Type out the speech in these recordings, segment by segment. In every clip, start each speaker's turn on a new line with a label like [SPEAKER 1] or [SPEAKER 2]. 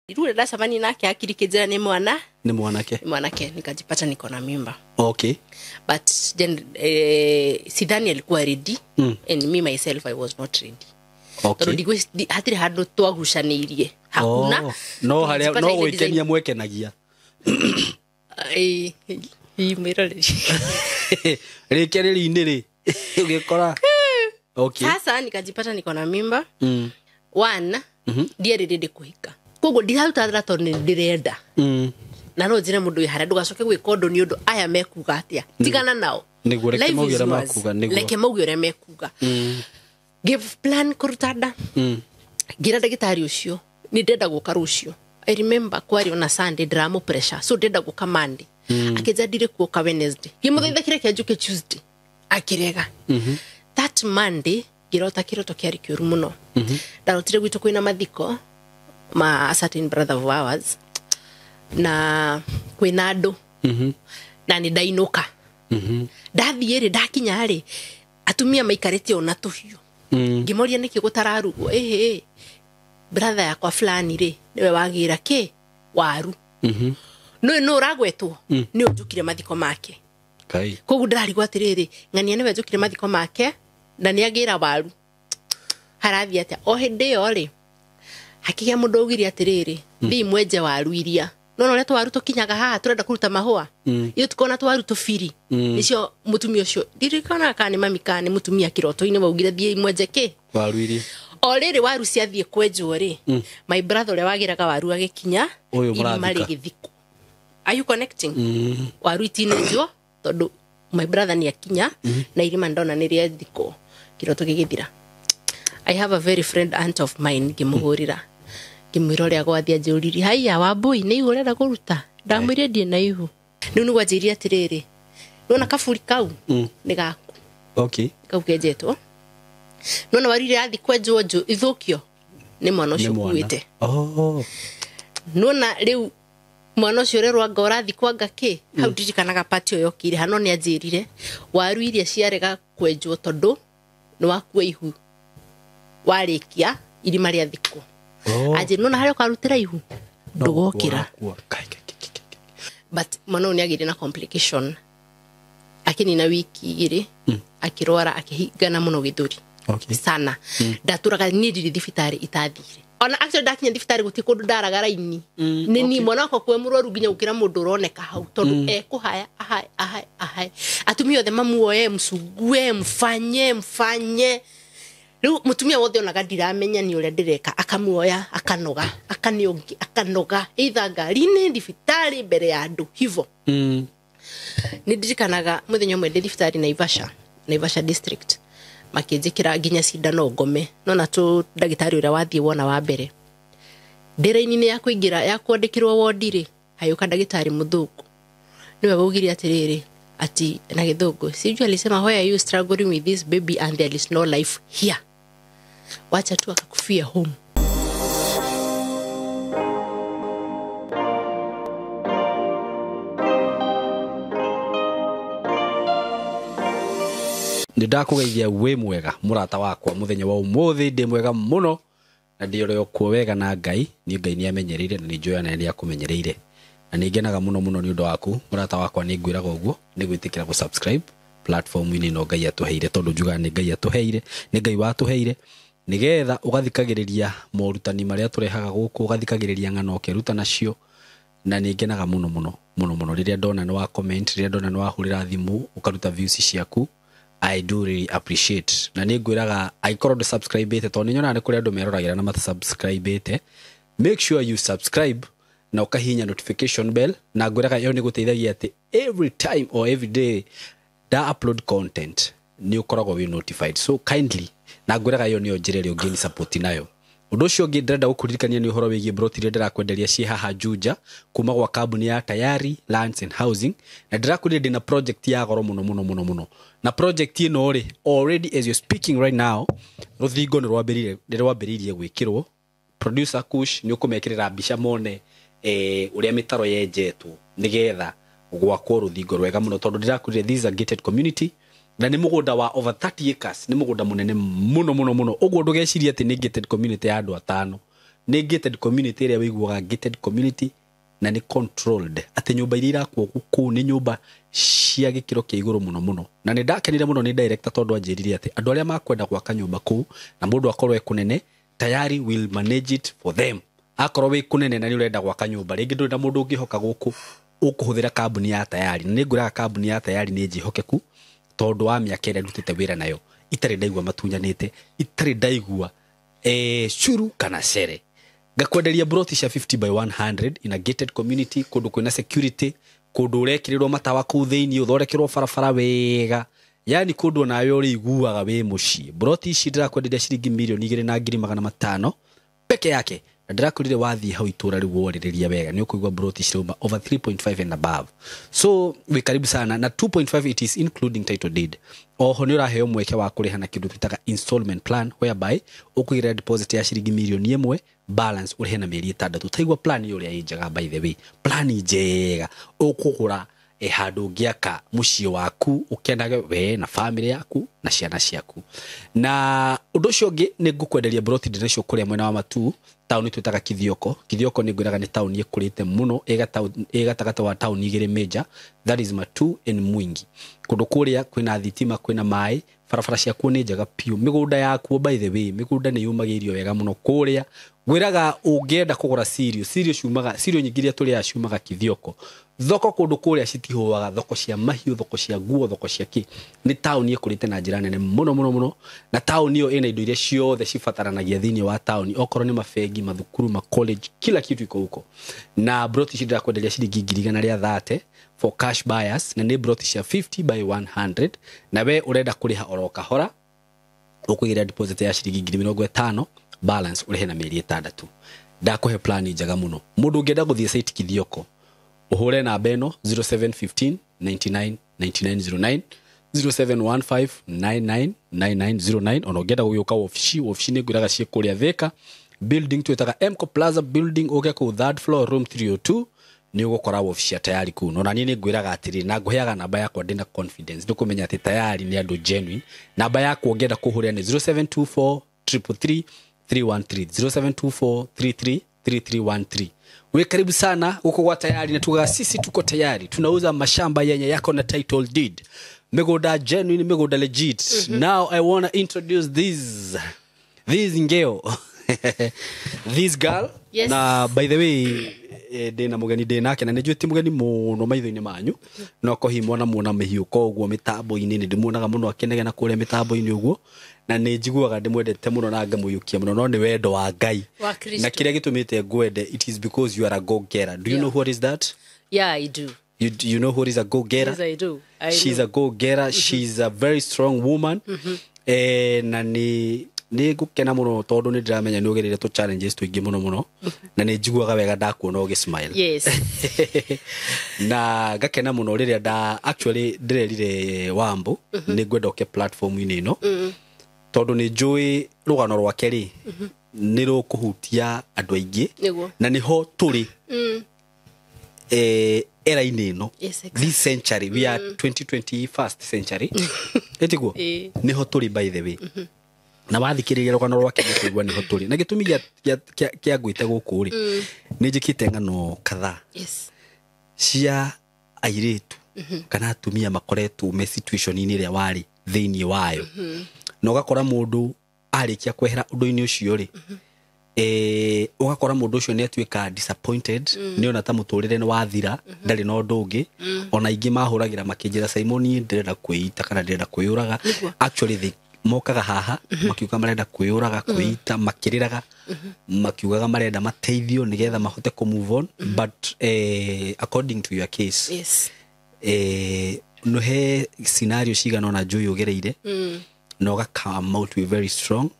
[SPEAKER 1] Irule ndacemania nake akirikijira ni mwanake.
[SPEAKER 2] Ni mwanake
[SPEAKER 1] Nikajipata niko na mimba.
[SPEAKER 2] Okay.
[SPEAKER 1] But sidhani alikuwa ready. And me myself I was not ready.
[SPEAKER 2] Okay.
[SPEAKER 1] Tondũ hatire handũ twagucanirie. Hakuna.
[SPEAKER 2] No haria no gwikenia mwekenagia.
[SPEAKER 1] Miroreri.
[SPEAKER 2] Rekereri-inĩ rĩ ugikora. Okay.
[SPEAKER 1] Sasa nikajipata niko na mimba. One, ndiye ready kuhika. Koguo ndiraruta tharato ni ndirenda. Na no njire mundu ihara ndugacoke gwika undu ni undu aya mekuga atia. Tigana nao.
[SPEAKER 2] Niguo reke maugira makuga niguo.
[SPEAKER 1] Reke maugira mekuga. Give plan kurutada. Gira ndagitari ucio ni ndenda guka rucio. I remember kwari ona Sunday drama pressure. So ndenda guka Monday. Akija ndire kuoka Wednesday. Ngimuthaitha kire kia njuke Tuesday. Akirega. That Monday girota kiroto kiari kiuru muno. Ndarotire gwitu kwina mathiko ma certain brother of ours na kwina andu na ni ndainuka ndathiire ndakinya ri atumia maikarite ona tuhiu ngimoria niki gutararugo brother yakwa fulani ri niwe wagira ki waru no uragwetwo ni unjukire mathiko make
[SPEAKER 2] kai
[SPEAKER 1] koguo ndarigwa atiriri ng'ania niwe njukire mathiko make na ni agira waru harathi atia o hindi yo ri hakigia mundu ugiri atiriri ndi mwenje waru iria no leto waru tukinyaga haha turenda kuruta mahua iyo tukona twaru tufiri nicio mutumia ucio ndirikana kana mami kana mutumia kiroto-ini waugire thie mwenje ki
[SPEAKER 2] waru iria
[SPEAKER 1] o riri waru ciathie kwenjwo ri my brother ule wagiraga waru agikinya mari githiko are you connecting waru itinenjwo tondu my brother ni akinya na irima ndona ni ria thiko kiroto gigithira. I have a very friend aunt of mine ngimugurira ngimwiroria gwathia njuriri haiya wambui ni igurenda kuruta ndamwire ndie na ihu niu nigwa njiri atiriri nona kaburi kau ni gaku.
[SPEAKER 2] Okay.
[SPEAKER 1] Kau kenjetwo nona warire athi kwenjwo nju ithukio ni mwana ucio kuite. Nona riu mwana ucio rerwa ngorathi kwanga ki hau ndirikanaga pati oyo kire hano ni anjirire waru iria ciarega kwenjwo tondu ni wakua ihu warikia irima ria thiko aje nona hario karutira ihu ndugokira but mwana ni agire na complication akini na wiki igiri akirwara akihigana muno githuri sana ndaturaga ni ndiri thibitari itathire ona actually ndakinya thibitari guti kundu ndaraga raini ni mwana wako kwe murwaru ginya ukira mundu uroneka hau tondu kuhaya ahai atumia othe mamuoye msugue mfanye riu mutumia wothe onaga ndiramenya ni ule ndireka akamuoya akanoga akaniongi akanoga either ngari-ini thibitari mbere ya andu hivo ni ndirikanaga muthenya umwe thibitari Naivasha district makinjikira ginya cindano ngome nona tu ndagitari ura wathie wona wa mbere ndiraini-ini ya kuingira ya kwandikirwo wodi ri hayuka ndagitari muthuku niwe waugire atiriri ati na githungu sijui alisema why are you struggling with this baby and there is no life here, wacha tu akakufia home.
[SPEAKER 2] Ndakugeithia we mwega murata wakwa muthenya wa umuthi ndi mwega muno na ndi uri okwo wega na Ngai ni amenyereire na ni njoya na ni akumenyereire na ni ngenaga muno ni undu waku murata wakwa ni ngwiraga uguo ni gwitikira ku subscribe platform-ini no Ngai atuheire tondu njuga ni Ngai atuheire ni Ngai watuheire nigetha ugathikagiriria morutani maria turehaga guku ugathikagiriria ng'ano keruta nacio na ni ngenaga muno riria ndona ni wa comment riria ndona ni wa hurira thimu ukaruta views ciaku. I do really appreciate na ni ngwiraga aikorwo ndu subscribe ite to ni nyona ni kuri andu meroragira na mata subscribe ite make sure you subscribe na ukahinya notification bell na ngwiraga yo ni guteithagia ati every time or every day da upload content ni ukoragwo we notified so kindly na ngwiraga yo ni onjireri ungeni support nayo undu cio ngi ndenda gukuririkania ni uhoro wigie broti ire ndirakwenderia cie haha Juja kuma gwa kambuni ya Tayari Lands and Housing na ndirakuria ndina project ya goro muno na project ino ri already as you speaking right now ruthingo ni rwambiririe gwikirwo producer Kush ni ukumekirira mbica mone uria mitaro yenjetwo nigetha gwakwo ruthingo rwega muno tondu ndirakuria this is a gated community na ni mugunda wa over 30 acres ni mugunda munene muno uguo ndugeciria ati ni gated community ya andu atano ni gated community area wiguaga gated community na ni controlled ati nyumba iria irakwo guku ni nyumba cia gikiro kia iguru muno na ni ndakenire muno ni director tondu anjirire ati andu aria makwenda gwaka nyumba ku na mundu akorwe kunene tayari will manage it for them akorwo wi kunene na ni urenda gwaka nyumba ringi ndu na mundu ungihoka guku ukuhuthira kambuni ya tayari ni nguraga kambuni ya tayari ni njihokeku tondu wa miaka ira ndutite wira nayo itari ndaigua matunyanite itari ndaigua shuru kana sere gakwenderia broti cia 50 by 100 in a gated community kundu kwina security kundu urekirirwo matawa ku thiini uthorekerwo barabara wega yani kundu nawe uri iguaga we muci broti ici ndirakwenderia ciringi milioni 2,500 peke yake na ndirakurire wathi hau itura riu woririria wega ni ukuigwa broti ciruma over 3.5 and above so we karibu sana na 2.5 it is including title deed oho ni uraheo mweke wa kuriha na kindu twitaga installment plan whereby ukugira deposit ya ciringi milioni 1 balance urihe na mieri 6 taigwa plan yo ria injaga by the way plan njega ukugura handu ngiaka muciĩ waku ukenage we na family yaku na ciana ciaku na undu ucio ngi ni ngukwenderia broti ndinacio kuria mwena wa Matu town twitaga Kithioko ni ngwiraga ni town ikurite muno ĩgatagata wa town igire major that is Matu and Mwingi kundu kuria kwina thitima kwina mai barabara ciaku ni njega piu migunda yaku by the way migunda ni yumagirio wega muno kuria ngwiraga ungienda kugura cereal nyingi iria turi aciumaga Kithioko thoko kundu kuria citihuaga thoko cia mahiu thoko cia nguo thoko cia ki ni town ikurite na njira nene muno na town iyo ina indo iria ciothe cibataranagia thini wa town okorwo ni mafegi mathukuru ma college kila kitu iko huko na broti cidira kwenderia ciringi 130 for cash buyers na ni broti cia 50 by 100 na we urenda kuriha oroka hora ukugira deposit ya ciringi 50 balance urihe na mieri 6 ndakuhe plan njega muno mundu ungienda guthie site Kithioko uhure namba eno 0715 99 9909 0715 99 9909 ona ungenda guyuka office ni ngiraga cie kuria Thika building twitaga Emco Plaza building uge ku 3rd floor room 302 ni ugukora office tayari ku nona ni ngiraga atiri na nguheaga namba yakwa ndina confidence ndikumenya ati tayari ni andu genuine namba yakwa ungenda kuhuria ni 0724 333 313 0724 33 we karibu sana uko kwa tayari na tuga sisi tuko tayari tunauza mashamba yenye yako na title deed migunda genuine migunda legit now I want to introduce this ngeo this girl
[SPEAKER 1] yes.
[SPEAKER 2] Na by the way dena mugeni dena kena nijwe ti mugeni muno maitho-ini manyu no kohimwo na muona mihiuko uguo mitambo-ini ni ndimuonaga muno akenege na kuria mitambo-ini uguo na ni njiguaga ndimwendete muno na ngamuyukia muno no ni wendo wa Ngai na kiria gitumite ngwende it is because you are a go-getter do you know what is that?
[SPEAKER 1] Yeah, I do.
[SPEAKER 2] You know who is a go-getter?
[SPEAKER 1] Yes, I do.
[SPEAKER 2] She's a go-getter. She's a very strong woman. Na ni gukena muno tondu ni ndiramenya ni ugerire to challenges tuingi muno na ni njiguaga wega ndakuona ugi smile.
[SPEAKER 1] Yes.
[SPEAKER 2] Na gakena muno riria actually ndirerire Wambu ni ngwenda oke platform ini no tondu ni njui rugano rwake ri ni rukuhutia andu aingi na niho turi era-ini no this century we are 2021st century etiguo niho turi by the way na wathikiriria rugano rwake nikuigwa niho turi na gitumi kia ngwite guku ri ni njikite ngano kadhaa cia airitu kana atumia makoretwo me situation ini ria wari thiini wayo na ugakora mundu arikia kwehera undu-ini ucio ri ugakora mundu ucio ni atuika disappointed ni ona ta muturire ni wathira ndari no ndungi ona ingi mahuragira makinjira Simoni ndirenda kuita kana ndirenda kuyuraga actually they mokaga haha makiuga marenda kuyuraga kuita makiriraga makiugaga marenda mateithio nigetha mahote ku move on but according to your case
[SPEAKER 1] yes
[SPEAKER 2] no he scenario cigana ona njui ugereire no ga come out with very strong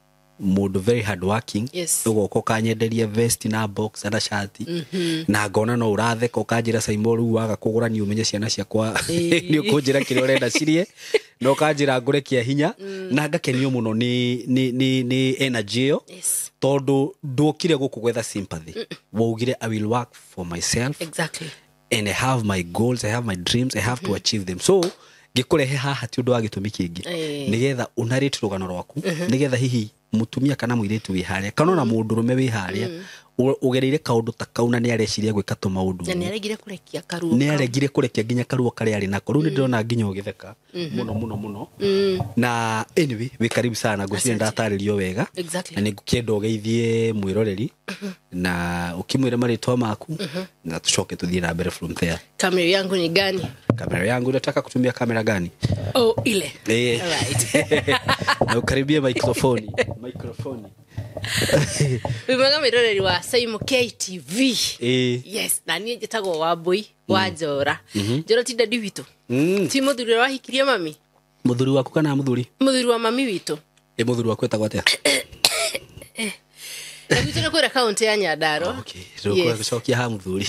[SPEAKER 2] mode very hard working ugoko kanyenderia vest na box na shati na ngona no uratheka ukanjira Simon ru waga kugura ni umenye ciana ciakwa ni ukunjira kire urenda cirie no kanjira ngure kia hinya na ngakenio muno ni energy yo tondu ndukire guku gwetha sympathy waugire I will work for myself
[SPEAKER 1] exactly
[SPEAKER 2] and I have my goals I have my dreams I have to achieve them so gikurehe haha ti undu wa gitumi kingi nigetha unarite rugano rwaku nigetha hihi mutumia kana muiritu wi haria kana na mundurume wi haria ugereire kaundu ta kauna ni areciria gwika to maundu
[SPEAKER 1] na ni aregire kurekia karuo
[SPEAKER 2] ni aregire kurekia nginya karuo kari ari nako riu ndirona nginya ugitheka muno na anyway we karibu sana ngwicire ndataririo wega
[SPEAKER 1] exactly
[SPEAKER 2] na ni ngukenda ugeithie mwiroreri na ukimwira maritwa maku na tucoke tuthie na mbere from there.
[SPEAKER 1] Kamera yangu ni gani?
[SPEAKER 2] Kamera yangu unataka kutumia kamera gani?
[SPEAKER 1] Oh, ile.
[SPEAKER 2] Alright. Na ukaribia microphone.
[SPEAKER 1] Wimega miroreri wa Saimo KTV.
[SPEAKER 2] Yes,
[SPEAKER 1] na niĩ njĩtagwo Wambui wa Njora. Njora ti dadi witũ. Ti mũthuri wa hikirie mami.
[SPEAKER 2] Mũthuri waku kana mũthuri?
[SPEAKER 1] Mũthuri wa mami witũ.
[SPEAKER 2] Mũthuri waku etagwo atia?
[SPEAKER 1] Nagwitũ kwĩra kaunti ya Nyandarua.
[SPEAKER 2] Okay, rĩu gũcokia ha mũthuri.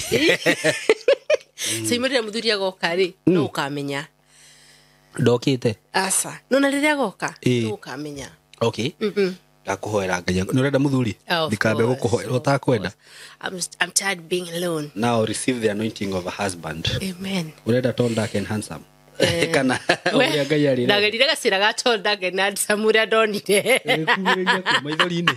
[SPEAKER 1] Saimo rĩrĩa mũthuri agoka rĩ, no ũkamenya.
[SPEAKER 2] Ndokite.
[SPEAKER 1] Asa. No na rĩrĩa agoka, no ũkamenya.
[SPEAKER 2] Okay. Ndakuhoera Ngai. Nĩ urenda mũthuri? Ndikambe gũkũhoera utakwenda.
[SPEAKER 1] I'm tired being alone.
[SPEAKER 2] Now receive the anointing of a husband.
[SPEAKER 1] Amen.
[SPEAKER 2] Urenda tall, dark and handsome. Kana uria Ngai ari.
[SPEAKER 1] Ndagerire gacira ga tall, dark and handsome uria ndonire.
[SPEAKER 2] Kuuria kwa maithori-inĩ.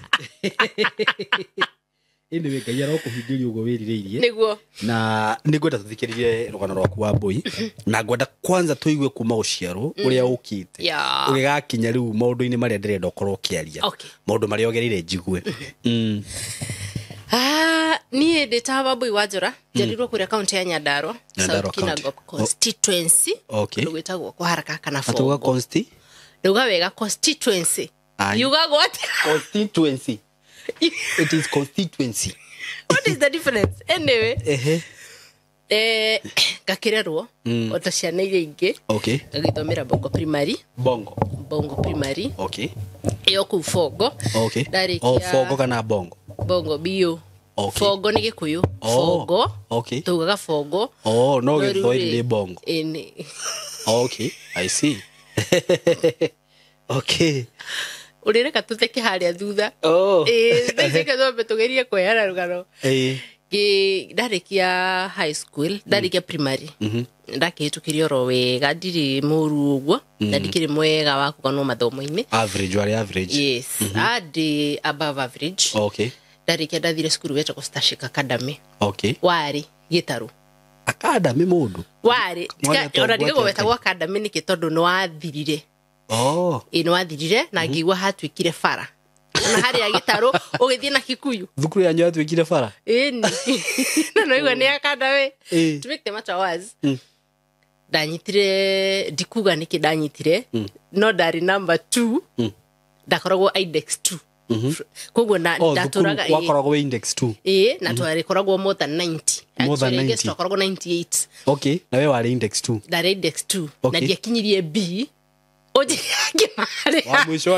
[SPEAKER 2] Indi we Ngai arokuhingĩria ugo wĩrirĩirie.
[SPEAKER 1] Niguo.
[SPEAKER 2] Na nĩngwenda tuthikĩrĩrie rũgano rwaku wa Mbui. Na ngwenda kwanza tuigue kuma ũciarwo ũrĩa ũkĩte. Ũgĩgakinya rĩu maũndũ-inĩ marĩa ndĩrenda ũkorwo ũkĩaria. Maũndũ marĩa ũgereire njigue.
[SPEAKER 1] Niĩ ndĩta Wambui wa Njora, njarirwo kũrĩa kaunti ya Nyandarua, South Kinangop constituency. Ndũgwĩtagwo kwa haraka kana Fongo.
[SPEAKER 2] Atuga consti?
[SPEAKER 1] Ndũga wega constituency. Yugagwo atĩa?
[SPEAKER 2] Constituency. It is constituency.
[SPEAKER 1] What is the difference? Anyway. Ngakĩrerwo ota ciana iria ingĩ.
[SPEAKER 2] Okay.
[SPEAKER 1] Ngagĩthomera Bongo Primary. Bongo Primary.
[SPEAKER 2] Okay.
[SPEAKER 1] Ĩyo kũu Fongo.
[SPEAKER 2] Okay. Fongo kana Bongo?
[SPEAKER 1] Bongo bio.
[SPEAKER 2] Okay.
[SPEAKER 1] Fongo nĩ Gĩkũyũ. Fongo.
[SPEAKER 2] Okay.
[SPEAKER 1] Tugaga Fongo.
[SPEAKER 2] No Gĩthwaĩri nĩ Bongo.
[SPEAKER 1] Ĩnĩ.
[SPEAKER 2] Okay, I see. Okay.
[SPEAKER 1] Urereka tutheke haria thutha. Ndĩceke thombe tugerie kwehara rugano. Ndarikia high school, ndarikia primary. Ndakĩhĩtũkĩrio ro wega, ndirĩ mũru ũguo, na ndikĩrĩ mwega wa kũganwo mathomo-inĩ.
[SPEAKER 2] Average, wari average?
[SPEAKER 1] Yes, adi above average.
[SPEAKER 2] Okay.
[SPEAKER 1] Ndarikia ndathire skuru wetagwo Starship Academy.
[SPEAKER 2] Okay.
[SPEAKER 1] Wari Gĩtaru.
[SPEAKER 2] Academy mũndũ?
[SPEAKER 1] Wari. Ona ndigagwo wetagwo Academy nĩkĩ tondũ nĩ wathirire. Nĩ wathirire na ngĩigua hatuĩkire bara. Na harĩa Gĩtaru ũgĩthiĩ na Kikuyu.
[SPEAKER 2] Thukuru yanyu yatuĩkire bara?
[SPEAKER 1] Ĩni. Na no igua nĩ Academy. To make the matter was, ndanyitire ndikuga nĩkĩ ndanyitire, no ndarĩ number 2. Ndakoragwo index 2. Koguo ndatũraga
[SPEAKER 2] wakoragwo index 2.
[SPEAKER 1] Na twarĩkoragwo more than 90. Actually twakoragwo 98.
[SPEAKER 2] Okay, na we warĩ index 2?
[SPEAKER 1] Ndarĩ index 2. Na ndiakinyirie B.
[SPEAKER 2] Wa mwisho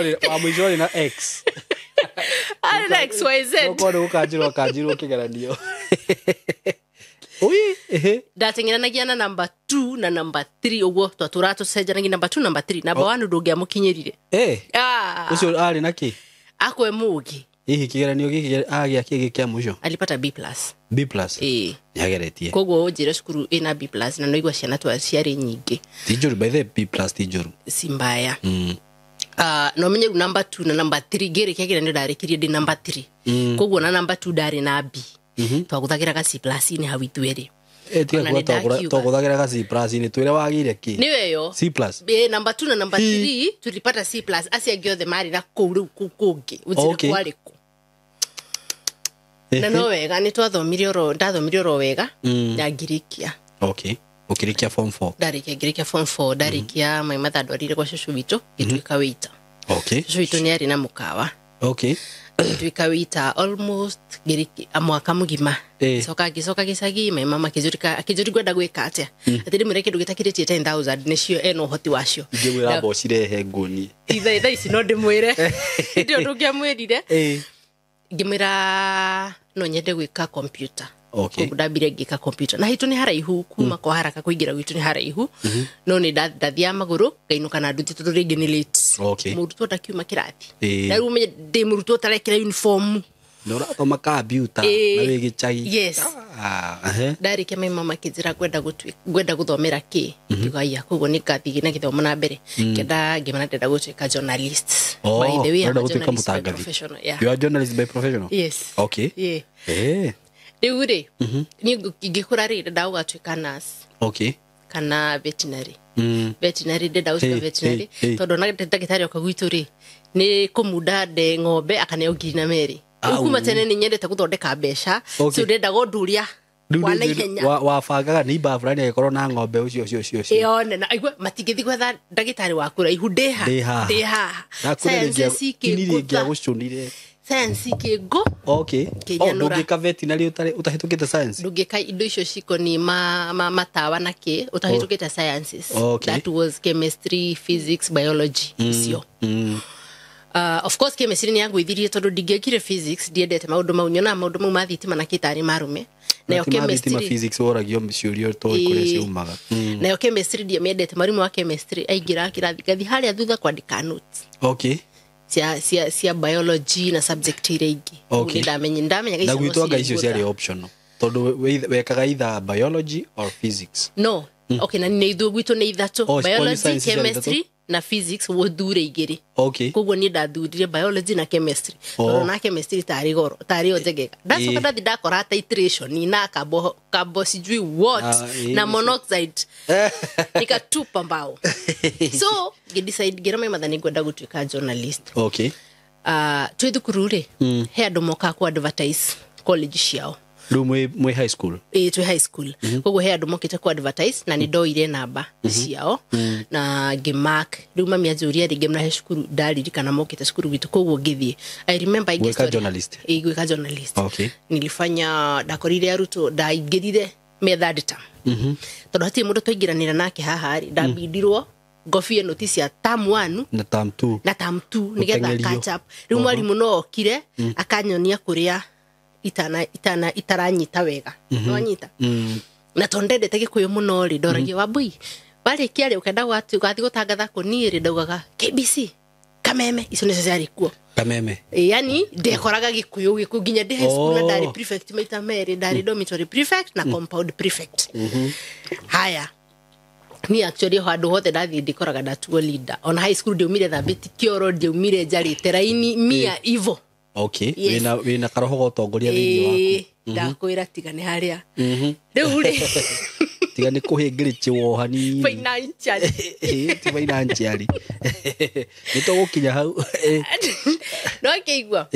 [SPEAKER 2] ari na X.
[SPEAKER 1] Ari na XYZ.
[SPEAKER 2] Nokore ukanjirwo kigeranio.
[SPEAKER 1] Ndateng'eranagia na number 2 na number 3 uguo twatũcenjanagia number 2 number 3. Number 1 ndũngĩamũkinyĩrire.
[SPEAKER 2] Ucio ari na ki?
[SPEAKER 1] Akwe mugi.
[SPEAKER 2] Hihi kigeranio gĩkĩ agĩa kĩa mũico?
[SPEAKER 1] Alipata B+.
[SPEAKER 2] B+? Nĩageretie.
[SPEAKER 1] Koguo njĩra cukuru ĩna B+ na no igua ciana ciarĩ nyingĩ.
[SPEAKER 2] Ti njũru, by the B+ ti njũru.
[SPEAKER 1] Si mbaya. No menye number 2 na number 3 ngĩrĩkia kĩgeranio ndarĩkirie ndĩ number 3. Koguo na number 2 ndarĩ na B. Twagũthagĩra ga C+ inĩ hau ithuerĩ.
[SPEAKER 2] Twagũthagĩra ga C+ inĩ twĩre wagĩire kĩ?
[SPEAKER 1] Nĩwe yo.
[SPEAKER 2] C+.
[SPEAKER 1] Number 2 na number 3 tulipata C+. Acio angĩ othe marĩ na kũu rĩu kũngĩ. Ũnjĩre kwarĩ kũ. Na no wega nĩ ndathomirio ro wega na ngirikia.
[SPEAKER 2] Okay. Ukirikia form 4?
[SPEAKER 1] Ngirikia form 4, ndarikia my mother ndwarire kwa cucu witũ gĩtuĩka waiter. Okay. Cucu witũ nĩ arĩ na mũkawa. Okay. Gĩtuĩka waiter almost mwaka mũgima. Coka gĩcagi my mama akĩnjũria ngwenda gwĩka atĩa. Atĩ ndĩmwĩre kĩndũ gĩtakĩrĩtie 10,000 nĩcio ena ũhoti wacio.
[SPEAKER 2] Ngĩmwĩra mboci rehe ngũni.
[SPEAKER 1] Tha ici no ndĩmwĩre. Ndĩ ũndũ ũngĩamwĩrire. Ngĩmwĩra no nyende gwĩka computer. Okay. Ndambire ngĩka computer. Na hitũ nĩ haraihu kuma kwa haraka kũingĩra gwitũ nĩ haraihu. No nĩ ndathiaga magũrũ ngainũka na nduthi tondũ rĩngĩ nĩ late. Okay. Mũrutwo ndakiuma kĩrathi. Na rĩu ndĩ mũrutwo ũtarekĩra uniform.
[SPEAKER 2] no rathoma computer na wigicagi
[SPEAKER 1] yes ndarĩkia my mama kĩnjĩra gwenda gũthomera kĩ ngiuga ya koguo nĩ ngathiĩ na gĩthomo na mbere kenda ngĩmana ndenda gũtuĩka journalist by the way I'm a journalist by professional
[SPEAKER 2] you are journalist by professional
[SPEAKER 1] yes
[SPEAKER 2] okay
[SPEAKER 1] rĩu rĩ niĩ ngĩkũra rĩ ndenda gũgatuĩka nurse
[SPEAKER 2] okay
[SPEAKER 1] kana veterinary veterinary ndenda gũtuĩka veterinary tondũ na ndagĩtarĩ oka gwitũ rĩ nĩ kũmunda nde ng'ombe akaneo ngiri na merĩ kuma tene nĩ nyendete gũthondeka mbeca so ndenda gũnduria wana ihenya
[SPEAKER 2] wabangaga nĩ imba fulani agĩkorwo na ng'ombe ũcio
[SPEAKER 1] yone na aigua matingĩthi gwetha ndagĩtarĩ wa kũraihu ndĩ haha science
[SPEAKER 2] ikĩgũcunire
[SPEAKER 1] science ikĩngũ
[SPEAKER 2] okay ndũngĩka veterinary ũtahĩtũkĩte science
[SPEAKER 1] ndũngĩka indo icio cikoniĩ matawa na kĩ ũtahĩtũkĩte sciences that was chemistry physics biology icio of course chemistry nĩ yangũithirie tondũ ndingĩekire physics ndiendete maũndũ mau nyona maũndũ mau ma thitima na kĩtarĩ marume nayo chemistry
[SPEAKER 2] physics woragio ciũrio tũĩ kũrĩa ciumaga
[SPEAKER 1] nayo chemistry ndiamendete mwarimũ wa chemistry aingĩra kĩrathi gathi harĩa thutha kwandĩka notes
[SPEAKER 2] okay
[SPEAKER 1] cia biology na subject iria ingĩ ndamenya
[SPEAKER 2] na gwitwaga icio ciarĩ optional tondũ wekaga either biology or physics
[SPEAKER 1] no okay na nĩ ithuĩ gwitũ nĩ ithatũ biology chemistry na physics wothure igĩrĩ
[SPEAKER 2] okay
[SPEAKER 1] koguo niĩ ndathurire biology na chemistry tondũ na chemistry tarĩ njegega ndacoka ndathi ndakora titration na carbo sijui what na monoxide nikatupa mbao so ngĩdecide ngĩra my mother nĩngwenda gũtuĩka journalist
[SPEAKER 2] okay
[SPEAKER 1] twĩ thukuru rĩ he andũ moka ku advertise college ciao
[SPEAKER 2] mwe high school
[SPEAKER 1] twĩ high school koguo he andũ mokĩte ku advertise na nĩ ndoire namba ciao na ngĩmark rĩu mami anjũria rĩngĩ mnahe cukuru ndaririkana mokĩte cukuru gwitũ koguo ngĩthiĩ I remember
[SPEAKER 2] gwĩka journalist
[SPEAKER 1] gwĩka journalist
[SPEAKER 2] okay
[SPEAKER 1] nilifanya ndakorire arutwo ndaingĩrire method term tondũ hatirĩ mũndũ twaingĩranĩra nake haha rĩ ndambindirwo ngobie notice ya term 1
[SPEAKER 2] na term 2
[SPEAKER 1] nigetha catch up rĩu mwarimũ no okire akanyonia kũrĩa itaranyita wega no anyita na tondendete gĩkũyũ mũno rĩ ndoragia wambui barĩkia rĩ ũkenda gwathi gũtangatha kũ niĩ rĩ ndaugaga KBC kameme icio nĩcio ciarĩ kuo
[SPEAKER 2] kameme
[SPEAKER 1] yani ndekoraga gĩkũyũ nginya ndĩ high school na ndarĩ prefect maita merĩ ndarĩ dormitory prefect na compound prefect haya ni actually handũ hothe ndathi ndikoraga ndatuo leader on high school ndiumire thambĩti kĩoro ndiumire njarĩte raini mia ivo
[SPEAKER 2] okay wina karoho gotongoria thĩinĩ waku
[SPEAKER 1] ndakwĩra tiga nĩ harĩa rĩu rĩ
[SPEAKER 2] tiga nĩ kũhĩngĩrĩtie wohani
[SPEAKER 1] financially
[SPEAKER 2] ti financially nĩ tũgũkinya hau
[SPEAKER 1] no kĩigua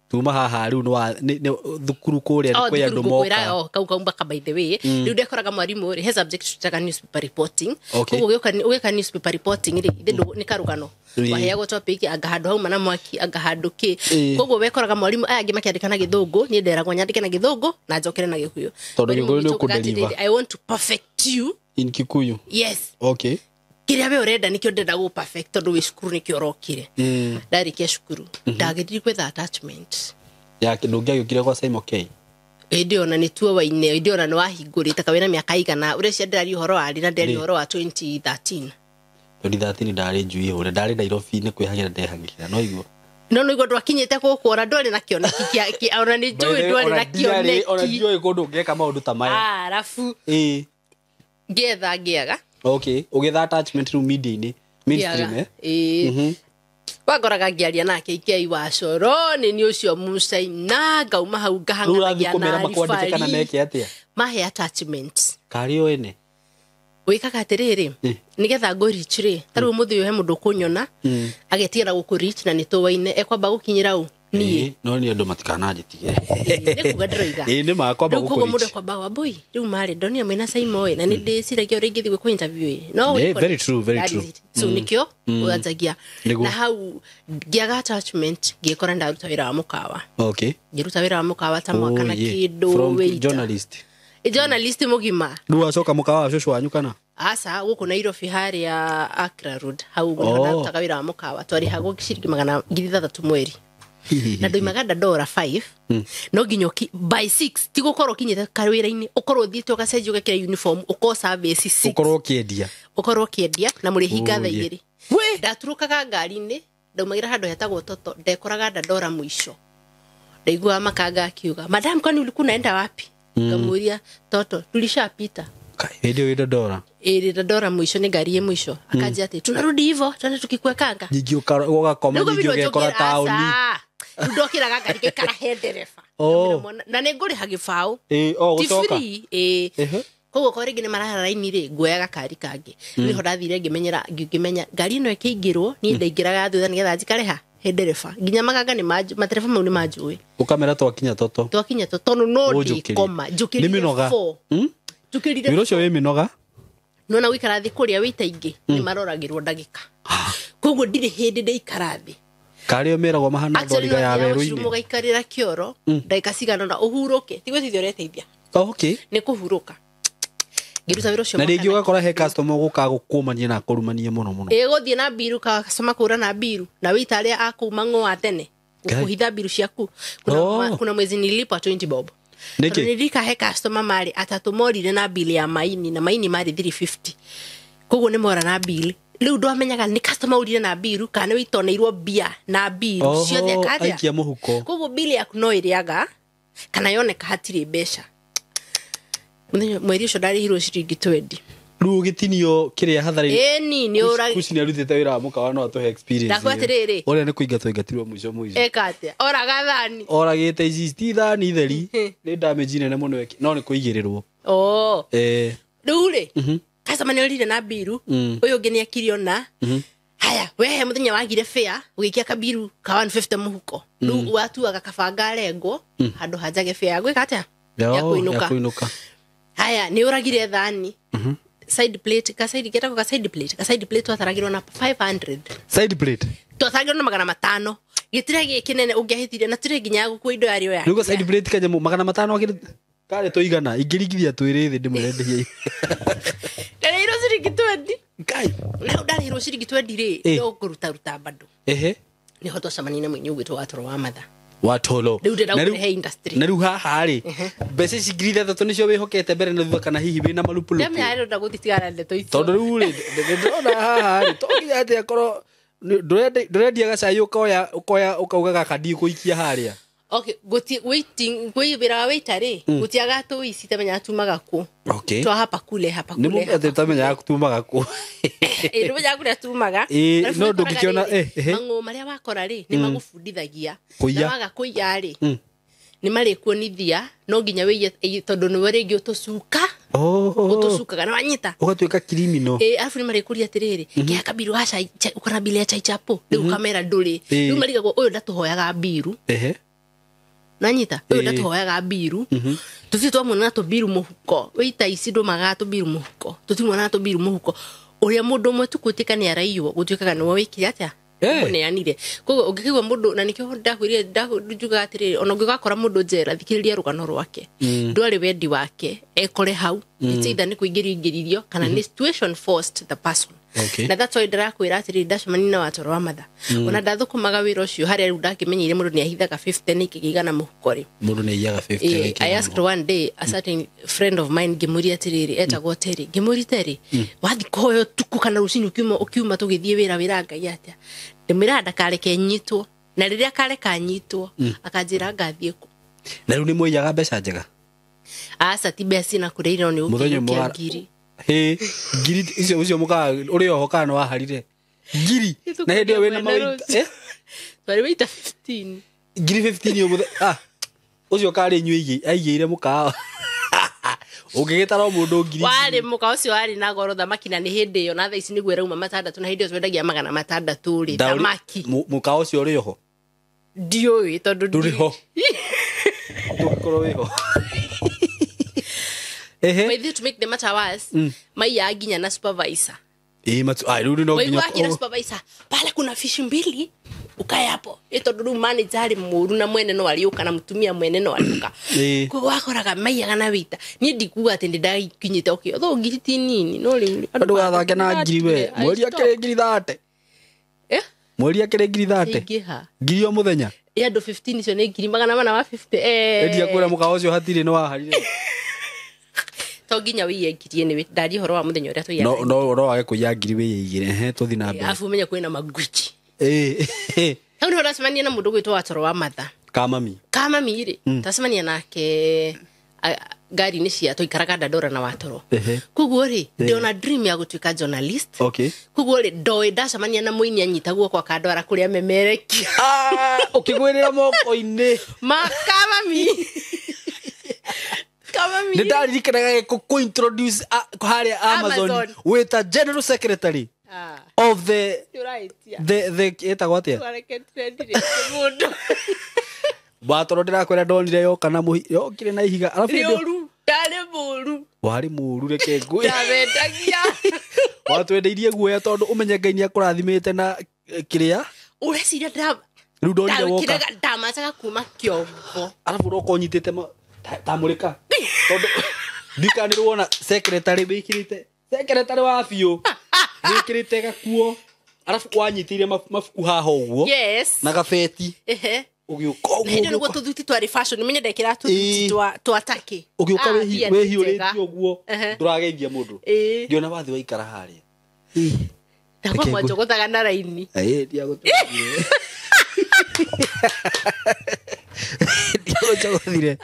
[SPEAKER 2] tuma haha rĩu nĩ thukuru kũrĩa kwĩ andũ moka
[SPEAKER 1] kaumba by the way rĩu ndekoraga mwarimũ rĩ he subject tutaga newspaper reporting koguo ũgĩka newspaper reporting rĩ nĩ karũgano waheagwo topic anga handũ hauma na mwaki anga handũ kĩ koguo wekoraga mwarimũ aya angĩ makĩandĩka na gĩthũngũ niĩ nderagwo nyandĩke na gĩthũngũ na njokere na gĩkũyũ
[SPEAKER 2] tondũ gĩkũyũ nĩ ũkũdeliver
[SPEAKER 1] I want to perfect you
[SPEAKER 2] in Kikuyu
[SPEAKER 1] yes
[SPEAKER 2] okay
[SPEAKER 1] kĩrĩa we ũrenda nĩkĩo ndenda gũ perfect tondũ wĩ cukuru nĩkĩo ũrokire ndarĩkia cukuru ndagĩthiĩ gwetha attachment
[SPEAKER 2] ya ndũngĩagĩũkire gwa Simon K
[SPEAKER 1] ĩndĩ ona nĩ tuo waine ĩndĩ ona nĩ wahingũrĩte kawĩra mĩaka igana ũrĩa ndarĩ ũhoro wa na ndarĩ ũhoro wa 2013
[SPEAKER 2] ndarĩ njui hũre ndarĩ Nairobi nĩ kwĩhagĩra ndehagĩra no igua
[SPEAKER 1] no igua ndwakinyĩte gũkũ ona ndwarĩ na kĩoneki ona nĩ njũĩ ndwarĩ na kĩoneki
[SPEAKER 2] ona ndiũĩ kũndũ ũngĩka maũndũ ta maya
[SPEAKER 1] arabu ngĩetha ngĩaga
[SPEAKER 2] okay ũgĩetha attachment rĩu media-inĩ mainstream
[SPEAKER 1] wagoraga ngiaria nake ikiai wa coro nĩ ũcio Musaina ngauma hau ngahanganagia na ribari mahe attachments
[SPEAKER 2] kari oene
[SPEAKER 1] wikaga atiriri nigetha ngo reach ri tarũ mũthĩ he mũndũ kũnyona agetiera gũkũ reach na nĩtũwaine ekwamba gũkinyĩra ũ niĩ
[SPEAKER 2] no nĩ andũ matikananjĩtige
[SPEAKER 1] nĩkuga ndĩroiga
[SPEAKER 2] nĩ makwamba gũkũ reach
[SPEAKER 1] mũndũ kwamba wa boy rĩu marĩ ndonio mena Simon na nĩ ndĩciragia ũrĩa ingĩthiĩ gwĩkwo interview no
[SPEAKER 2] very true
[SPEAKER 1] so nikĩo ũanjagia na hau ngĩaga attachment ngĩkora ndaruta wĩra wa mũkawa
[SPEAKER 2] okay
[SPEAKER 1] ngĩruta wĩra wa mũkawa ta mwaka na kĩndũ journalist mũgima
[SPEAKER 2] rĩu acoka mũkawa wa cũcũ wanyu kana
[SPEAKER 1] asa gũkũ Nairobi harĩa Accra Road hau ndutaga wĩra wa mũkawa twarĩhagwo ciringi 600 mweri na ndoimaga $5 no nginya by 6 ti gũkorwo kinyĩte kawĩra-inĩ ũkorwo thiĩte ũgacenjia ũgekĩra uniform ũkorwo service 6 ũkorwo ũkĩendia na mũrĩhi ngatha 2 ndaturũkaga ngari-inĩ ndaumagĩra handũ hetagwo Toto ndekoraga $1 mũico ndaigua makanga akiuga madam kwani ulikuwa unaenda wapi ngamuria toto tulishapita
[SPEAKER 2] Ndio Dodora
[SPEAKER 1] Dodora mwisho ni gari mwisho akaja ati tunarudi hivyo twende tukikwekanga
[SPEAKER 2] nyingi ukakoma nyingi ugekora tauni
[SPEAKER 1] ndokira gari gekara henderefa na nĩ ngũrĩ hagĩbaũ
[SPEAKER 2] gucoka
[SPEAKER 1] koguo kwa rĩngĩ nĩ marara raini rĩ nguoyaga kari kangĩ niho ndathire ngĩmenya ngari ĩno ĩkĩingĩrwo niĩ ndaingĩraga thutha nĩgetha njikarĩha henderefa nginya makanga nĩ matereba mau nĩ manjũĩ
[SPEAKER 2] ukamera twakinya toto
[SPEAKER 1] tondũ no ndĩkoma njũkĩrire 4 njũkĩrire
[SPEAKER 2] wĩra ũcio wĩ mĩnoga
[SPEAKER 1] nona wĩikara thĩ kũrĩa wĩta ingĩ nĩ maroragĩrwo ndagĩka koguo ndirĩ hĩndĩ ndaikara thĩ
[SPEAKER 2] kari omeragwo mahana ndoriga ya werũ-inĩ
[SPEAKER 1] mũgaikarĩra kĩoro ndagĩka cigana na ũhurũke tigwĩtithia ũreteithia
[SPEAKER 2] okay
[SPEAKER 1] nĩ kũhurũka ngĩruta wĩra ũcio
[SPEAKER 2] na rĩngĩ ũgakora he customer ũgũka gũkũmania na kũrumania mũno
[SPEAKER 1] gũthiĩ na biru customer kũra na biru na wĩita arĩa akuma ng'oa tene kũhitha biru ciaku kuna mwezi nilipa 20 bob nilika he customer mari atatu morire na bill ya maini na maini mari 350 koguo nĩ mora na bill rĩu ndwamenyaga nĩ customer urire na biru kana wĩtoneirwo bia na biru ciothe akathia
[SPEAKER 2] aikia mũhuko
[SPEAKER 1] koguo bill yaku no ĩrĩaga kana yoneka hatirĩ mbeca mweri ũcio ndarĩhirwo ciringi 20
[SPEAKER 2] rĩu gĩtinio kĩrĩa hathara
[SPEAKER 1] nĩ ũragi
[SPEAKER 2] kuci nĩ arutĩte wĩra wa mũkawa no atũhe experience
[SPEAKER 1] ndakwatĩrĩrĩ
[SPEAKER 2] ũrĩa nĩ kũingatwo ingatirwo mũico
[SPEAKER 1] eka atĩa oraga thani
[SPEAKER 2] oragĩte ici ti thani theri nĩ damage nene mũno no nĩ kũigĩrĩrwo
[SPEAKER 1] rĩu rĩ customer nĩ orire na biru ũyũ ũngĩ nĩ akirio na haya wehe mũthenya wagire fare ũgĩikia kabiru ka 150 mũhuko rĩu watuaga kabanga rengwo handũ hanjage fare ya gwĩka atĩa ya kũinũka haya nĩ ũragire thani side plate ka side plate watharagirwo na 500
[SPEAKER 2] side plate
[SPEAKER 1] twatharagirwo na 500 gĩtire gĩkĩnene ũngĩahĩtire na tire nginya gũkua indo yarĩo ya
[SPEAKER 2] nĩguo side plate kanyamũ 500 kare tũigana ingĩringithia twĩrĩ thĩ ndĩmũrenderie
[SPEAKER 1] ndarĩirwo ciringi 20 ngai rĩu ndarĩirwo ciringi 20 rĩ nĩ ũkũruta bado nĩho twacamanire mũinĩ ũgwĩtwo wa toro wa matha
[SPEAKER 2] watolo
[SPEAKER 1] na
[SPEAKER 2] rĩu haha rĩ mbeca ici ngiri ithathatũ nĩcio wĩhokete mbere na thutha kana hihi wĩna malupulupu tondũ rĩu rĩ ndĩrona haha rĩ tonginya atĩ akorwo ndũrendia gacai ũkoya ũkaugaga kandi gũikia harĩa
[SPEAKER 1] okay waiting wĩra wa waiter rĩ gũtiaga tũici tamenya tumaga kũ twa hapa kule nĩ
[SPEAKER 2] mũndũ tamenya tumaga kũ
[SPEAKER 1] ndũmenya kũrĩa tumaga
[SPEAKER 2] no ndũngĩkiona
[SPEAKER 1] mang'ũ marĩa wakora rĩ nĩ magũbundithagia na waga kũiya rĩ nĩ marĩkuonithia no nginya wĩye tondũ nĩ rĩngĩ ũtũcukaga na wanyita
[SPEAKER 2] ũgatuĩka criminal
[SPEAKER 1] alafu nĩ marĩkũria atĩrĩrĩ kĩa kabiru haca ũkona bill ya chai chapo rĩu kamera ndũrĩ rĩu marigagwo ũyũ ndatũhoyaga biru nanyita ũyũ ndatũhoyaga biru tũthiĩ twamwona na tũbiru mũhuko wĩita ici ndũmaga tũbiru mũhuko tũtimwona na tũbiru mũhuko ũrĩa mũndũ ũmwe tukwĩtĩka nĩ araiywo gũtuĩkaga nĩwe wĩkire atĩa mũneanire koguo ũngĩkĩigua mũndũ na nĩkĩo njugaga atĩrĩrĩ ona ũngĩgakora mũndũ njera thikĩrĩria rũgano rwake ndwarĩ wendi wake ekore hau either nĩ kũingĩrio kana nĩ situation forced the person na that's why ndĩrakwĩra atĩrĩrĩ ndacemania na watoro wa matha ona ndathũkũmaga wĩra ũcio harĩa rĩu ndakĩmenyeire mũndũ nĩ ahithaga 50 nĩ kĩgĩigana mũhuko rĩ
[SPEAKER 2] mũndũ nĩ aiyaga 50
[SPEAKER 1] I asked one day a certain friend of mine ngĩmũria atĩrĩrĩ etagwo Terry ngĩmũrite rĩ wathi kũhoyo tuku kana rũcinĩ ukiuma tũgĩthiĩ wĩra Ngai atĩa ndĩmwĩra ndakareke nyitwo na rĩrĩa kareka nyitwo akanjĩra ngathiĩ kũ
[SPEAKER 2] na rĩu nĩ mũiyaga mbeca njega
[SPEAKER 1] aca ti mbeca na kũrĩira nĩ ũkĩrũkia ngiri
[SPEAKER 2] ngiri icio ũcio mũkaga ũrĩ oho kana waharire ngiri na hĩndĩ ĩyo wĩna mawĩita
[SPEAKER 1] twarĩ wĩita 15
[SPEAKER 2] ngiri 15 ũcio karĩ nyuĩ aigĩire mũkawa ũngĩgĩtara mũndũ ngiri
[SPEAKER 1] warĩ mũkawa ũcio warĩ na goro thamaki na nĩ hĩndĩ ĩyo na thaa ici nĩguo rauma 600 na hĩndĩ ĩyo twendagia 600 rĩ thamaki
[SPEAKER 2] mũkawa ũcio ũrĩ oho
[SPEAKER 1] ndiũĩ tondũ
[SPEAKER 2] ndũrĩ ho ndũkorwo wĩho
[SPEAKER 1] Maybe to make the matter worse, maiya nginya na supervisor.
[SPEAKER 2] Rudi no nginya.
[SPEAKER 1] Wewe supervisor, pale kuna fish mbili, ukae hapo. Tondũ manager ari mũru na mwene no aliuka na mtumia mwene no aliuka. Kwa wakoraga maiya kana wita. Ni ndikuga atĩ ndakinyite okay. Although ngiri ti nini, no rĩu.
[SPEAKER 2] Andũ gathake na ngiri we. Mweri akĩrĩ ngiri 30. Mweri akĩrĩ ngiri 30. Ngiri o mũthenya.
[SPEAKER 1] Andũ 15 icio nĩ ngiri 450.
[SPEAKER 2] Endia kũrĩa mũkawa ũcio hatirĩ no waharire.
[SPEAKER 1] Toginya wĩyĩgirie nĩ ndari horo wa mũthenya ũrĩa tũiyaga
[SPEAKER 2] no wage kũiya ngiri wĩyĩgire tũthi na mbere
[SPEAKER 1] afu menya kwĩna magwiji hau nĩ ũracemania na mũndũ gwĩtwo watoro wa matha
[SPEAKER 2] Kamami
[SPEAKER 1] ri tasmania nake gari ni cia toikaraga Dandora na Watoro kuguo ri ndiona dream ya gutuika journalist kuguo ri ndoi ndacemania na muini anyitagwo kwa Kandora kuria memereki
[SPEAKER 2] ukigwirira moko-ini
[SPEAKER 1] Kamami
[SPEAKER 2] ni ndaririkanaga ku introduce haria Amazon with a general secretary of the etagwatia Watoro ndirakwira ndonire yokana yokire na ihiga
[SPEAKER 1] arafu ndare muru
[SPEAKER 2] wari muru reke ngui
[SPEAKER 1] ndavendagia
[SPEAKER 2] watwendeirie guoya tondu umenye Ngai ni akurathimite na kiria
[SPEAKER 1] ureciria
[SPEAKER 2] riu ndonire woka
[SPEAKER 1] ndamacaga kuma kiombo
[SPEAKER 2] arafu roko nyitite tamurika tondu ndikanirwo na secretary bikirite secretary wa bio bikirite gakuo arafu wanyitire mafuku haha uguo na gabeti ugiuka uguo
[SPEAKER 1] ndio niguo tuthuti twari fashion menye ndekira tuthuti twatake
[SPEAKER 2] ugiuka wehiuriti uguo ndurageithia mundu ngiona wathi waikara haria
[SPEAKER 1] ndakwa mwanjogothaga na raini
[SPEAKER 2] ndiagututhire ndiagututhire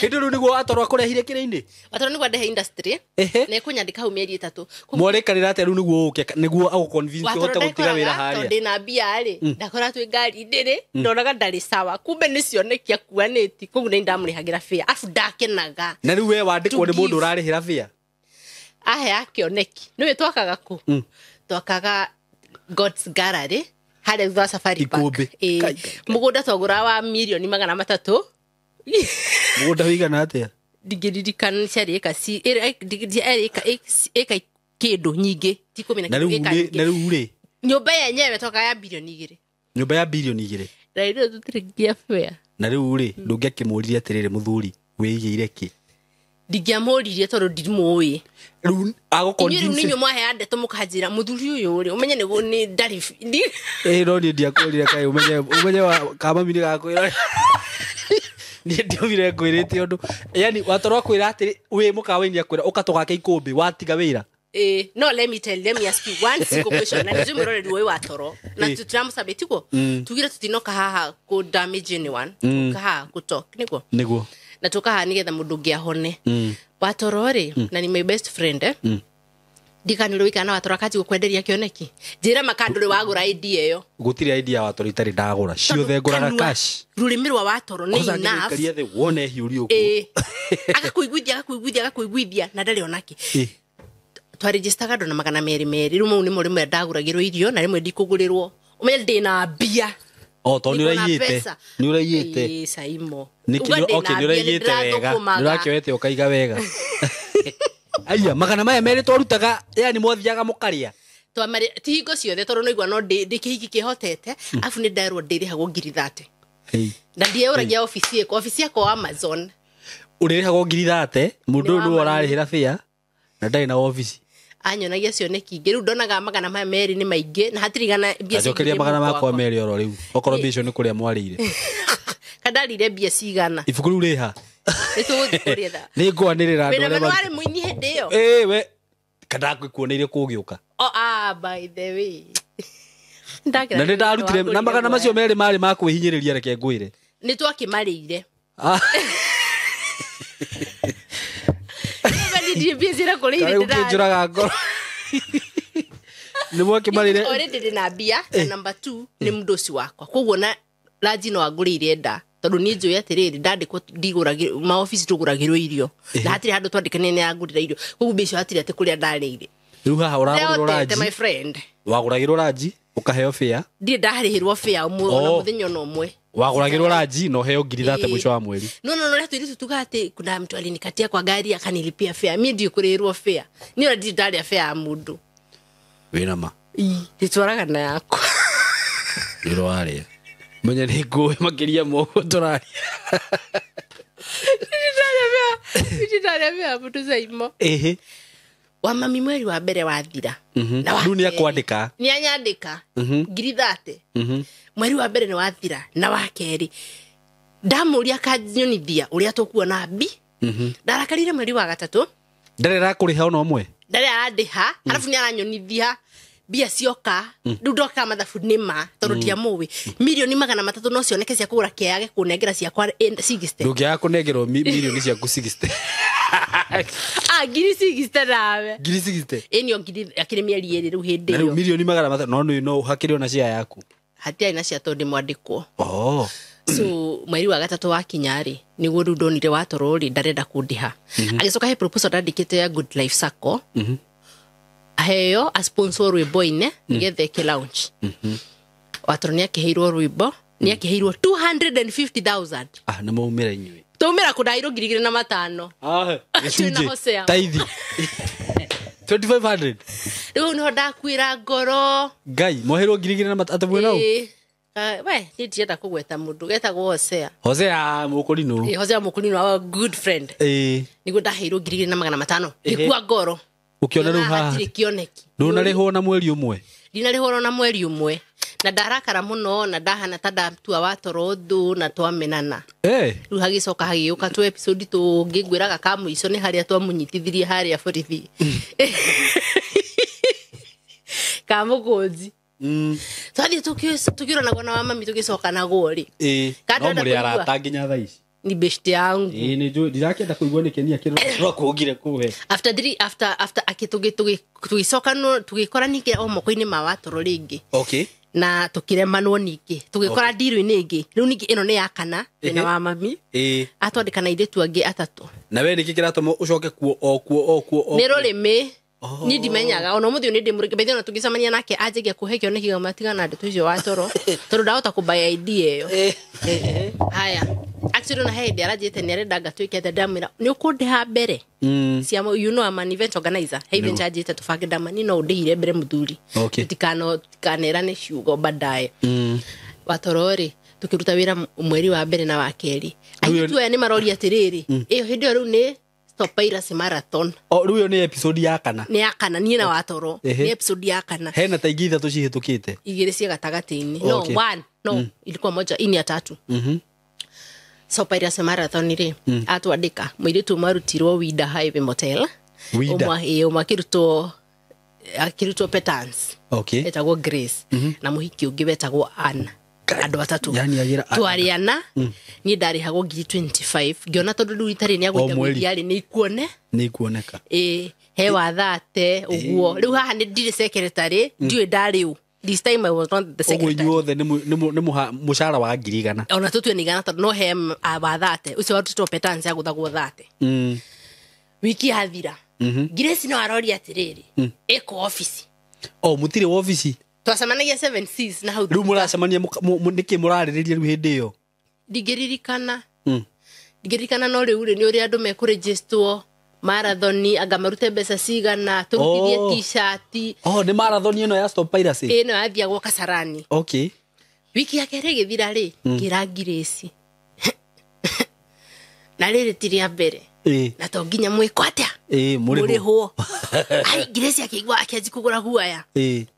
[SPEAKER 2] hindu riu niguo Watoro akurehire kira-ini
[SPEAKER 1] Watoro niguo ndehe industry na ikunyandika hau mieri 3
[SPEAKER 2] mwarekanira atia riu niguo uke niguo aguconvince hote gutiga wira haria
[SPEAKER 1] ndina mbia ri ndakora twi ngari ndiri ndonaga ndari sawa kumbe ni cionekia kuaniti kugu ni ndamurihagira fia afu ndakenaga
[SPEAKER 2] na riu we wandikwo ni mundu urarihira fia
[SPEAKER 1] ahe akioneki niwe twakaga ku twakaga God's Gallery hale thwa Safari Park mugunda twagura wa milioni 300
[SPEAKER 2] mugunda wigana atia
[SPEAKER 1] digirikan ciarika si eka kindu nyingi ti 10
[SPEAKER 2] na riu ri
[SPEAKER 1] nyumba yenyewe toka ya bilioni 2
[SPEAKER 2] nyumba ya bilioni 2
[SPEAKER 1] na riu tutirigia fair
[SPEAKER 2] na riu ri ndungiakimuririe atiriri muthuri wigiire ki
[SPEAKER 1] ndigiamuririe tondu ndimuwi
[SPEAKER 2] riu aguconvince
[SPEAKER 1] ninyo mwahe andeto mukajira muthuri uyu ri umenye ni ndari
[SPEAKER 2] no ni ndiakwirire kai umenye wa Kamami ni gakwira ni ndiovire kwirite undu yani Watoro akwira atiri wi mukawaini akwira ukatogake ikumbi watiga wira
[SPEAKER 1] no let me ask you one question na njumiro ri Watoro na tutiramusabetiko tugire tutinoka haha ku damage anyone tukaha kutok niguo na tukaha nigetha mundu ngiahone Watoro ri na ni my best friend ndikaniro wikana Watoro akati gukwenderia kioneki njira makanduri wagura idea iyo
[SPEAKER 2] gutire idea Watoro itari ndagura ciothe nguraga cash
[SPEAKER 1] rurimi rwa Watoro ni enough
[SPEAKER 2] karia the wone hiuri uko
[SPEAKER 1] akakuiguithia na ndari onaki twaregistaga ndo na 200 rimu ni muri ndaguragirwo irio na rimwe ndikugurirwo umenye ndina mbia
[SPEAKER 2] to ni uraiyite
[SPEAKER 1] saimo
[SPEAKER 2] okay ni uraiyite wega ni urakioete ukaiga wega aya magana maya meri twarutaga yani mwathiaga mukaria
[SPEAKER 1] twamari tihingo ciothe tondu no igwa no ndikihiki kihotete afu ni ndarwo ndirihagwo 30 na ndieuragia ofisi yako Amazon
[SPEAKER 2] uririhagwo 30 mundu ni urarihira fia na ndai na office
[SPEAKER 1] anyonagia cioneki ngiru ndonaga magana maya meri ni maingi na hatirigana
[SPEAKER 2] mbia ajokeria magana makwa meri oro riu okoro bisho ni kuria mwarire
[SPEAKER 1] kadalire mbia cigana
[SPEAKER 2] ibuku riu riha
[SPEAKER 1] nitugukuria tha
[SPEAKER 2] ni ngwanirira
[SPEAKER 1] ndu wena wari muini hindi iyo
[SPEAKER 2] we kadakwikuoneire kugiuka
[SPEAKER 1] by the way
[SPEAKER 2] na ndarutire na magana macio meri mari makwihinyiriria reke ngwire
[SPEAKER 1] ni twakimarire ndi bizira kulire
[SPEAKER 2] ndiraga ngoro ni mwakimarire
[SPEAKER 1] already ndina mbia na number 2 ni mdosi wakwa koguo na rajino agurire nda tondu ni njuya atiriri ndandikwo ndiguragirwo ma office tuguragirwo irio na hatiri handu twandikane ni agurira irio koguo bicho hatiri ate kuria ndarire
[SPEAKER 2] riu haha uragurira raji
[SPEAKER 1] my friend
[SPEAKER 2] waguragirwo raji ukaheo fare
[SPEAKER 1] ndi ndarihirwo fare ona muthenyo no mwe
[SPEAKER 2] waguragirwo raji no heo 30 mwisho wa mweri
[SPEAKER 1] no ratwiri tutugate kuna mtu alinikatia kwa gari akanilipia fare mimi ndio kurirwo fare ni ora ndi ndari fare ya mundu
[SPEAKER 2] wina ma
[SPEAKER 1] nditwaraga na yako
[SPEAKER 2] ndiro aria menya ni nguwe makiria mogo turaria
[SPEAKER 1] nditaria mtu zaimo wa mami mweri wa mbere wathira
[SPEAKER 2] na wa dunia kwandika
[SPEAKER 1] ni anyandika 30 mweri wa mbere ni wathira na wa keri ndamuria kanjonyithia uria tukuona mbi ndarakarire mweri wa gatatu
[SPEAKER 2] ndare rakuriha ono mwe
[SPEAKER 1] ndare arandiha alafu ni aranyonithia bia cioka riu ndoka mathabu nima tondu ndiamũĩ milioni 300 no cioneke cia kũgũra kĩage kũnengera ciakwa 60
[SPEAKER 2] ndũngĩaga kũnengerwo milioni ciaku 60
[SPEAKER 1] ngiri 60 nawe
[SPEAKER 2] ngiri 60
[SPEAKER 1] ĩnio ngiri akĩrĩ mĩeri ĩrĩ rĩu hĩndĩ
[SPEAKER 2] na rĩu
[SPEAKER 1] ĩyo
[SPEAKER 2] milioni 300 no hakĩrĩ ona cia yaku
[SPEAKER 1] hatiarĩ na cia tondũ mwandĩkwo
[SPEAKER 2] so
[SPEAKER 1] mweri wa gatatũ wakinya-rĩ nĩguo rĩu ndonire Watoro-rĩ ndarenda kũndĩha agĩcoka he proposal ndandĩkĩte ya Good Life Sacco aheo a sponsor rwĩmbo-inĩ nĩgetha ĩke launch Watoro nĩakĩheirwo rwĩmbo nĩakĩheirwo 250,000
[SPEAKER 2] nĩ maumĩra inyuĩ
[SPEAKER 1] taumĩra kũndairwo 2,500
[SPEAKER 2] gĩcunjĩ taithi 2,500
[SPEAKER 1] rĩu nĩho ndakuĩra ngoro
[SPEAKER 2] ngai moherwo 2,500 atamwĩna ũ
[SPEAKER 1] we nĩndienda kũgweta mũndũ getagwo
[SPEAKER 2] Hosea Mũkũrinũ
[SPEAKER 1] Hosea Mũkũrinũ our good friend nĩguo ndaheirwo 2,500 ngĩkua ngoro
[SPEAKER 2] ũkĩona rĩu haha ndũnarĩhwo na mweri ũmwe
[SPEAKER 1] ndinarĩhwo na mweri ũmwe na ndarakara mũno na ndahana ta ndatua Watoro ndũ na twamenana rĩu hagĩcoka hagĩũka tu episode tũngĩ ngwĩraga ka mũico nĩ harĩa twamũnyitithirie harĩa borithi ka mũgũnji twathiĩ tũkĩũranagwo na mami tũgĩcokanagwo-rĩ
[SPEAKER 2] no mũrĩ arata nginya thaa ici
[SPEAKER 1] ni best yangu
[SPEAKER 2] ndirakĩenda kũigua nĩ kenia kĩrora kũngire kũhe
[SPEAKER 1] after tũgĩcokanwo tũgĩkora ningĩ o moko-inĩ ma Watoro rĩngĩ na tũkĩremanwo ningĩ tũgĩkora ndirũ-inĩ ĩngĩ rĩu ningĩ ĩno nĩ ya kana na wa mami atwandĩka na airĩtu angĩ atatũ na
[SPEAKER 2] we nĩkĩ kĩratũma ũcoke kuo
[SPEAKER 1] nĩ rũrĩmĩ ni ndimenyaga ona mũthĩ nĩ ndĩmũrĩke bethe ona tũgĩcemania nake anjagia kũhe kĩoneki gĩa matigana ndeto icio Watoro tondũ ndahota kũbaya idea ĩyo haya actually na hĩndĩ aranjĩte nĩ arenda ngatwĩke atĩ ndamwĩra nĩ ũkũndĩha mbere cia you know I'm an event organizer even njĩte tũbange ndamani no ndĩhire mbere mũthuri tikanerane ciugo baadaye Watoro-rĩ tũkĩruta wĩra mweri wa mbere na wa kerĩ airĩtu aya nĩ maroria atĩrĩrĩ ĩyo hĩndĩ ĩyo rĩu nĩ Stop Marathon
[SPEAKER 2] rĩu ĩyo nĩ episode ya kana
[SPEAKER 1] niĩ na Watoro nĩ episode ya kana
[SPEAKER 2] hena ta ingĩ 3 cihĩtũkĩte
[SPEAKER 1] 2 cia gatagatĩ-inĩ no ilikuwa moja ini ya 3 Stop Marathon-rĩ atwandĩka mũirĩtu marutirwo Wida Hive Motel akĩrutwo Petans etagwo Grace na mũhiki ũngĩ wetagwo Anna andũ atatũ twarĩana niĩ ndarĩhagwo 25 ngĩona tondũ rĩu itarĩ nĩ agũitagũiarĩ nĩ ikuoneka he wathate ũguo rĩu haha nĩ ndirĩ secretary ndiũĩ ndarĩ ũ this time I was not the secretary
[SPEAKER 2] ũguo inyuothe nĩ mũcara wa 100
[SPEAKER 1] ona tũtue nĩ igana tondũ no he wathate ũcio warutĩtwo Petans agũthagwo thate wiki yathira Grace no aroria atĩrĩrĩ ĩko office
[SPEAKER 2] mũtirĩ wa office
[SPEAKER 1] twacemanagia 7Cs na hau
[SPEAKER 2] rĩu mũracemania nĩkĩ mũrarĩrĩria rĩu hĩndĩ ĩyo
[SPEAKER 1] ndingĩririkana no rĩu-rĩ nĩ ũrĩa andũ mekũrĩgĩstwo marathoni anga marute mbeca cigana tũrutithie t-shirt
[SPEAKER 2] nĩ marathoni ĩno ya Stop Piracy
[SPEAKER 1] ĩno yathiagwo Kasarani wiki ya kerĩ ĩgĩthira-rĩ ngĩra Grace na rĩrĩ ti rĩa mbere na to nginya mwĩko atĩa mũrĩhwo Grace akĩigua akĩanji kũgũra guaya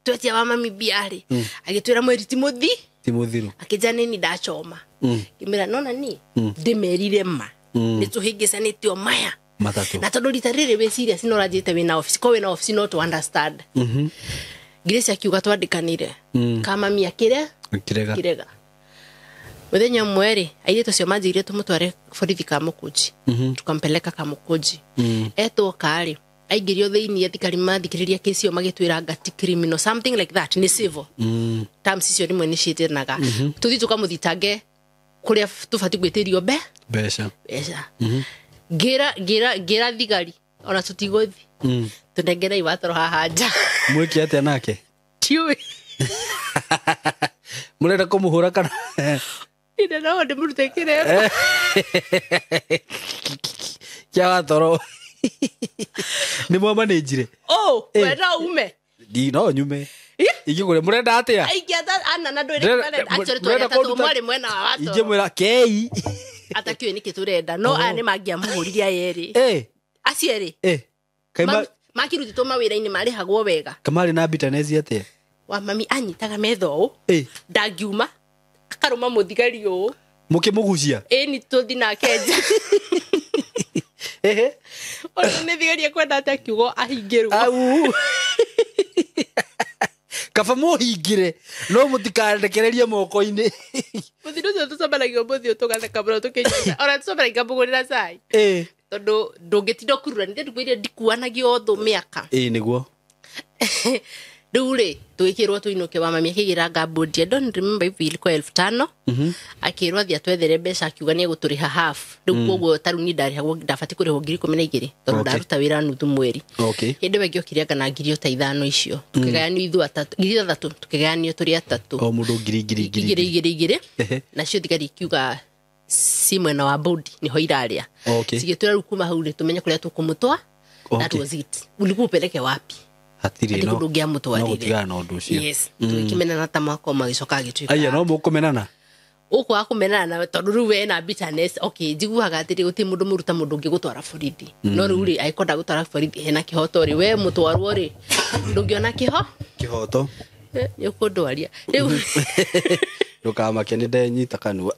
[SPEAKER 1] twetia wa mami biarĩ agĩtwĩra mweri ti mũthiru akĩnja nini ndachoma ngĩmĩra nona ni ndĩmerire ma nĩ tũhĩngĩcanĩtio maya na tondũ rita rĩrĩ wĩ serious no ranjĩte wĩna office ko wĩna office no to understand Grace akiuga twandĩkanire ka mami akĩrega mũthenya ũmwe-rĩ airĩtu acio manjĩire tũmũtware borithi ka Mũkũnji tukampeleka ka Mũkũnji etwoka-rĩ aingĩrio thĩinĩ thikari mathikĩrĩria kesi ĩyo magĩtwĩra ngati criminal something like that nĩ civil terms icio rĩmwe nĩ ciĩtĩnaga tũthiĩ tũkamũthitange kũrĩa tũbatiĩ gwĩtĩrio mbeca ngĩra thigari ona tũtigũthi tũnengerei Watoro haha nja
[SPEAKER 2] mwĩke atĩa nake
[SPEAKER 1] tiũĩ
[SPEAKER 2] mũrenda kũmũhũra kana
[SPEAKER 1] ina no ndĩmũrute kĩrembo
[SPEAKER 2] kĩa Watoro nĩ mwamanĩnjire
[SPEAKER 1] we no ume
[SPEAKER 2] no nyume ingĩkũrĩa mũrenda atĩa
[SPEAKER 1] ana na ndwĩre actually twari atatũ mwarĩ mwena wa Watoro
[SPEAKER 2] ingĩmwĩra kei
[SPEAKER 1] atakĩũĩ nĩkĩ tũrenda no aya nĩ mangĩamũhũrire aya erĩ acio erĩ makĩrutĩtwo mawĩra-inĩ marĩhagwo wega
[SPEAKER 2] kamarĩ na bitanesi atĩa
[SPEAKER 1] wa mami anyitaga metha ũũ ndangiuma akarũma mũthigari ũũ
[SPEAKER 2] mũkĩmũgucia
[SPEAKER 1] nĩ tũthi nake nja ona nĩ thigari ekwenda atĩ akiugo ahingĩrwo
[SPEAKER 2] kaba muhingire no mutikarekererie moko-ini
[SPEAKER 1] muthiro cio tucombanagia muthio tugatheka muno tukinyita ona tucombanagia mbugurira cai tondu ndungitinda kurura nĩ ndĩrugũ iria ndikuanagio thũ mĩaka
[SPEAKER 2] nĩguo
[SPEAKER 1] rĩu rĩ twĩkĩrwo tũinũke wa mami akĩgĩra ngambũndi I don't remember if ilikuwa 5,000 akĩrwo athiĩ atwethere mbeca akiuga nĩ egũtũrĩha half rĩu koguo tarĩu niĩ ndabatiĩ kũrĩhwo 12,000 tondũ ndaruta wĩra nuthu mweri hĩndĩ ĩyo ngĩokire ngana 5,000 icio tũkĩgayanio ithuĩ atatũ tũkĩgayanio tũrĩ atatũ
[SPEAKER 2] o mũndũ 2,000
[SPEAKER 1] nacio thigari ikiuga si mwena wa bodi niho irarĩa cigĩtwĩra rĩu kuma hau rĩ tũmenye kũrĩa tũkũmũtwa that was it ulikuwa upeleke wapi
[SPEAKER 2] hatirĩ no
[SPEAKER 1] gũtigana
[SPEAKER 2] na ũndũ ũcio
[SPEAKER 1] yes tũkĩmenana ta mwaka magĩcoka agĩtuĩka
[SPEAKER 2] aya no mũkũmenana
[SPEAKER 1] ũkwa kũmenana tondũ rĩu we na bitterness okay njiguaga atĩrĩ gũtirĩ mũndũ mũruta mũndũ ũngĩ gũtwara borithi no rĩu rĩ aikonda gũtwara borithi hena kĩhoto rĩ we mũtwarwo rĩ ndũngĩona kĩhoto nĩũkũndwaria rĩu
[SPEAKER 2] ndũkamake nĩ ndenyita kanua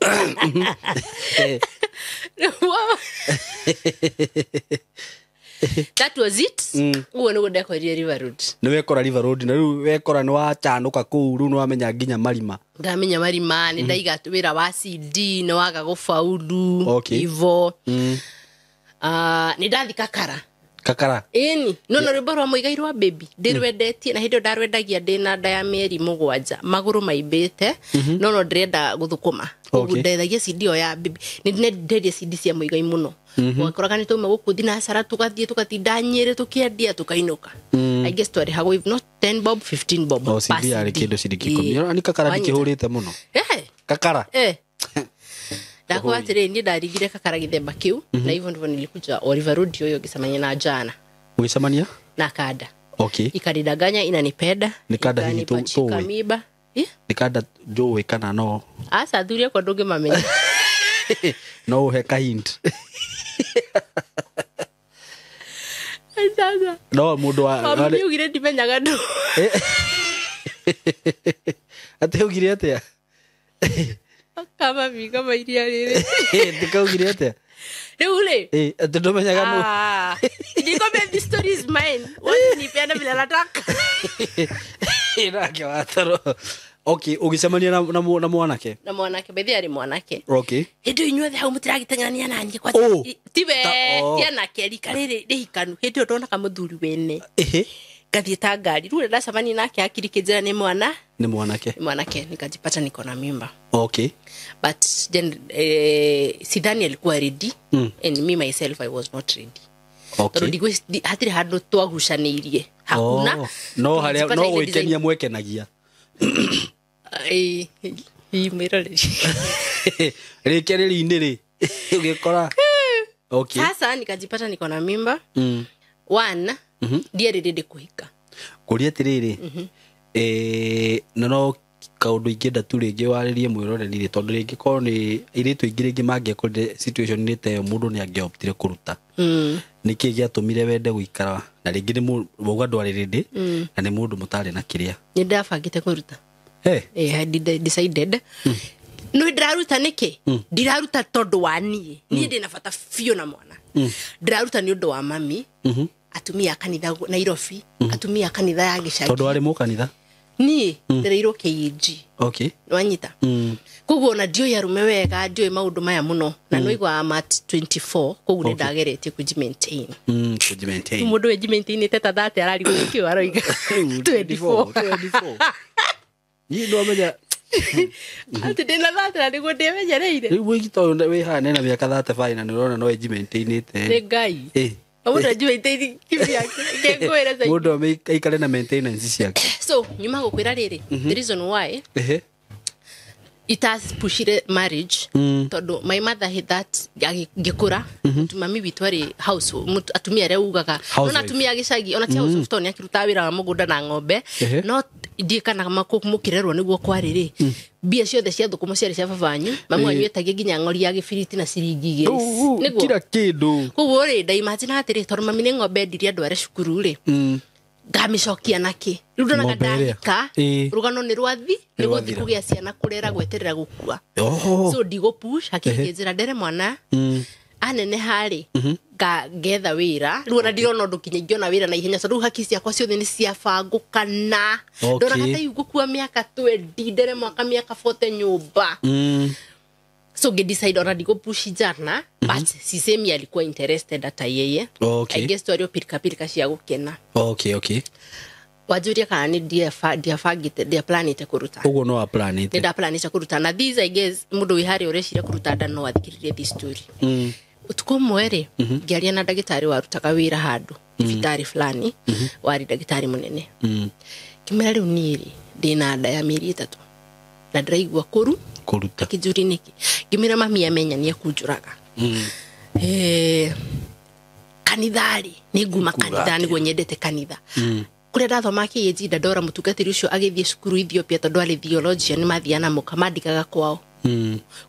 [SPEAKER 1] that was it uwe nĩguo ndekorire River Road
[SPEAKER 2] nĩ wekora River Road na rĩu wekora nĩ wacanũka kũu rĩu nĩ wamenya nginya marima
[SPEAKER 1] ndamenya marima nĩ ndaiga wĩra wa CD nĩ waga gũbaulu ivo nĩ ndathi kakara ĩni no rwĩmbo rwa Mũigai rwa baby ndĩrwendetie na hĩndĩ ĩyo ndarwendagia ndĩna nda ya mĩeri 7 magũrũ maimbĩte no ndĩrenda gũthũkũma ũguo ndethagia CD ĩyo ya baby nĩ ndendia CD cia Mũigai mũno wakoraga nĩ tũma gũkũ thinacara tũgathiĩ tũgatinda Nyĩrĩ tũkĩendia tũkainũka I guess twarĩ hagwo if not 10 bob 15 bob
[SPEAKER 2] CD yarĩ kĩndũ CD10 ni kakara ndikĩhũrĩte mũno kakara
[SPEAKER 1] ndakwa atĩrĩ niĩ ndarigire kakara gĩthemba kĩu na hivyo ndivyo nilikuja River Road hiyo ngĩcemania na Jana
[SPEAKER 2] ũgĩcemania
[SPEAKER 1] na Kada
[SPEAKER 2] ikanidanganya
[SPEAKER 1] inanipenda
[SPEAKER 2] nikada hivi tu
[SPEAKER 1] kamiba
[SPEAKER 2] nikada njũĩ kana no
[SPEAKER 1] asa thuria kwa ndũngĩmamenya
[SPEAKER 2] no he ka hint
[SPEAKER 1] sasa
[SPEAKER 2] no mũndũ wa
[SPEAKER 1] mami ugire ndimenyaga ndũ
[SPEAKER 2] ugire atĩa
[SPEAKER 1] kama kama iria rĩrĩ
[SPEAKER 2] ndikaugire atĩa
[SPEAKER 1] rĩu rĩ
[SPEAKER 2] atĩ ndũmenyaga nũ
[SPEAKER 1] nikwambia the story is mine wote nipeana vile nataka
[SPEAKER 2] nake wataro ũgĩcemania na mwanake
[SPEAKER 1] by the way mwanake
[SPEAKER 2] hĩndĩ
[SPEAKER 1] inyuothe hau mũtiragĩteng'ania na niĩ kwa tiwe tianake rika rĩrĩ rĩhikanu hĩndĩ ĩyo ndona kamũthuri wene ngathiĩ ta ngari rĩu ndacemania nake akiriki njĩra nĩ mwanake nikajipata niko na mimba but then sidhani alikuwa ready and me myself I was not ready tondũ hatirĩ handũ twagucanĩirie hakuna
[SPEAKER 2] no harĩa no gwĩkenia mwekenagia rĩkĩrĩri-inĩ rĩ ũgĩkora
[SPEAKER 1] sasa nikajipata niko na mimba one ndiarĩ ready kũhika
[SPEAKER 2] kũrĩa atĩrĩrĩ no kaũndũ ingĩenda tu rĩngĩ warĩrie mwĩroreri tondũ rĩngĩ korwo nĩ airĩtu aingĩ rĩngĩ mangĩakorire situation-inĩ ta ĩyo mũndũ nĩ angĩoptire kũruta nĩkĩ gĩatũmire wende gũikara na rĩngĩ nĩ mũndũ ndwarĩ ready na nĩ mũndũ mũtarĩ na kĩrĩa
[SPEAKER 1] nĩ ndabangĩte kũruta I decided no ndiraruta nĩkĩ ndiraruta tondũ wa niĩ ndĩna bata biũ na mwana ndiraruta nĩ ũndũ wa mami atumia kanitha Nairobi atumia kanitha ya gĩcagi
[SPEAKER 2] tondũ arĩ mũkanitha
[SPEAKER 1] niĩ ndĩreirwo KG nwanyita koguo na ndio yarume wega ndio maũndũ maya mũno na noigwa mat 24 koguo nĩ ndageretie kujimaintain mũndũ wejimaintain teta thate arari gũkio aroiga 24
[SPEAKER 2] niĩ ndwamenya
[SPEAKER 1] ati ndĩna thate na nĩguo ndĩmenyereire
[SPEAKER 2] rĩu wĩgito wĩ haha nena mĩaka 35 na nĩ ũrona no wejimaintainĩte
[SPEAKER 1] nĩ Ngai mũndũ ajimaintain kivyake ngĩngwĩra zaidi
[SPEAKER 2] mũndũ aikare na maintenance ciake
[SPEAKER 1] so nyuma gũkwĩra rĩrĩ the reason why it has pushed marriage tondũ my mother had that ngĩkũra mami witũ arĩ house atumia arĩa ugaga no atumia gĩcagi ona ti house of town akĩruta wĩra wa mũgũnda na ng'ombe no ndiĩkanaga mũkĩrerwo nĩguo kwarĩrĩ mbia ciothe cia thũkũma ciarĩ cia babanyu mamu wanyu etagia nginya ng'ori ya gĩbiriti na ciringi 2
[SPEAKER 2] nĩguo kila kĩndũ
[SPEAKER 1] koguo rĩ ndaimagine atĩrĩ tondũ mami nĩ ng'ombe ndirie andware cukuru rĩ ngamicokia naki rĩu ndonaga ndahika rũgano nĩ rwathi nĩ gũthiĩ kũgĩa ciana kũrera gweterera gũkua so ndigũ push hakĩngi njĩra ndere mwana anene hari ngetha wira riu ona ndirona undu kinya ingiona wira na ihenya tondu haki ciakwa ciothe ni ciabangukana ndona kata igukua miaka 20 ndere mwaka miaka 40 nyumba so ge decide already go push jana but sisemi alikuwa interested hata yeye I guess story pilika cia gukena wajuria kana ni dia planet kuruta
[SPEAKER 2] ugo no a planet
[SPEAKER 1] nda planet kuruta na these I guess mundu wi hari ureshira kuruta nda no athikiririe this story utuko mwere ngiaria na ndagitari warutaga wira handu thibitari fulani wari ndagitari munene kimera riu niri ndina nda ya mieri 3 na ndiraigua kuruta kijuri niki ngimira mami amenya ni akunjuraga kanithari ni nguma kanithani go nyendete kanitha kule ndathoma kiyeji ndora mutungatiri ucio agithie cukuru Ethiopia tondu ari theologian ni mathiana mukamandikaga kwao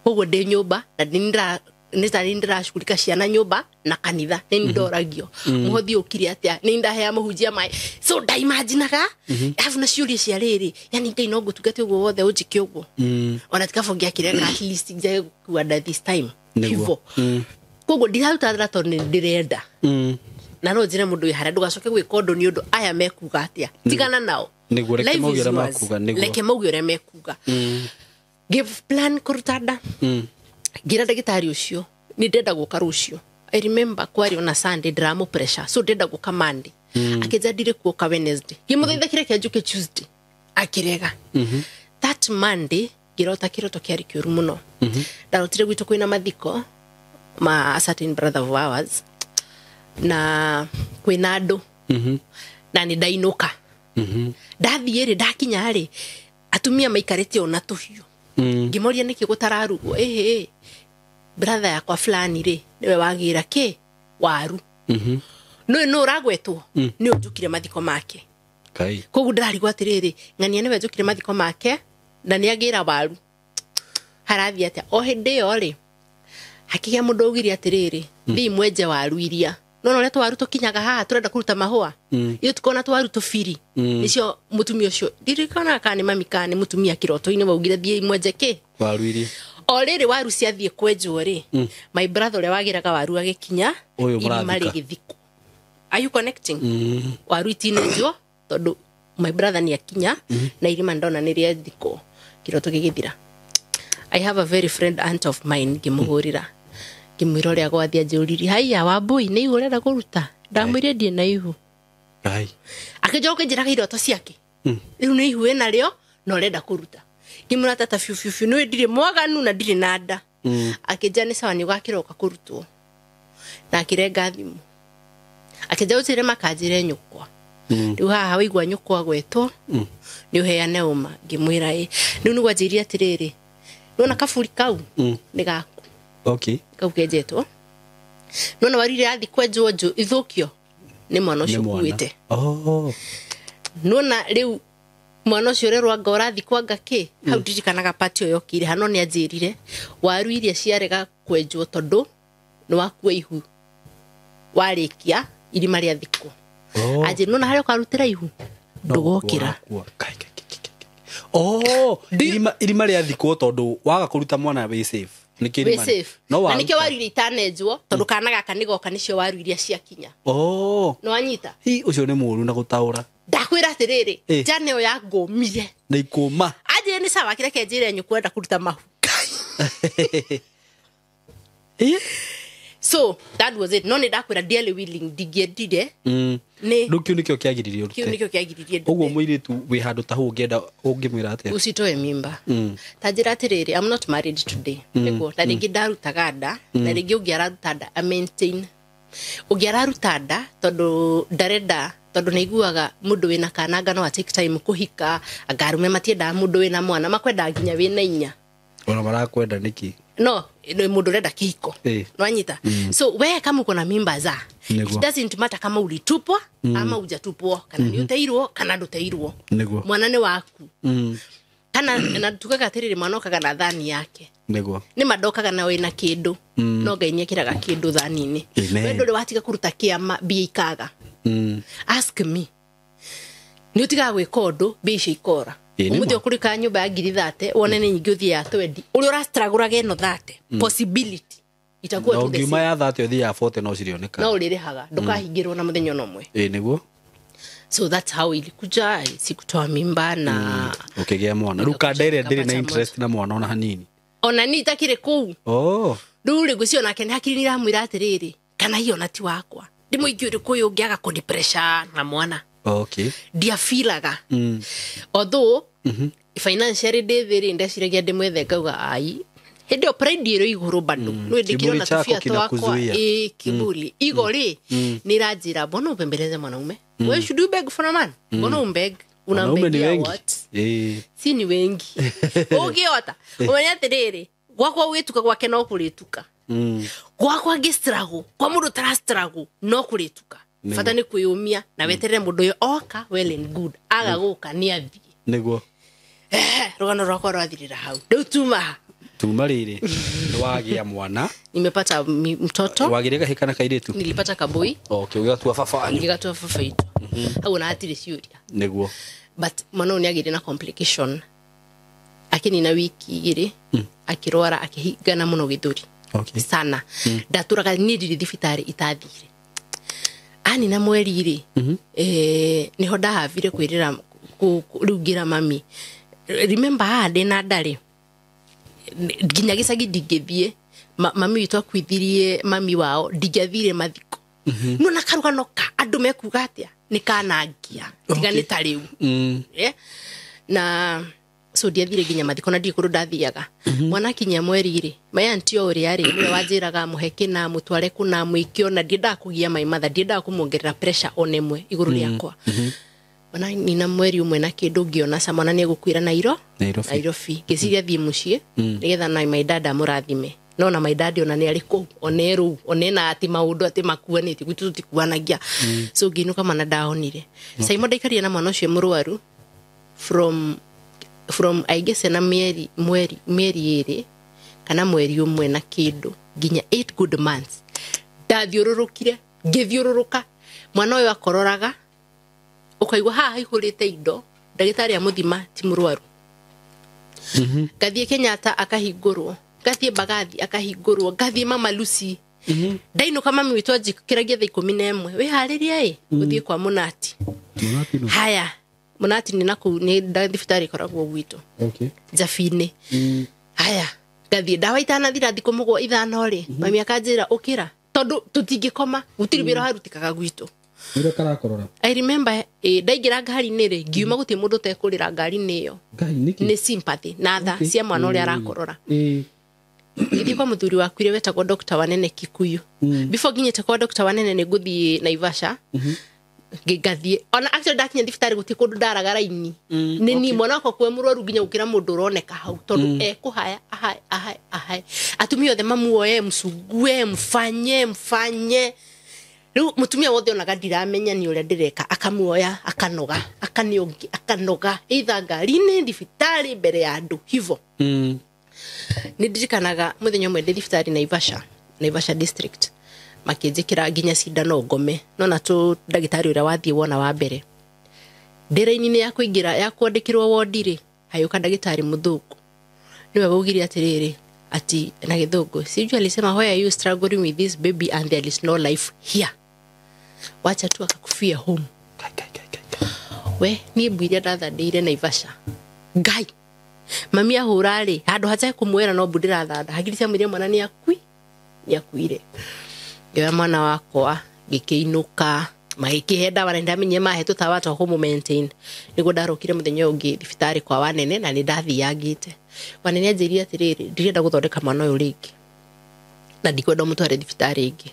[SPEAKER 1] koguo ndi nyumba na ndira shughulika ciana nyumba na kanitha ni ndoragio muhothi ukiri atia ni ndahea muhunjia mai so ndaimaginaga afu na ciuria cia riri yani ngai no gutungate uguo wothe unjike uguo ona tikafongia kirega at least nje kuada this time hivyo koguo ndiraruta tondu ndirenda na no njire mundu ihara ndugacoke gwika undu ni undu aya mekuga atia tigana nao
[SPEAKER 2] niguo reke maugira makuga niguo
[SPEAKER 1] reke maugira mekuga give plan kurutada gira ndagitari ucio ni ndenda guka rucio I remember kwari ona Sunday drama pressure so ndenda guka Monday akijadire kuoka Wednesday gimuthaithakire kianjuke Tuesday akirega that Monday girota kiroto kiari kiuru muno ndarotire gwitu kwina mathiko ma certain brother of ours na kwina andu na ni ndainuka ndathiire ndakinya ri atumia maikarite ona tuhiu ngimoria niki gutararugo brother yakwa fulani ri niwe wagira ki waru no uragwetwo ni unjukire mathiko make
[SPEAKER 2] kai
[SPEAKER 1] kogu ndarigwa atiriri ngania niwe njukire mathiko make na ni agira waru harathi atia o hindi yo ri hakigia mundu ugiri atiriri thi mwenje waru iria no le twaru tukinyaga haha turenda kuruta mahua iyo tukona twaru tufiri nicio mutumia ucio ndirikana kana mami kana mutumia kiroto-ini waugire thie mwenje ki
[SPEAKER 2] waru iria
[SPEAKER 1] oriri waru ciathie kwenjwo ri my brother ule wagiraga waru agikinya mari githiko are you connecting waru itinenjwo tondu my brother ni akinya na irima ndona ni ria thiko kiroto gigithira I have a very friend aunt of mine gimuhurira kimwiro ria gwathia njuriri haiya wambui ni igurenda kuruta ndamwire ndie na ihu
[SPEAKER 2] ai
[SPEAKER 1] akijoka njira iroto ciake riu ni ihu ena rio no renda kuruta kimura tata fiu no ndire mwaganu na ndire nada akijani sawa ni gwakiroka kurutwo na akirenga thimu akija utire makajire nyukwa riu haha wigwa nyukwa gwetwo ni uheane uma ngimwira riu ni gwajiria atiriri nona kaburi kau ni gaku kau kejetwo nona warire athi kwenjwo nju ithukio ni mwana ucio kuite nona riu mwana ucio rerwa ngorathi kwanga ki hau ndirikanaga pati oyo kire hano ni anjirire waru iria ciarega kwenjwo tondu ni wakua ihu warikia irima ria thiko aje nona hari ukarutira ihu ndugokira
[SPEAKER 2] irima ria thiko tondu waga kuruta mwana we safe
[SPEAKER 1] nikiri no nikio waru iria itanenjwo tondu kana gaka nigoka nicio waru iria ciakinya no anyita
[SPEAKER 2] hi ucio ni muru na gutaura
[SPEAKER 1] ndakwira atiriri jane oya ngomire
[SPEAKER 2] na ikuma
[SPEAKER 1] aje ni sawa kire kenjire nyukwenda kuruta mahu so that was it no ni ndakwira daily willing digedide
[SPEAKER 2] ni rukio nikio kiagiririo uguo muiritu we handu ta hu ngenda ungimwira atia
[SPEAKER 1] usitoe mimba tajira atiriri I'm not married today niko ta ringi ndarutaga nda na ringi ungiararuta nda maintain ungiararuta nda tondu ndarenda tondu naiguaga mundu wina kananga no take time kuhika agarume matienda mundu wina mwana makwenda nginya wina inya
[SPEAKER 2] ona marakwenda niki
[SPEAKER 1] no mundu renda kihiko no anyita so we kama uko na mimba za it doesn't matter kama ulitupwa ama hujatupwa kana ni uteirwo kana nduteirwo mwana ni waku kana na tukaga tiriri mwana okaga na thani yake ni madokaga na wina kindu no ngainie kiraga kindu thani-ini we nduri watiga kuruta kiama bia ikaga ask me ni utiga gwika undu bia icio ikora umuthi okurika nyumba ya 30 wone ni nyingi uthie ya 20 uri ura struggle age no 30 possibility itakuwa tu
[SPEAKER 2] ngiuma ya 30 othi ya 40 no cirioneka
[SPEAKER 1] no ulirehaga ndukahingirwo na muthenya no mwe
[SPEAKER 2] niguo
[SPEAKER 1] so that's how ilikuja sikutoa mimba na
[SPEAKER 2] ukigea mwana ruka ndere ndiri na interest na mwana ona hanini
[SPEAKER 1] ona ni takire ku nduri gucio nake ni hakiri niramwira atiriri kana hiyo nati wakwa ndimuingi uri kuyu ngiaga ku pressure na mwana dia filaga although financially ndithiri ndeciragia ndimwethe ngauga ai hindi o pride iro iguru bando no ndikirona tufia twakwa kiburi igori ni ranjira bona upembeleze mwanaume we should you beg for a man bona umbeg unambegia what si ni wengi ugiota umenya atiriri gwakwa wituka gwake no kurituka gwakwa ngistrago kwa mundu tarastrago no kurituka fata ni kuyumia na weterere mundu yo oka well and good agaguka ni athi
[SPEAKER 2] niguo
[SPEAKER 1] rugano rwakwa rwathirira hau ndu tuma
[SPEAKER 2] riri wagia mwana
[SPEAKER 1] nimepata mtoto
[SPEAKER 2] wagirega hikana kairetu
[SPEAKER 1] nilipata kaboi
[SPEAKER 2] ugatua baba
[SPEAKER 1] niligatua baba itu au na atire ciuria
[SPEAKER 2] niguo
[SPEAKER 1] but mwana ni agire na complication akini na wiki igiri akirwara akihigana muno githuri sana ndaturaga ni ndiri thibitari itathire ani na mweri iri niho ndahavire kwirira rugira mami remember ade na ndari nginya gicagi ndingithie mami witu akwithirie mami wao ndingathire mathiko no na karugano ka andu mekuga atia ni kanangia tiga ni tariu na so ndiathire nginya mathiko na ndikuru ndathiaga mwana kinya mweri ri my auntie ori ari ni wanjiraga muheki na mutware kuna muikio na ndienda kugia my mother ndienda kumongerera pressure onemwe iguru riakwa ona ni na mweri umwe na kindu ngiona samana ni gukwira Nairobi giciria thie mucie nigetha na my dad amurathime no na my dad ona ni ari ku oneru onena ati maundu ati makuanite gwitu tutikuanagia so nginuka mana ndaonire saimo ndaikaria na mwana ucio murwaru from I guess na mweri iri kana mweri umwe na kindu nginya 8 good months ndathiururukire ngithiururuka mwana uyu akororaga ukaigwa haha ihurite indo ndagitari amuthima ti murwaru gathie Kenyatta akahingurwo gathie Bagathi akahingurwo gathie Mama Lucy ndainuka mami witwa jikiragia thaa 11 we hariria guthie kwa Munati haya Munati ni naku ni thibitari koragwo gwitu Jafine haya gathie dawa itana thira thiko mugwa ithano ri mami akanjira ukira tondu tutingikoma gutiribira harutikaga gwitu
[SPEAKER 2] nire karakorora
[SPEAKER 1] I remember ndaigira ngari nire ngiuma guti mundu tekurira ngari niyo ni sympathy na tha cia mwana uri arakorora Ngithi kwa muthuri wakwire wetagwo Dr. Wanene Kikuyu before nginyete kwa Dr. Wanene ni guthi Naivasha gigathie ona actually dakinya thibitari guti kundu ndaraga raini ni mwana wako kwe murwaru nginya ukira mundu uroneka hau tondu kuhaya ahai atumia othe mamuoye msugue mfanye riu mutumia wothe ona gandiramenya ni uria ndireka akamuoya akanoga akaniongi akanoga either ngari ni thibitari mbere ya andu hivo ni ndirikanaga muthenya umwe thibitari Naivasha district makijikira nginya cindano ngome no na tu ndagitari uria wathie wona wa mbere ndiraini ni yakuingira yakwandikirwo wodi ri hayuka ndagitari muthuku niwe gugiri atiriri ati na githungu sijui alisema why are you struggling with this baby and there is no life here wacha tu akakufia home we ni bwiria ndathandeire Naivasha ngai mami ahurari handu hacha kumwera no mbudira thanda hagiricia mwire mwana ni akuire ya mwana wakwa gikiinuka magikihenda barenda menye mahe tutawato home maintain nigo ndarukire muthenya ungi thibitari kwa Wanene na ni ndathiangite Wanene anjiri atiriri ndirenda guthondeka mwana uyu ringi na ndikwenda mutware thibitari ingi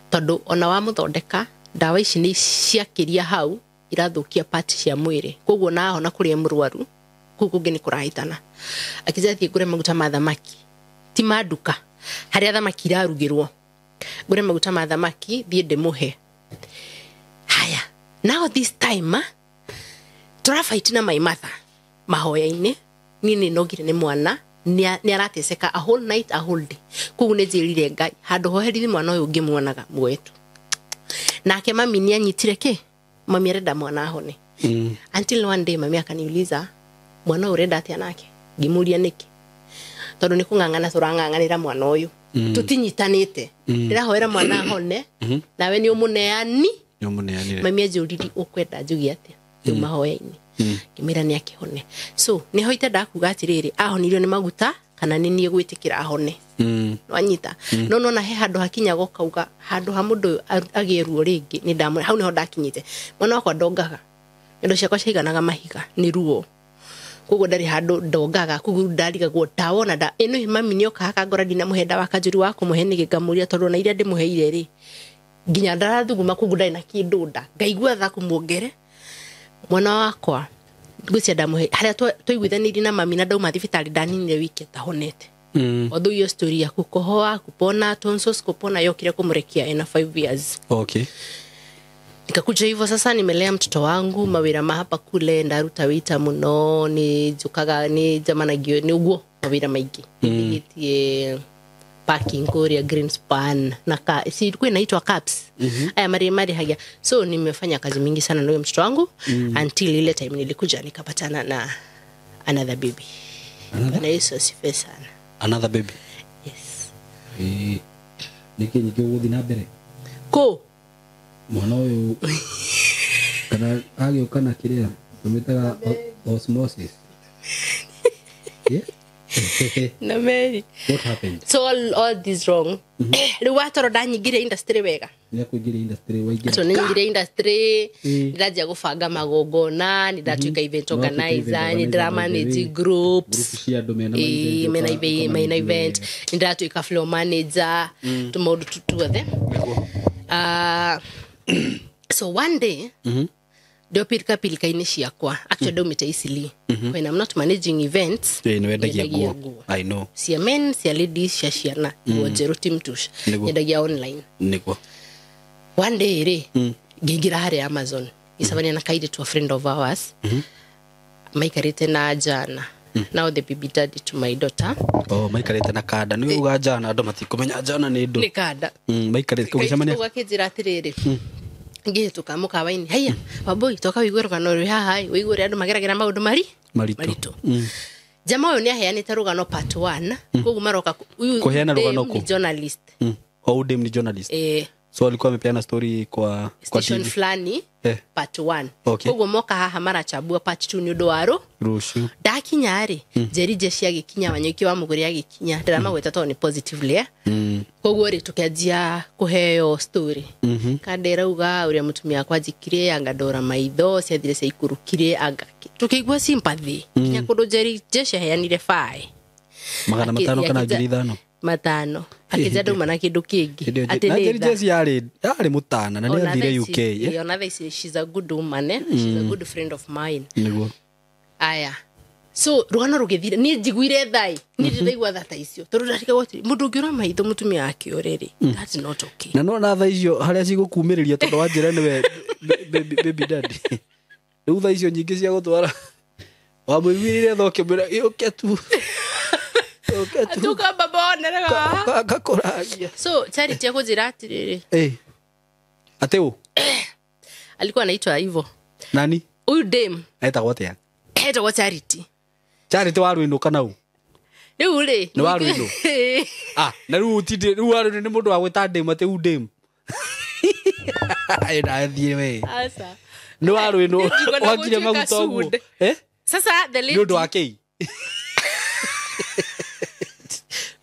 [SPEAKER 1] tondu ona wa muthondeka ndawa ici ni ciakiria hau irathukia part cia mwiri koguo naho na kuria murwaru kuku ngini kurahitana akijathie ngure maguta ma thamaki ti maduka haria thamaki irarugirwo ngure maguta ma thamaki thie ndimuhe haya now this time turafight na my mother mahoya-ini nini nogire ni mwana ni arateseka a whole night a whole day kugu ne jirire ngai handu hoherithi mwana uyu ngimuonaga mwetu nake mami ni anyitire ke mami arenda mwana ahone until one day mami akaniuliza mwana urenda atia nake ngimuria niki tondu ni kungangana turanganganira mwana uyu tutinyitanite ndirahoera mwana hone nawe ni umuneani mami ajuriri ukwenda njugi atia riu mahoya-ini ngimira ni akihone so ni hoite ndakuga atiriri ahonirio ni maguta kana ni nie gwitikira ahone nwanyita no na he handu hakinya gokauga handu ha mundu agieruo ringi ni ndamu hau niho ndakinyite mwana wakwa ndongaga ndo ciakwa ciiganaga mahiga ni ruo koguo ndari handu ndongaga koguo ndarigagwo ndawona nda ino mami ni oka akangora ndina muhenda wa kanjuri wa kumuhe ni gigamuria tondu na iria ndimuheire ri nginya ndarathuguma koguo ndari na kindu nda ngaigua tha kumuongere mwana wakwa ngwĩcia ndamuhe haria twaiguithanirie na mami na ndauma thibitari ndaninire wiki tahonete although hiyo story ya kukohoa kupona tonsils kupona yokire kumurekia ina 5 years
[SPEAKER 2] okay
[SPEAKER 1] nikakuja hivyo sasa nimelea mtoto wangu mawira mahapa kule ndaruta wita muno ni jukaga ni jamana gio ni uguo mawira maigi nigitie parking korea Greenspan na si ilikuwa inaitwa caps aya mari hagia so nimefanya kazi mingi sana na huyo mtoto wangu until ile time nilikuja nikapatana na another baby na Yesu asifiwe sana
[SPEAKER 2] another baby
[SPEAKER 1] yes
[SPEAKER 2] niki guthi na mbere
[SPEAKER 1] ko
[SPEAKER 2] mwana uyu kana agio kana kiria tumitaga osmosis yeah
[SPEAKER 1] na Mary
[SPEAKER 2] what happened
[SPEAKER 1] so all this wrong riu watoro ndanyingire industry wega
[SPEAKER 2] ni kuingira industry waingira
[SPEAKER 1] so ningire industry ndiraja gubanga magongona nindatuika event organizer ni drama manage groups
[SPEAKER 2] cia andu
[SPEAKER 1] mena event nindatuika floor manager tumundu tutuothe so one day ndio pilika-ini ciakwa actually ndaumite Isili when I'm not managing events
[SPEAKER 2] nwendagia nguo I know
[SPEAKER 1] cia men cia ladies cia ciana nguo njeru timtush nyendagia online
[SPEAKER 2] niguo
[SPEAKER 1] one day ri ngingira hari Amazon isabania na kaide to a friend of ours maikarite na jana now the baby daddy to my daughter
[SPEAKER 2] maikarite na kada ni uga jana andu matikumenya jana ni ndu
[SPEAKER 1] ni kada
[SPEAKER 2] maikarite kucemania
[SPEAKER 1] kwa kijira atiriri ngiye tukamuka waini haya baboi toka wigwero kana ri haha wigwore andu mageragera maundu marito jamaa uyu ni aheanite rugano part 1 koguo maroka uyu
[SPEAKER 2] kuheana rugano ku
[SPEAKER 1] journalist
[SPEAKER 2] dem ni journalist so alikuwa amepeana story kwa
[SPEAKER 1] station fulani part 1
[SPEAKER 2] okay.
[SPEAKER 1] koguo moka haha marachabua part 2 ni undu waro
[SPEAKER 2] rushu
[SPEAKER 1] dakinyari jerije cia gikinya wanyoki wa muguri ya gikinya ndirama gweta to ni positively koguo ri tukajia kuheo story kandera uga uria mutumia kwa jikire angadora maitho ciathire cia ikurukire anga tukigwa sympathy kinya kundu jerije cia heanire 5
[SPEAKER 2] magana 5 kana 5
[SPEAKER 1] matano akija nduma na kindu kingi
[SPEAKER 2] ati ni Jesse yari mutana na ni athire UK
[SPEAKER 1] ona thaisi she's a good woman she's a good friend of mine
[SPEAKER 2] niguo
[SPEAKER 1] aya so rugano rugithire ni njiguire thai ni ndiraigwa thata icio tondu ndarika goti mundu ngiura maitho mutumia wake oreri that's not okay
[SPEAKER 2] na no na tha icio haria cigukumiriria tondu wa njira niwe baby daddy riu tha icio nyingi cia gutwara wa mwirire thoke mbira yoke tu
[SPEAKER 1] tuka baba oneraga
[SPEAKER 2] gakoragia
[SPEAKER 1] so Charity akujira atiriri
[SPEAKER 2] ateu
[SPEAKER 1] alikuwa anaitwa hivyo
[SPEAKER 2] nani
[SPEAKER 1] huyu dem
[SPEAKER 2] aitagwo atia
[SPEAKER 1] aitagwo Charity
[SPEAKER 2] waru ino kana u
[SPEAKER 1] riu ri
[SPEAKER 2] ni waru ino na riu tindi riu waru ni mundu wa gwita dem ateu dem aina thie we
[SPEAKER 1] asa
[SPEAKER 2] ni waru ino wangire maguta uguo
[SPEAKER 1] sasa the lady
[SPEAKER 2] ndu wake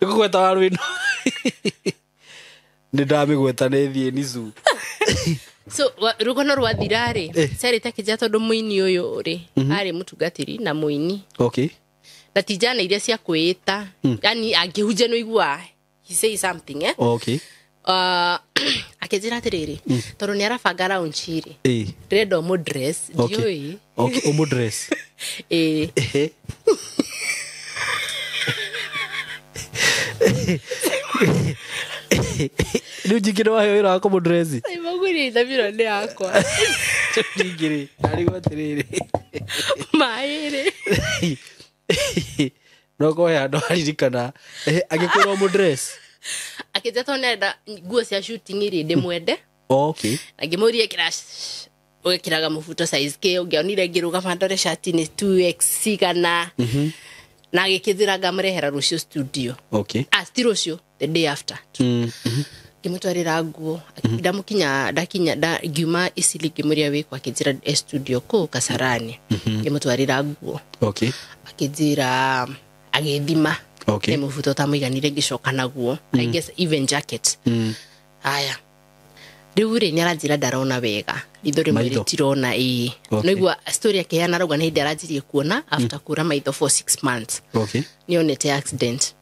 [SPEAKER 2] Nikukweta waru ino ndamigweta ne thie nizu
[SPEAKER 1] so rugano rwa thirari Charity akija tondu muini uyu ri ari mutungatiri na muini
[SPEAKER 2] okay
[SPEAKER 1] natijana iria cia kwita yani angihuje no igua he say something
[SPEAKER 2] okay
[SPEAKER 1] akejira atiriri tondu ni arabanga round chiri red o dress
[SPEAKER 2] okay o dress Riu jikiro wayo ira wako modrezi
[SPEAKER 1] ai maguri thabiro ni akwa
[SPEAKER 2] jikiri ari gwatiriri
[SPEAKER 1] maire
[SPEAKER 2] noko ya ndo aririkana agikwira modress
[SPEAKER 1] akija tonenda nguo cia shooting iri ndimwende
[SPEAKER 2] okay
[SPEAKER 1] agimurie kirash ukiraga mufuto size ke ungeonire ngiruga mandore shirt ni 2X kana na gikithiraga mrehera rucio studio
[SPEAKER 2] okay
[SPEAKER 1] stiro cio the day after kimutwarira nguo ndakinya giuma Isili gimuria wiko akijira studio ko Kasarani kimutwarira nguo
[SPEAKER 2] okay
[SPEAKER 1] akijira agethima
[SPEAKER 2] okay
[SPEAKER 1] mufuto tamuiganire gicoka naguo I guess even jacket haya riure ni aranjira ndarona wega ithori mwiri tirona noigua story yake yana rauga ni hindi aranjirie kuona after kura maitho for 6 months
[SPEAKER 2] okay
[SPEAKER 1] nionete accident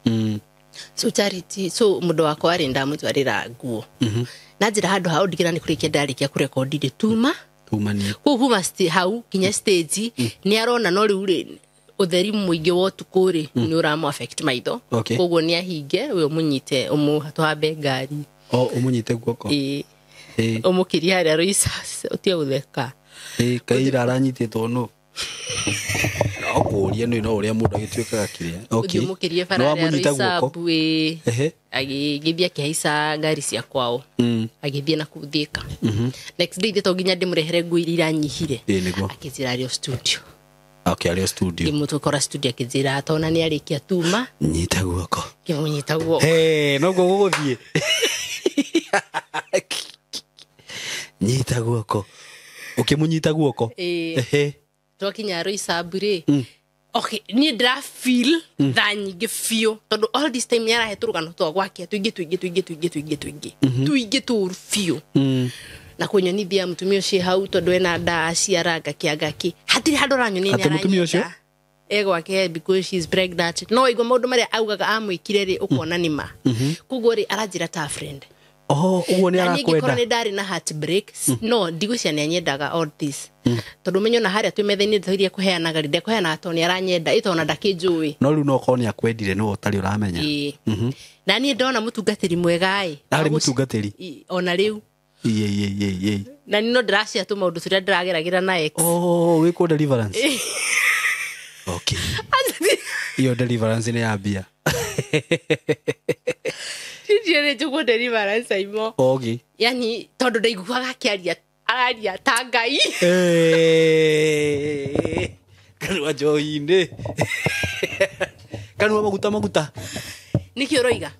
[SPEAKER 1] so Charity so mudo wako ari ndamutwarira nguo na njira handu hau ndigira ni kurikia ndarikia kurekodi tuma
[SPEAKER 2] ni
[SPEAKER 1] kuma hau kinya stage ni arona no riu utheri muingi wa tukuri ni uramu affect maitho koguo ni ahinge we umunyite umuhatwabe ngari
[SPEAKER 2] umunyite guoko
[SPEAKER 1] umukiria haria Roisa utia utheka
[SPEAKER 2] kaira aranyititwo no akuria no uria mundu agituikaga kiria
[SPEAKER 1] okay umukirie bara haria Roisa bwe agithia kihaisa ngari cia kwao agithia na kuthika next day to ginya ndimurehere ngui iranyihire akizira rio studio
[SPEAKER 2] okay ario studio
[SPEAKER 1] kimutokora studio akizira atona ni arikia tuma
[SPEAKER 2] nyita guoko
[SPEAKER 1] kimunyita guoko
[SPEAKER 2] no guguthie nyita guoko ukimunyita guoko
[SPEAKER 1] tokinya Roisa bure okay ni dra feel nyingi fio tondu all this time yara heturugano to gwake tuingi tu fio na kunyonithia mutumia ucio hau tondu ena nda ciaraga kiagaki hatiri handu ranyoni ni
[SPEAKER 2] mutumia ucio
[SPEAKER 1] gwake because she's pregnant no igwa maundu maria augaga amwikire ri ukona nima kugo ri aranjira ta friend
[SPEAKER 2] uguo ni arakwenda
[SPEAKER 1] ni ndari na heartbreak no ndigwicia ni anyendaga all this tondu menyo na haria twimetheni thiria kuheana gari de kuheana atoni aranyenda itona ndakinjui
[SPEAKER 2] no riu no koni akwendire no utari uramenya
[SPEAKER 1] na ni ndona mutungatiri mwega
[SPEAKER 2] ari mutungatiri
[SPEAKER 1] ona riu na ni no ndracia tu maundu turia ndirageragira na ex
[SPEAKER 2] wiko deliverance okay iyo deliverance ni yambia
[SPEAKER 1] Tiere jugo deliverance aimo
[SPEAKER 2] okay
[SPEAKER 1] yani tondu ndaiguaga kiaria araria tangai
[SPEAKER 2] kanwa joine kanwa maguta
[SPEAKER 1] nikio roiga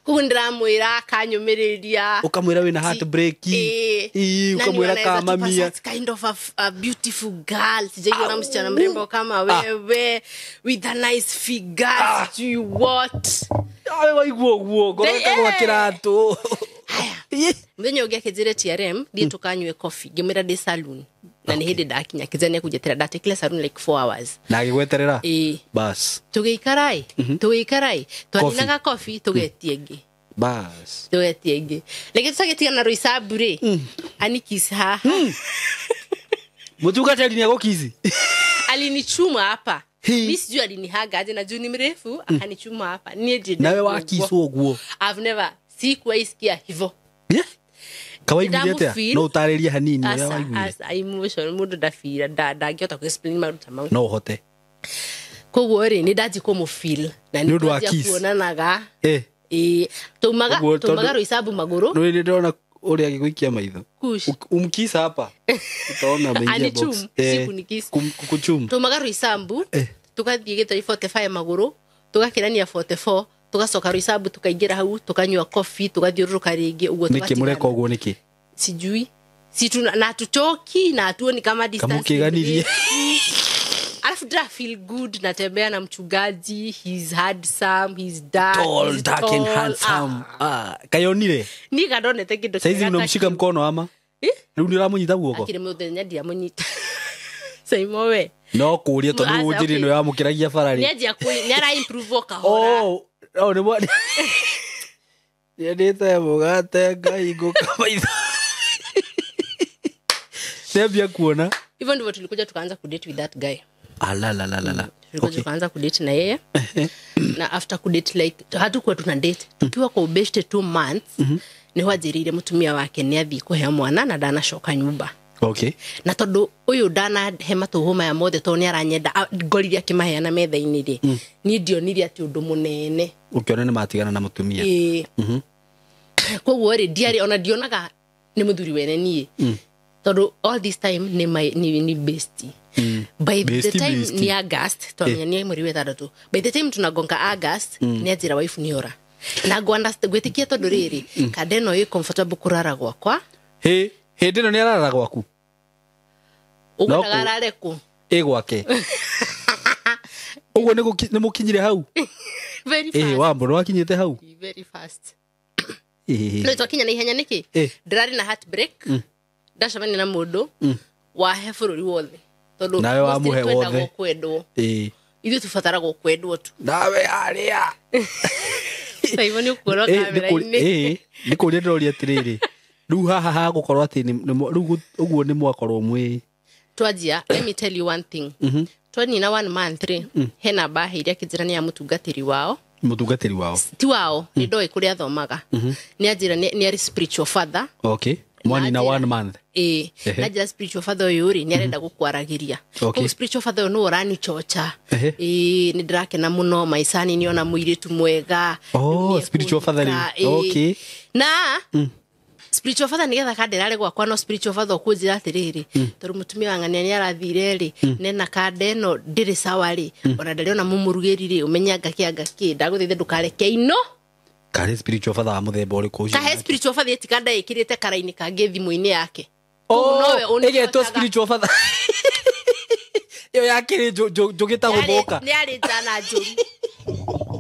[SPEAKER 1] kundramwira kanyumiriria
[SPEAKER 2] ukamwira wina heartbreak ukamwira kama mia
[SPEAKER 1] kind of a beautiful girl sijaona msichana mrembo kama wewe with a nice figure you what
[SPEAKER 2] waiguo guo goreka kwa kiratu
[SPEAKER 1] mwenye ugia kizire TRM die tukanywe coffee ngimira de saloon na ni hindi ndakinya kizane kujetera ndatekile saloon like 4 hours
[SPEAKER 2] na agigweterera bas
[SPEAKER 1] tugeikarai twaninaga coffee tugetienge
[SPEAKER 2] bas
[SPEAKER 1] tugetienge leke tusagetia na Roisa bure anikisi haha
[SPEAKER 2] mutugatari ni agokizi
[SPEAKER 1] alinichuma hapa mimi sijui alinihaga aje na juu ni mrefu akanichuma hapa nije
[SPEAKER 2] nawe wakiswo guo
[SPEAKER 1] I've never sikuwaisikia hivyo
[SPEAKER 2] kawaiguliete no utareria hanini
[SPEAKER 1] ya waigulia as emotion mudu dafira ndagiota ku explain maruta mau
[SPEAKER 2] no hote
[SPEAKER 1] koguo ri ni ndaji ko mu feel na ni ndaji kuonanaga tumaga Roisa maguru
[SPEAKER 2] no ni ndona uri agiguikia maitho umkisa hapa utaona mengia box
[SPEAKER 1] siku nikisa
[SPEAKER 2] kukuchum
[SPEAKER 1] tumaga Roisa tukathie gitari 45 maguru tugakirania 44 tugacoka Roisa tukaingira hau tukanywa coffee tugathiururuka ringi uguo
[SPEAKER 2] niki mureka uguo niki
[SPEAKER 1] sijui situ na tuchoki na tuoni kama distance
[SPEAKER 2] kamukiganirie
[SPEAKER 1] alafu dra feel good natembea na mchungaji he's handsome he's dark
[SPEAKER 2] dark and handsome kayonire
[SPEAKER 1] ni gadonete kindo
[SPEAKER 2] saizi unamshika mkono ama riu ni uramunyita guoko
[SPEAKER 1] akire muthenya ndia munyita saimowe
[SPEAKER 2] no kuria to ni ujiri no yamukiragia farari
[SPEAKER 1] ni ajia ni ara improve kahora
[SPEAKER 2] ni bwana yedete mugate ngai kama hizo sebia kuona
[SPEAKER 1] hivyo ndivyo tulikuja tukaanza kudate with that guy
[SPEAKER 2] la
[SPEAKER 1] tulikuja tukaanza kudate na yeye na after kudate like hatukuwa tuna date tukiwa kwa ubeshte 2 months ni wajirire mutumia wake ni athi kuhea mwana na dana shoka nyumba
[SPEAKER 2] okay
[SPEAKER 1] na tondu uyu dana hema tuhuma ya mothe to ni aranyenda ngoriria kimaheana metha-ini ri ni ndionire ati undu munene
[SPEAKER 2] ukiona ni matigana na mutumia
[SPEAKER 1] koguo ri diari ona dionaga ni muthuri wene ni tondu all this time ni bestie by the time ni August to amenya ni mweri wa 3 by the time tunagonga August ni ajira wife ni ora na gwitikia tondu riri kanda ino ĩ comfortable kurara gwakwa
[SPEAKER 2] hindi ino ni arara gwaku
[SPEAKER 1] uguo arare ku
[SPEAKER 2] gwake uguo ni mukinyire hau
[SPEAKER 1] very fast
[SPEAKER 2] wambo no akinyite hau
[SPEAKER 1] very fast no twakinya na ihenya niki ndirari na heartbreak ndacemania na mundu wahe bururi wothe tondu
[SPEAKER 2] nawe wamuhe wothe
[SPEAKER 1] kwendwo ithu tubataragwo kwendwo tu
[SPEAKER 2] nawe aria
[SPEAKER 1] saivo ni ukoro kamera-ini
[SPEAKER 2] ni kuria ndori atiriri riu haha ha gukorwo ati riu uguo ni mwakorwo mwi
[SPEAKER 1] twajia let me tell you one thing twani na 1 month hena bahe iria kijirani ya mutungatiri wao ti wao ni ndoi kuria thomaga ni ajira ni ari spiritual father
[SPEAKER 2] okay mwani na 1 month
[SPEAKER 1] na ajira spiritual father yuri ni arenda gukwaragiria
[SPEAKER 2] okay
[SPEAKER 1] spiritual father no urani chocha ni ndirakena muno maisani ni ona muiritu mwega
[SPEAKER 2] spiritual father okay
[SPEAKER 1] na spiritual father nigetha kandirare gwakwa no spiritual father ukujira atiriri tondu mutumia wangania ni arathire ri nena kande no ndiri sawa ri ona ndari ona mumurugiri ri umenya ngaki ndaguthithe ndukareke ino
[SPEAKER 2] kare spiritual father wa muthemba uriku ucio
[SPEAKER 1] kahe spiritual father etikanda ikirite karaini kange thimu-ini yake
[SPEAKER 2] nowe egetwo spiritual father yo yakiri jogita guthuka
[SPEAKER 1] ni ari jana njuru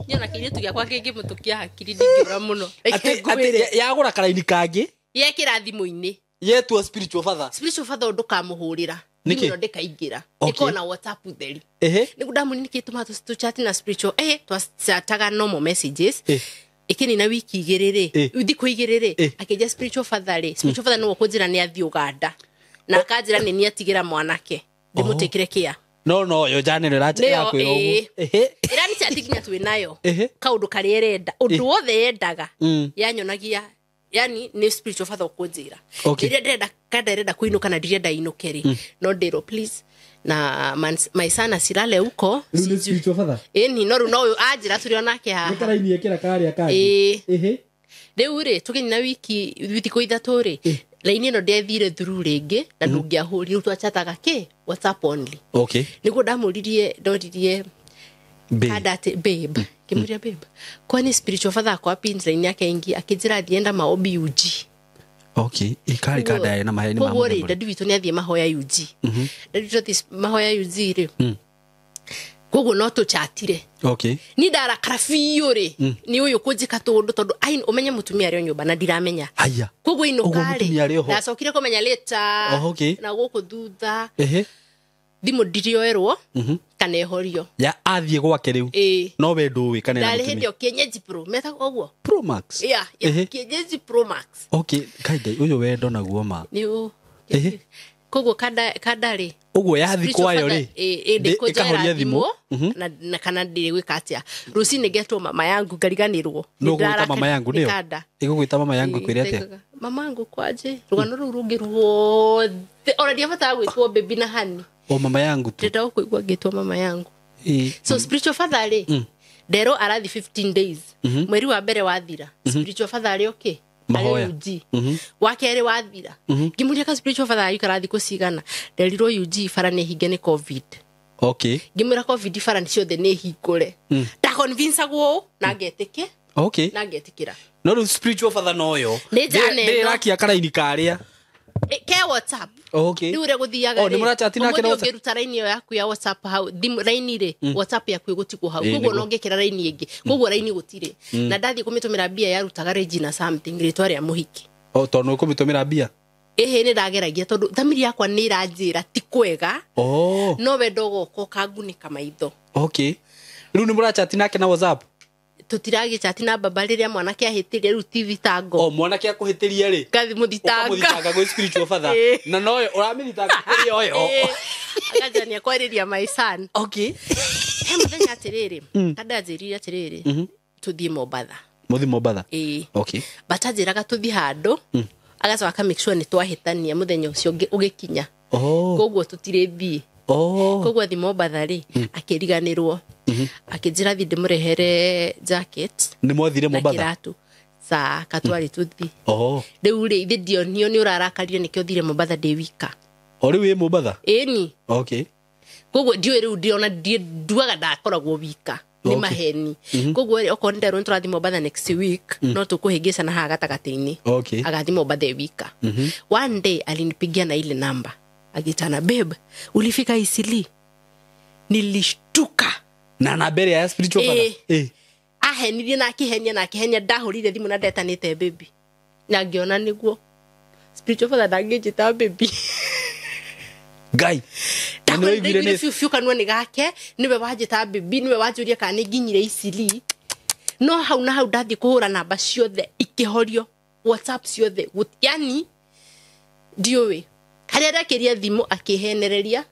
[SPEAKER 1] nyona kiritu giakwa kingimutukia hakiri ndingiura muno
[SPEAKER 2] ati yagura karaini kange
[SPEAKER 1] yekira thimu-ini
[SPEAKER 2] yetwo spiritual father
[SPEAKER 1] ndukamuhurira
[SPEAKER 2] niki
[SPEAKER 1] no ndikaingira ikona WhatsApp theri niku ndamuni nikituma tu chat na spiritual twataga normal messages ikini na wiki igiriri thiko igiriri akija spiritual father no kujira ni athi Uganda na akajira ni atigira mwanake ndimutekire kia
[SPEAKER 2] no yo janero racha yako yo
[SPEAKER 1] irani chatikinya twinayo kaundu kari erenda undu wothe yendaga yanyonagia yani ni spiritual father ukujira ndirenda kaderenda kuinuka na ndirenda inukeri no ndero please na my son asirale huko
[SPEAKER 2] ni spiritual father
[SPEAKER 1] ni no ajira turi nake ha
[SPEAKER 2] nikaraini ekira karia kari
[SPEAKER 1] deure tukini na wiki thiko ithatu ri laini ino ndethire through ringi na ndungiahuri riu twachataga WhatsApp only
[SPEAKER 2] okay
[SPEAKER 1] niguo ndamuririe kadate babe kimuria babe kwani spiritual father kwa pin line yake ingi akijira thienda maombi UG
[SPEAKER 2] okay ikari kada na maheni
[SPEAKER 1] mamu ngori dadi witu ni athie mahoya UG dadi this mahoya UG ri kogo no to chatire
[SPEAKER 2] okay
[SPEAKER 1] ni ndara karafio ri ni uyu kujika tondu tondu ai umenye mutumia ari nyumba na ndiramenya
[SPEAKER 2] aya
[SPEAKER 1] kogo ino kare na sokire komenya later
[SPEAKER 2] okay
[SPEAKER 1] na guku thutha thimu ndirioerwo kana ehorio
[SPEAKER 2] ya athie gwake riu no we nduwi kana
[SPEAKER 1] ndari hindi o kienyeji pro meta koguo
[SPEAKER 2] Pro Max
[SPEAKER 1] kienyeji Pro Max
[SPEAKER 2] okay kaide uyu wendo naguo ma
[SPEAKER 1] ni koguo kadari
[SPEAKER 2] uguo yathi kwayo ri
[SPEAKER 1] ikahoria thimu na kana ndiri gwikatia rucini ngetwo mama yangu ngariganirwo
[SPEAKER 2] ndara mama yangu ndio igugwita mama yangu kwire atia
[SPEAKER 1] mama yangu kwaje rugano ru rungi ruothe ona ndiabata gwitwo baby na hani
[SPEAKER 2] mama yangu tu
[SPEAKER 1] ndenda kuigwa ngitwo mama yangu so spiritual father ri ndero arathi 15 days mweri wa mbere wathira spiritual father ri okay mahoya wakere wathira ngimuria ka spiritual father yukara thiko cigana nderirwo UG fara ni hinge ni covid
[SPEAKER 2] okay
[SPEAKER 1] ngimura covid fara ni ciothe ni hingure da convince gwo na ngetike
[SPEAKER 2] okay
[SPEAKER 1] na ngetikira
[SPEAKER 2] no spiritual father no yo
[SPEAKER 1] ni
[SPEAKER 2] rakia karaini karia
[SPEAKER 1] ke WhatsApp
[SPEAKER 2] okay
[SPEAKER 1] ni ure guthiaga
[SPEAKER 2] ni murachati nake
[SPEAKER 1] no ngiruta line yo yaku ya WhatsApp hau line ri WhatsApp yaku igutiko hau koguo no ngekira line ingi koguo line gutire na ndathi kumitumira bia yarutaga Regina something ritwa ria muhiki
[SPEAKER 2] tono kumitumira bia
[SPEAKER 1] ni ndageragia tondu thamiri yakwa ni iranjira ti kwega no wendo goko kangunika maitho
[SPEAKER 2] okay riu ni murachati nake na WhatsApp
[SPEAKER 1] tutiragi chati na baba riria mwanake ahitirie ru TV tango
[SPEAKER 2] mwanake akuhitirie ri
[SPEAKER 1] gathi muthitanga
[SPEAKER 2] go spiritual father na noyo uramithitanga kuri oyo
[SPEAKER 1] akajania kwariria my son
[SPEAKER 2] okay
[SPEAKER 1] muthenya atiriri kadajiriria atiriri tuthie Mombasa
[SPEAKER 2] okay
[SPEAKER 1] batajiraga tuthi handu agacoka make sure ni twahitania muthenya ucio ugikinya koguo tutirithi koguo thi Mombasa ri akiriganirwo akijira thi ndimurehere jacket
[SPEAKER 2] ni mwathire Mombasa
[SPEAKER 1] kiratu sa katwari tuthi riu ri video nio ni urarakario nikio thire Mombasa de wika
[SPEAKER 2] ori we Mombasa
[SPEAKER 1] ni
[SPEAKER 2] okay
[SPEAKER 1] koguo ndio riu ndiona nduaga ndakoragwo wika ni maheni koguo okorwo nderwo niturathi Mombatha next week no tukuhingica na haga gatini agathi Mombatha wika one day alinipigia na ile namba agitana babe ulifika Isili nilishtuka
[SPEAKER 2] na nambere ya spiritual father
[SPEAKER 1] ahenirie na akihenia ndahurire thimu na ndetanite baby na ngiona niguo spiritual father ndangijita baby
[SPEAKER 2] Guy
[SPEAKER 1] no igire ni fiu kanwa ni gake niwe wajita baby niwe wajuria kana nginyire Isili no hau na hau ndathi kuhura namba ciothe ikihorio WhatsApp ciothe yani diowe haria ndakiria thimu akihenereria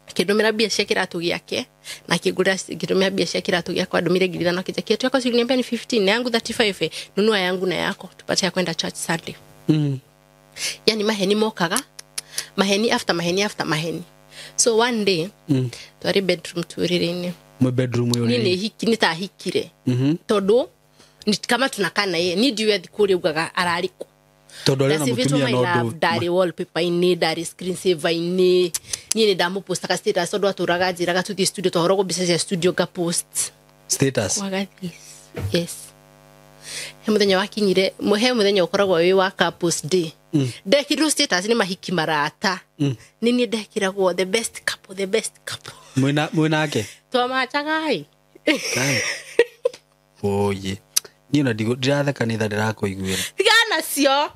[SPEAKER 1] akindumira bia cia kiratu giake na akigura ngidumira bia cia kiratu giake andumire ngirithano akijia tu yako signiambia ni 15 na yangu 35 nunua yangu na yako tupate ya kwenda church Sunday yani maheni mokaga maheni after maheni so one day twari bedroom turirine
[SPEAKER 2] mu bedroom yo
[SPEAKER 1] nini hiki nitahikire todo ni kama tunakana yeye ni ndiwe thikuri ugaga arariko
[SPEAKER 2] todo rena mutumia no do
[SPEAKER 1] dari wallpaper ini dari screen saver ini ni ndamu post ka status todo aturaga njiraga tuthi studio tohoro bica cia studio ga post
[SPEAKER 2] status
[SPEAKER 1] wagathi yes muthenya wakinyire muthenya ukoragwo wi wa couples day ndekirwo status ni mahiki marata nini ndekiragwo the best couple
[SPEAKER 2] mwinake
[SPEAKER 1] twamachagai
[SPEAKER 2] kai oye ni na ndirathe kanitha ndirakuiguira
[SPEAKER 1] tigana cio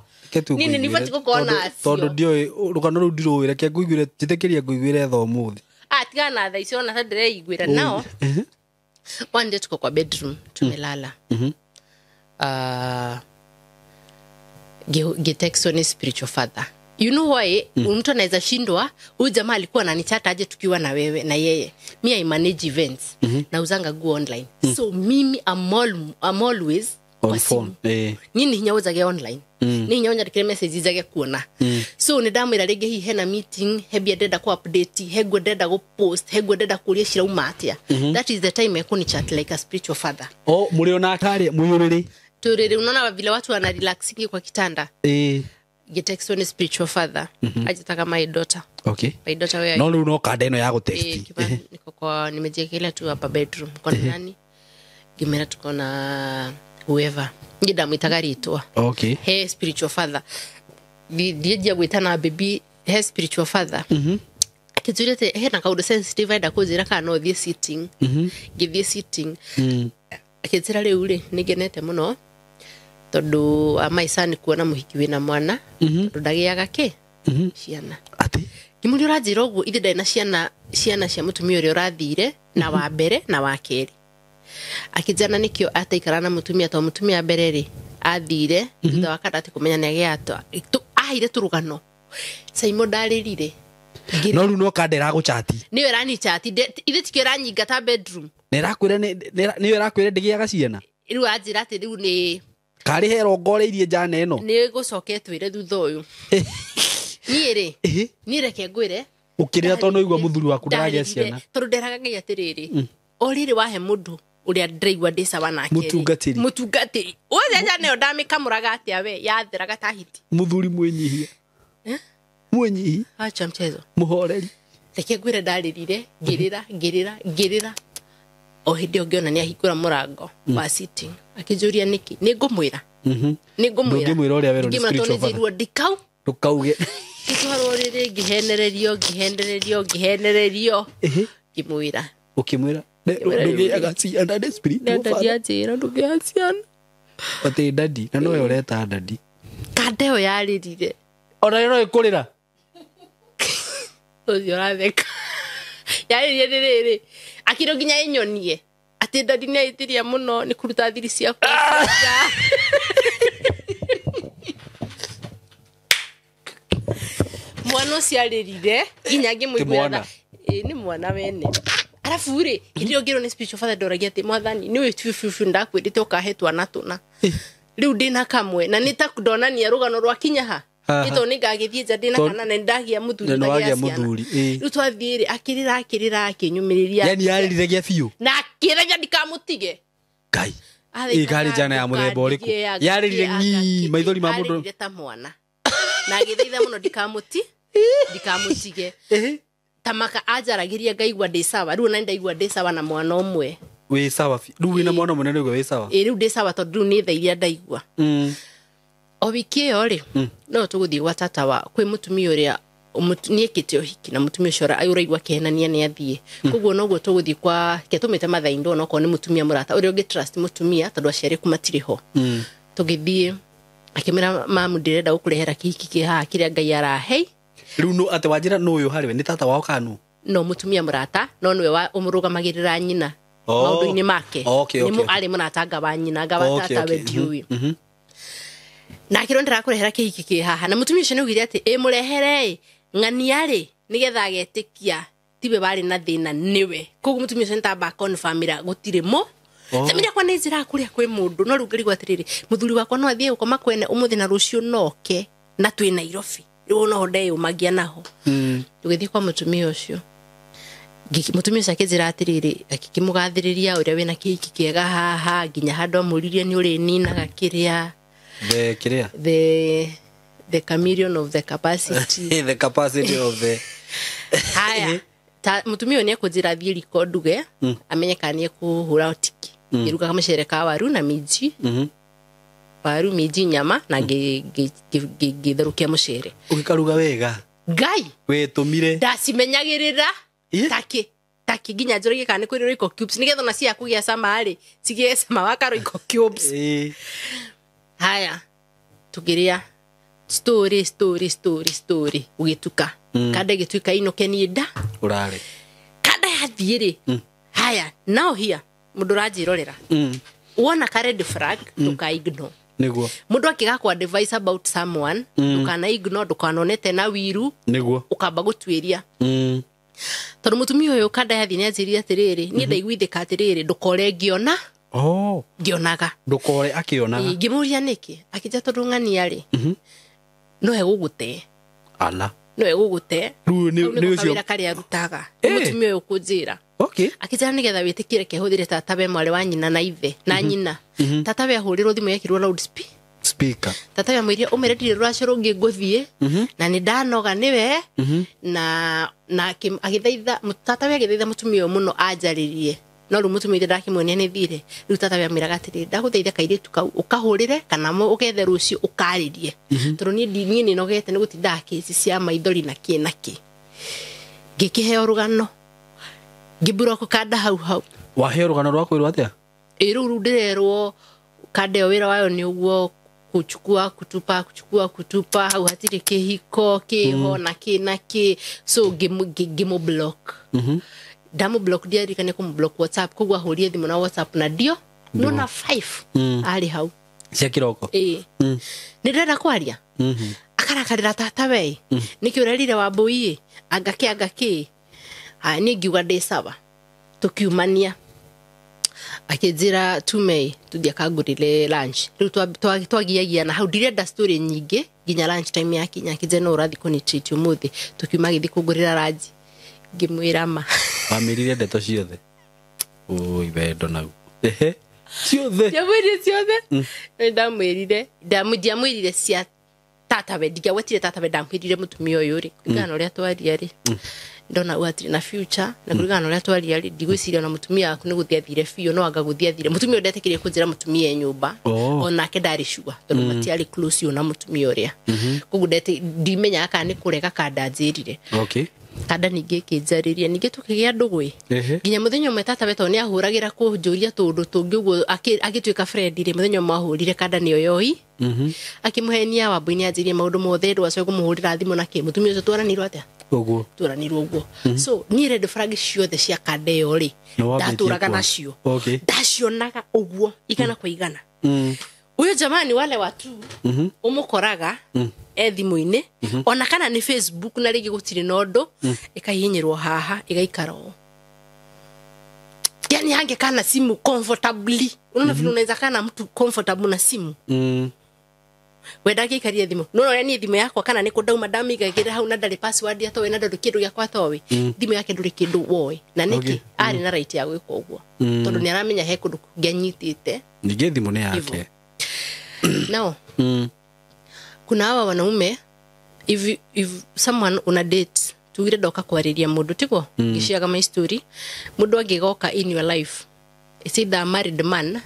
[SPEAKER 1] nini nibati gukona cio
[SPEAKER 2] tondu ndio rukano ru ndiruwire ke nguiguire titekeria nguiguire tho muthi
[SPEAKER 1] tigana tha icio na ndireiguira nao one day tuko kwa bedroom tumelala Gitext ni spiritual father. You know why? Mtu anaweza shindwa huyu jamaa alikuwa ananichata aje tukiwa na wewe na yeye. Mimi I manage events na uzanga go online. So mimi I'm always
[SPEAKER 2] on phone.
[SPEAKER 1] Nini hinyauza ge online. Nini hinyauza kile message zake kuona. So ni damu ila rege hii hena meeting, hebi deda ku update, hego deda go post, hego deda kulia shira umatia. That is the time I can chat like a spiritual father.
[SPEAKER 2] Oh, muliona atari muyuriri.
[SPEAKER 1] Turere unaona vile watu wana relaxing kwa kitanda. Gitext ni spiritual father. Ajitaka my daughter.
[SPEAKER 2] Okay.
[SPEAKER 1] My daughter wewe.
[SPEAKER 2] No no kadeno ya gutext.
[SPEAKER 1] Niko kwa nimejekelea tu hapa bedroom. Kwa nani? Gimera tuko na whoever. Ngida mwitagaritoa.
[SPEAKER 2] Okay.
[SPEAKER 1] Hey spiritual father. Ndiye gwitana baby hey spiritual father. Kitulete he na kaudo sensitive ida kuzira kana no the sitting. Give the sitting. Akitira riu ri nigenete muno tondu amaisani kuona muhiki wina mwana tondu ndagiaga ke ciana
[SPEAKER 2] ati
[SPEAKER 1] kimuri urajira uguo ithi ndai na ciana cia mutumia uri urathire na wa mbere na wa keri akijana nikio ataikara na mutumia to mutumia mbere ri athire thutha wa kadati kumenya ni agiatwa ahire turugano saimo ndaririre
[SPEAKER 2] no ru no kandera guchati
[SPEAKER 1] niwe rani chati ithi tikira nyinga ta bedroom
[SPEAKER 2] nirakwira niwe rakwira ndigiaga ciana
[SPEAKER 1] riu ajira ati riu ni
[SPEAKER 2] kari hero ngoreirie jana eno
[SPEAKER 1] ni gucoketwe ire thutha uyu niire nireke ngwire
[SPEAKER 2] ukirira tono igwa muthuri waku ndaragia ciana
[SPEAKER 1] tondu nderaga ngai atiriri oriri wahe mundu uria ndiraigua ndicawa nake mutungatiri oya jana yo ndamikamuraga atia we yathiraga tahiti
[SPEAKER 2] muthuri mwenyihia mwenyihi
[SPEAKER 1] acha mchezo
[SPEAKER 2] muhoreri
[SPEAKER 1] reke ngwire ndaririre ngirira o hindi ongiona ni ahingura murango wa sitting akijuria niki ningumwira
[SPEAKER 2] ningumwira uria wero ni spiritual
[SPEAKER 1] father ndikau
[SPEAKER 2] ndukauge
[SPEAKER 1] kitwaro riri gihenererio kimwira
[SPEAKER 2] ukimwira ndugiaga ciana ni spiritual father
[SPEAKER 1] ndugiaga ciana
[SPEAKER 2] ati dadi na no yoreta dadi
[SPEAKER 1] kadeo yaririre
[SPEAKER 2] ona yo ikurira
[SPEAKER 1] ucio ratheka yaririre akiro ginya enyonie ati dadi ni aitiria muno ni kuruta thiri cia mwana ciaririre ginya ngimwigwa ni mwana wene arafu ri irio ngiro ni spiritual father doragia ati mwathani ni witu ndakwirite ukahetwa na tuna riu ndina kamwe na nitakudonania rugano rwa kinyaha ito ni ngagithie nja ndina kana na ndagia muthuri ndagia muthuri riu twathire akirira akinyumiriria
[SPEAKER 2] yani yaririragia biu
[SPEAKER 1] na akiraga ndikamutige
[SPEAKER 2] kai ikari jana ya muthemba uriku yaririre ngi maithori ma mundu
[SPEAKER 1] ta mwana na agithaitha muno ndikamutige tamaka ajaragiria ngaigwa ndisawa riu na ndaigwa ndisawa na mwana umwe
[SPEAKER 2] we sawa du wina mwana munene we sawa
[SPEAKER 1] riu ndi sawa tondu ni tha iria ndaigua o wiki yo ri no tuguthii gwa tata wa kwi mutumia uria niekite uhiki na mutumia ucio uraigua kenania ni athie koguo noguo tuguthii kwa ketumite mathaindo no ko ni mutumia murata uria ungi trust mutumia tondu aciari kumatiri ho tugithii akimira mamu ndirenda gukurehera kihiki kiha kiria Ngai arahei
[SPEAKER 2] riu no ate wajira no uyu hariwe ni tata wao kanu
[SPEAKER 1] no mutumia murata no niwe wa umurugamagira nyina maundu-ini make
[SPEAKER 2] ni
[SPEAKER 1] ari murata ngaba nyina ngaba tata we ndiui na akiro ndirakurehera kihiki kiha na mutumia ucio nigire ati murehere ng'aniari nigetha agetikia tibe bari na thina niwe koguo mutumia ucio ntamba confirmira gutire mo Samira kwa nezira kuria kwe mundu no rugiri gwatiriri muthuri wakwa no athie ukoma kwene umuthi na rucio noke na twi Nairobi riu no hode umagia naho tugithie kwa mutumia ucio mutumia ucio akizira atiriri akikimugathiriria uria wina kihiki kiega haha nginya handu amuririe ni uri ninaga kiria the chameleon of the capacity
[SPEAKER 2] the capacity of the
[SPEAKER 1] haya mutumia ni akujira thie recorduge amenyekanie kuhura tiki iruga kama shereka waru na miji waru miji nyama na githerukia mucere
[SPEAKER 2] ukikaruga wega
[SPEAKER 1] Ngai
[SPEAKER 2] wetumire
[SPEAKER 1] ndacimenyagirira taki ginya njore gikane kuri Royco cubes nigetha na cia kugia samari cigie sama waka Royco cubes haya tugiria story ugituka kada gituika inoke ni nda
[SPEAKER 2] urare
[SPEAKER 1] kada yathiire haya now here mundu rajirorera wona ka red flag tuka ignore
[SPEAKER 2] niguo
[SPEAKER 1] mundu akiga kwa advice about someone tukana ignore tukanonete na wiru
[SPEAKER 2] niguo
[SPEAKER 1] ukamba gutwiria tondu mutumia uyu kada yathi ni ajiria atiriri ni ndaiguithika atiriri ndukore ngiona ngionaga
[SPEAKER 2] ndukore akionaga
[SPEAKER 1] ngimuria niki akija tondu ng'aniari no egugute
[SPEAKER 2] ala
[SPEAKER 1] no egugute
[SPEAKER 2] ni ucio
[SPEAKER 1] kari arutaga mutumia uyu kunjira akijana nigetha witikire kehuthire tatabe mwale wa nyina na ithe na nyina tatabe ahurirwo thimu yakirwo loud speaker tatabe amwirie umeredire rwacoro ngi nguthie na ni ndanoga niwe na agithaitha tatabe agithaitha mutumia muno ajaririe no ru mutumia ndakimuonia ni thire riu tatabe amiraga atiri ndaguthaitha kairitu kau ukahurire kana ukethe rucio ukaririe tondu ni nogete ni gutinda kesi cia maithori na kinaki ngikiheo rugano ngibura ko kada hau
[SPEAKER 2] waheo rugano rwako iru atia
[SPEAKER 1] iru ndirerwo kada wira wayo ni uguo kuchukua kutupa hau hatire kihiko kiho na kinaki so gimu block damu block dia rikane kum block WhatsApp kugwa horie thimu na WhatsApp na dio no na 5 ali hau
[SPEAKER 2] cia kiroko
[SPEAKER 1] ndirenda kwaria akarakarira tata wei nikiurerire wa boyi agake ni ngiuga ndi sawa tukiumania akijira tume tuthia kagurire lunch riu twagiagia na hau ndirenda story nyingi nginya lunch time yakinya akijena urathi kuni treat umuthi tukiuma githi kugurira raji ngimwira ma
[SPEAKER 2] amirire ndeto ciothe oi wendo nau ciothe
[SPEAKER 1] ndamwirire ndamwirire cia tata we ndiga wetire tata we ndamwirire mutumia uyu ri ngano ria twaria ri ndona uatiri na future na kurigana ria twaria ri ndigwiciria na mutumia aku ni guthia thire fio no anga guthia thire mutumia ndetekirie kunjira mutumia nyumba ona ke ndari shua tondu matiari close na mutumia uria kogu ndete ndimenya aka ni kurega kada njirire kada ninge kinjariria ninge tukigia ndugwi nginya muthenyo metata beto ni ahuragira kunjuria tundu tungi uguo agituika friend ri muthenyo mahurire kada ni oyoi akimuhenia wambuini anjirie maundu mothe ndu acio kumuhurira thimu na mutumia ucio twaranirwo atia twaranirwo uguo so ni red flag ciothe cia kada yo ri ndaturaga nacio ndacionaga uguo igana kwa igana uyu jamani wale watu umukoraga thimu-ini ona kana ni Facebook na rigi gutire nondo ikahinyirwo haha igaikaro yani hange kana simu comfortably unaona vile unaweza kana mtu comfortable na simu wenda gikaria thimu no ni thimu yako kana ni kudauma damiga gira hau na ndari password ato wena ndodo kindu gyakwa towe thimu yake nduri kindu woe na niki ari na right ya gwika uguo tondu ni aramenya he kundu nganyitite
[SPEAKER 2] nige thimu ni yake
[SPEAKER 1] no kuna hawa wanaume if someone on a date tugire doka kwariria mundu tiko gishiaga my story mundu agigoka in your life it's either a married man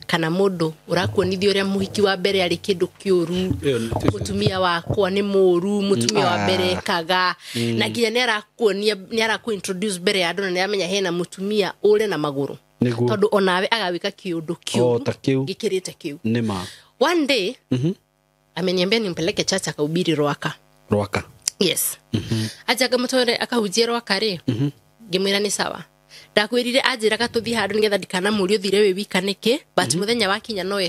[SPEAKER 1] kana mundu urakuonithia uria muhiki wa mbere ari kindu kiuru mutumia wakwa ni muru mutumia wa mbere kaga na nginya ni araku introduce mbere ya andu na ni amenya hena mutumia ule na maguru tondu onawe agawika kiundu kiu gikirite kiu
[SPEAKER 2] nima
[SPEAKER 1] one day ameniambia nimpeleke church akahubiri Rwaka yes aja gamutore akahujia Rwaka ri ngimwira ni sawa ndakwirire ajira gatuthi handu nigetha ndikana muri uthire we wikanike but muthenya wakinya no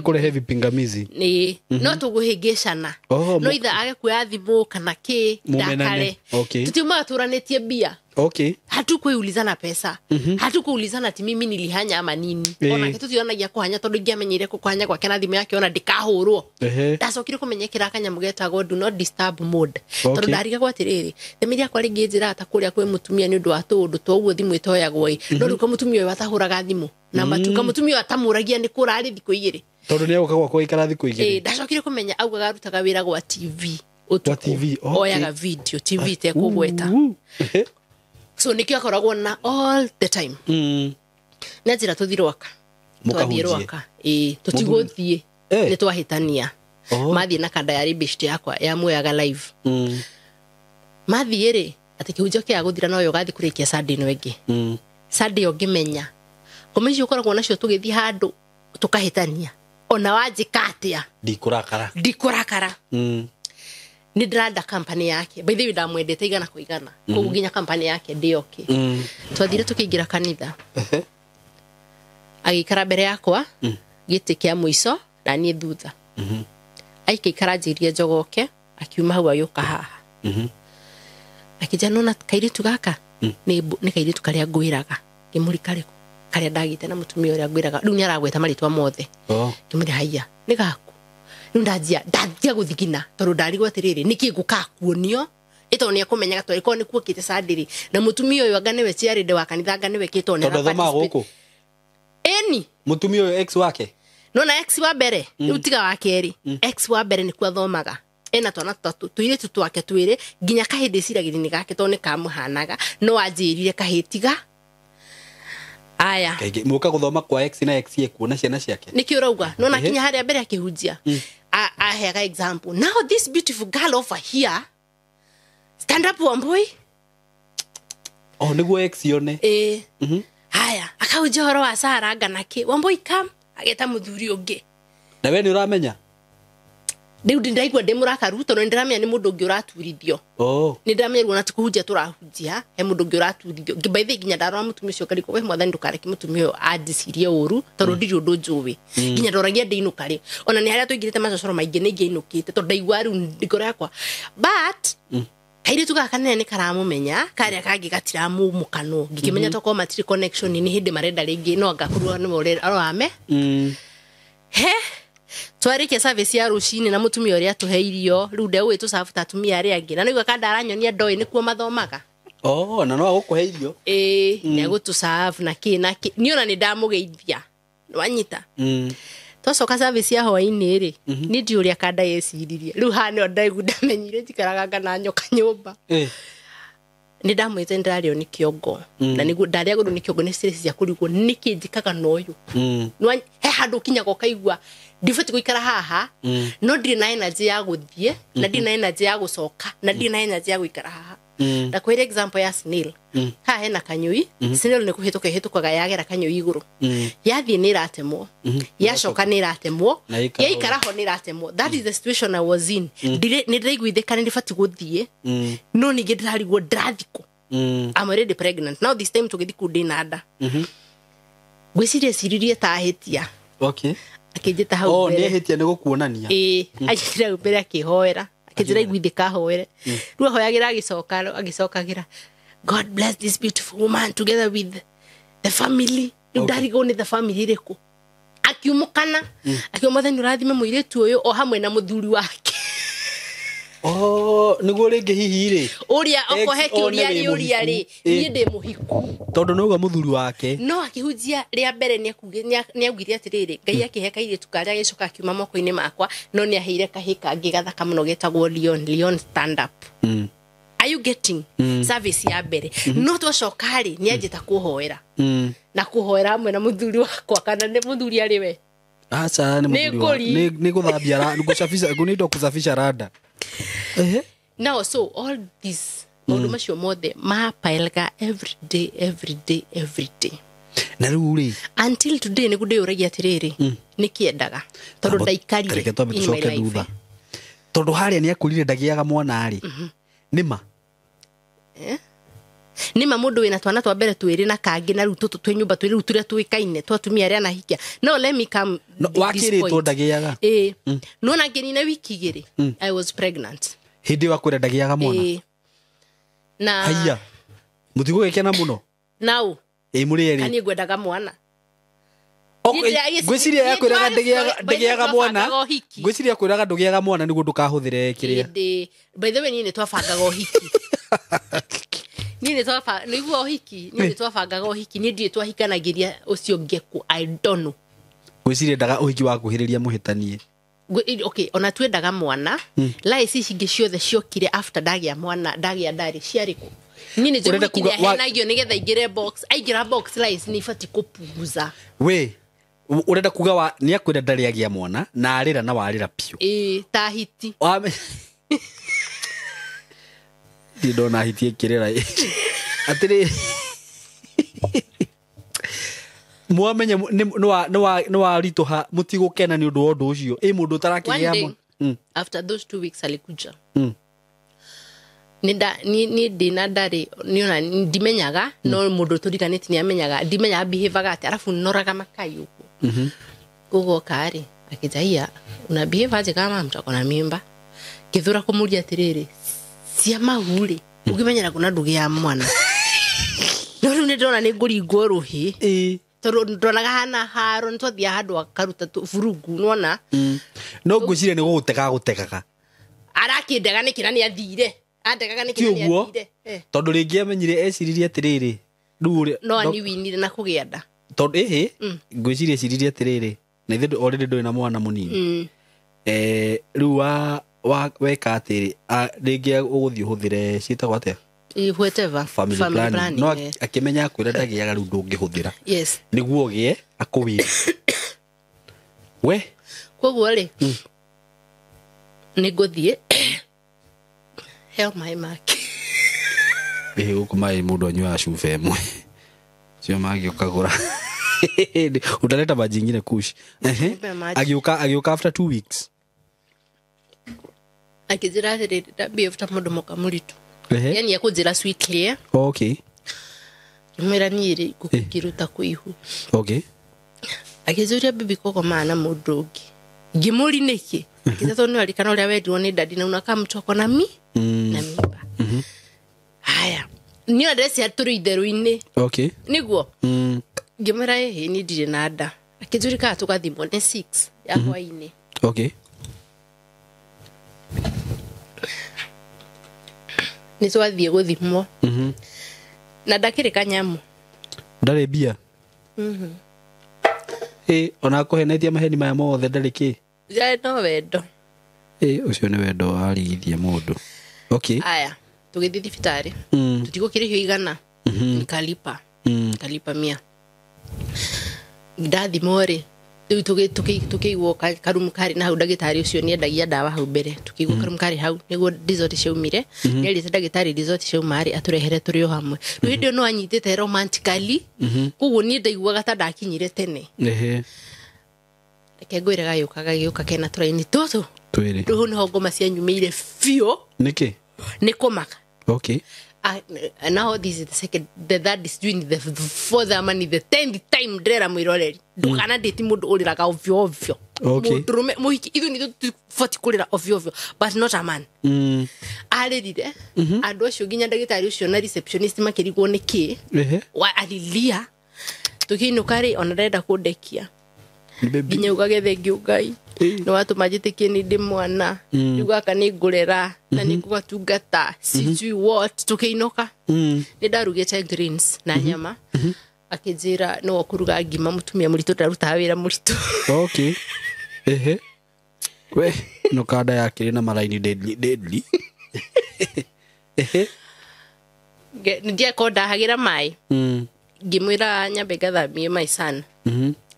[SPEAKER 2] kurehe vipingamizi
[SPEAKER 1] ni no tuguhingicana no itha age kuya thimu kana ki ndakare tutiuma turanitie bia hatukuulizana pesa hatukuulizana ati mimi nilihanya ama nini ona kitu tionagia kuhanya tondu ngiamenyire kuhanya kwa kena thimu yake ona ndikahurwo ndacokire kumenyekera kanya mugeta go do not disturb mode tondu ndariga gwatiriri themiria kwa ringi njira ata kuria kwe mutumia ni undu wa tundu twoguo thimu itoyagwo no ruka mutumia we atahuraga thimu na matuka mutumia atamuragia ni kurari thiku igiri
[SPEAKER 2] tondu ni aguka kwa ikara thiku igiri
[SPEAKER 1] ndacokire kumenya augaga arutaga wira gwa TV oyaga video TV te kugweta so nikio akoragwo na all the time na njira tuthirwaka twathirwaka tutiguthie ni twahitania mathi na kada ya ribishti yakwa ya muyaga live mathi ri ati kihunjo kia guthira no yo gathi kurikia Sunday no enge Sunday ongimenya komeji ukoragwo nacio tugithie handu tukahitania ona wajikatia ndikurakara ni drada company yake by the way ndamwendete igana kuigana kuginya company yake ndioke twathire tukiingira kanitha agikara mbere yakwa giti kia muico na ni thutha aikikara njirie njogoke akiuma hau ayuka haha akijana na kairitu gaka ni kairitu karia ngwiraga ngimuri karia ndagite na mutumia uria ngwiraga riu ni aragweta maritwa mothe ngimuri haiya ni gaku ndajia guthigina tondu ndarigwo atiriri niki nguka kuonio ito ni akumenyaga tori ko ni kuokite Sunday na mutumia uyu anga niwe ciarinde wa kanitha anga niwe kito ni
[SPEAKER 2] araparticipate
[SPEAKER 1] eni
[SPEAKER 2] mutumia uyu ex wake
[SPEAKER 1] no na ex wa mbere utiga wa keri ex wa mbere ni kwa thomaga ena twana tuire tutwake twire nginya kahinde ciragirini gake to ni kamuhanaga no anjirire kahitiga aya
[SPEAKER 2] muka guthoma kwa ex na ex kuona ciana ciake
[SPEAKER 1] niki urauga no na kinya haria mbere akihunjia I have an example. Now this beautiful girl over here, stand up one boy.
[SPEAKER 2] Oh, niguo ex yone.
[SPEAKER 1] Haya, akahunjia horo wa Sara ganake. One boy come, ageta muthuri ungi.
[SPEAKER 2] Na we ni uramenya?
[SPEAKER 1] Riu ndiraigua ndimuraka ruto no ndiramenya ni mundu ungi uraturithio. Ni ndiramenya runa tukuhunjia turahunjia he mundu ungi uraturithio. Ngibaithe ginya ndarora mutumia ucio kariko we mwathani ndukareke mutumia uyu andicirie uru tondu ndiri undu njuwi. Ginya ndoragia ndiinuka ri. Ona ni haria tuigirite macocoro maingi ni ngiinukite tondu ndaigua riu ndikoro yakwa. But kairi tuga kanene ni karamumenya karia kangi gatiramumukano ngikimenya toko matiri connection ni hindi marenda ringi no ngakurwa ni more arame he twarike service ya rucini na mutumia uria tuheirio riu ndeu itu safu tatumia ari angi na nigwa kada aranyonia ndoi nikuo mathomaga
[SPEAKER 2] na no agukuheirio
[SPEAKER 1] ni agutu safu na ki niona ni ndamugeithia wanyita twacoka service ya hwaini ri ni ndi uria kada yeciririe riu hane ndaigu ndamenyire njikaraga na nyoka nyumba ni ndamwite ndario ni kiongo na niguo ndaria gudu ni kiongo ni stress ya kurigwo niki njikaga noyu no he handu kinya go kaigwa ndifati guikara haha no ndiri na energy ya guthie na ndiri na energy ya gucoka na ndiri na energy ya guikara haha na kwa example ya snail ha hena kanyui snail ni kuhitukaga yagera kanyui iguru yathie ni ratemwo yacoka ni ratemwo yaikara ho ni ratemwo. That is the situation I was in. Ni ndiraiguithika ni ndifati guthie no ningi ndirarigwo ndirathiko. I'm already pregnant now. This time tugithi kundina nda gwiciria ciririe ta hitia akijita hau
[SPEAKER 2] mbere ni hitia ni gukuonania
[SPEAKER 1] ajira mbere akihoera akijira iguithika hoere riu hoyagira agicokagira God bless this beautiful woman together with the family. Ndarigo ni the family reko akiumukana akiumatha ni rathime muiretu uyu o hamwe na muthuri wake
[SPEAKER 2] niguo ringi hihi ri
[SPEAKER 1] uria okoheki uria ri ni ndi muhiku
[SPEAKER 2] tondu nouga muthuri wake
[SPEAKER 1] no akihunjia ria mbere ni augire atiriri Ngai akiheka ile tukaria gicoka kiuma moko-ini makwa no ni aheire kahika ngigathaka muno getagwo Leon stand up are you getting service ya mbere no twacokari ni anjita kuhoera na kuhoera hamwe na muthuri wakwa kana ni muthuri ari we
[SPEAKER 2] acha ni muthuri ni guthambia ngucafisha gunindo kusafisha rada
[SPEAKER 1] now so all this maundu macio mothe mapaelga every day
[SPEAKER 2] na ruri
[SPEAKER 1] until today ni gude uragia atiriri ni kiendaga tondu ndaikarire
[SPEAKER 2] tondu haria ni akurire ndagiaga mwana ari nima
[SPEAKER 1] nima mundu wina twana twa mbere twiri na kangi na rututu twi nyumba twiri ruturia twikaine twatumia aria na hikia no let me come
[SPEAKER 2] wakiritwo ndagiaga
[SPEAKER 1] no na ngeni na wiki igiri I was pregnant
[SPEAKER 2] hindi wakwira ndagiaga mwana
[SPEAKER 1] na
[SPEAKER 2] haya mutigo gekena muno
[SPEAKER 1] now
[SPEAKER 2] muri eri
[SPEAKER 1] ani ngwendaga mwana
[SPEAKER 2] gwiciria yakwiraga ndagiaga mwana gwiciria yakwiraga ndagiaga mwana niguo ndukahuthire kiria
[SPEAKER 1] by the way ni twabangaga hiki ni twafa niguo hiki ni twabangaga hiki ni ndie twahikanagiria ucio ngeku I don't know
[SPEAKER 2] gwiciria ndaga uhiki wa kuhiriria muhitanie
[SPEAKER 1] okay ona twendaga mwana lies ici ingi ciothe ciokire after ndagia mwana ndagia ndari ciariko nini nje kuga henagio nigetha ingire box aigira box lies ni ifati kupuguza
[SPEAKER 2] we urenda kuga wa ni akwenda ndari agia mwana na arira na warira pio
[SPEAKER 1] tahiti
[SPEAKER 2] ndona hitie kirera atiri muamenye no wa ritoha mutigukena ni undu ondu ucio mundu tarakigia mo
[SPEAKER 1] after those 2 weeks alikuja ni dina ndari niona ndimenyaga no mundu turikanite ni amenyaga ndimenya behavior ati arafu noraga makai uko gogo kari akijaia una behave aje kama mtu akona mimba kithura kumuria atiriri cia mahuri ukimenyera kuna ndugi ya mwana no riu ni ndona ni nguringwo ruhi tondu ndonaga hana haro ntwathia handu akaruta furugu nona
[SPEAKER 2] no ngwiciria ni gutegaga
[SPEAKER 1] arakindaga ni kirani athire andegaga ni kirani athire
[SPEAKER 2] tondu ringi amenyire eciririe atiriri riu
[SPEAKER 1] no ani winire na kugianda
[SPEAKER 2] tondu ngwiciria eciririe atiriri na ithe already ndoi na mwana munini riu wa weka atiri ringi uguthii uhuthire citagwo atia
[SPEAKER 1] whatever
[SPEAKER 2] family planning no akimenya kwira ndagiaga riu ndungihuthira niguo gie akuwira we
[SPEAKER 1] koguo ri ni nguthie help my mark
[SPEAKER 2] ukumai mundu anywa shufe mwe sio magi ukagura utaleta maji ingine kush agiuka after 2 weeks
[SPEAKER 1] akizira thiri be after mundu mokamuritu yani yakuzira sweetly
[SPEAKER 2] okay
[SPEAKER 1] kimera niri kukiruta kuihu
[SPEAKER 2] okay
[SPEAKER 1] akizuria bibi koko maana mudrogi gimuri niki kizato ni alikana ule wedu ni dadi na unaka mtoko na na mimba haya ni address ya turu itheru-ini
[SPEAKER 2] okay
[SPEAKER 1] niguo gimera ni ndire nada akizuri ka tukathimwo ni 6 ya hwaini
[SPEAKER 2] okay
[SPEAKER 1] ni twathie guthimwo na ndakiri kanyamu
[SPEAKER 2] ndare bia ona kuhenetia maheni maya mothe ndari ki
[SPEAKER 1] ya no wendo
[SPEAKER 2] ucio ni wendo arigithia mundu okay
[SPEAKER 1] aya tugithi thibitari tutigukirihio igana nikalipa 100 ndathimore tukigwo karumu kari na hau ndagitari ucio ni endagia ndawa hau mbere tukigwo karumu kari hau niguo resort ciaumire ni ndagitari resort ciaumari aturehere turi o hamwe ndio no anyitite romantically kuguo ni ndaiguaga ta ndakinyire tene reke ngwiraga yuka kena turaini toto
[SPEAKER 2] twiri
[SPEAKER 1] ruhu no ngoma cia nyumire fio
[SPEAKER 2] niki
[SPEAKER 1] ni komaka
[SPEAKER 2] okay
[SPEAKER 1] now this is the third is doing the fourth money the 10th time drera mwiroreri ndukana date mundu uriraga ovyo mundurume muhiki ithu ni tufati kurira ovyo but not a man aririre andu acio ginya ndagitari ucio na receptionist makirigwo niki wa alilia tukinukari ona renda kundekia ginya ugagethe ngiugai no watu majitikie ni ndi mwana yugaka ni ngurera na ni kugatungata sijui what tukiinoka ni ndarugite greens na nyama akijira no kuruga ngima mutumia muritu ndaruta wira muritu
[SPEAKER 2] okay we no kada yake na malaini deadly
[SPEAKER 1] Ndia koda hagira mai. Ngimwira nyambe gathamie my son.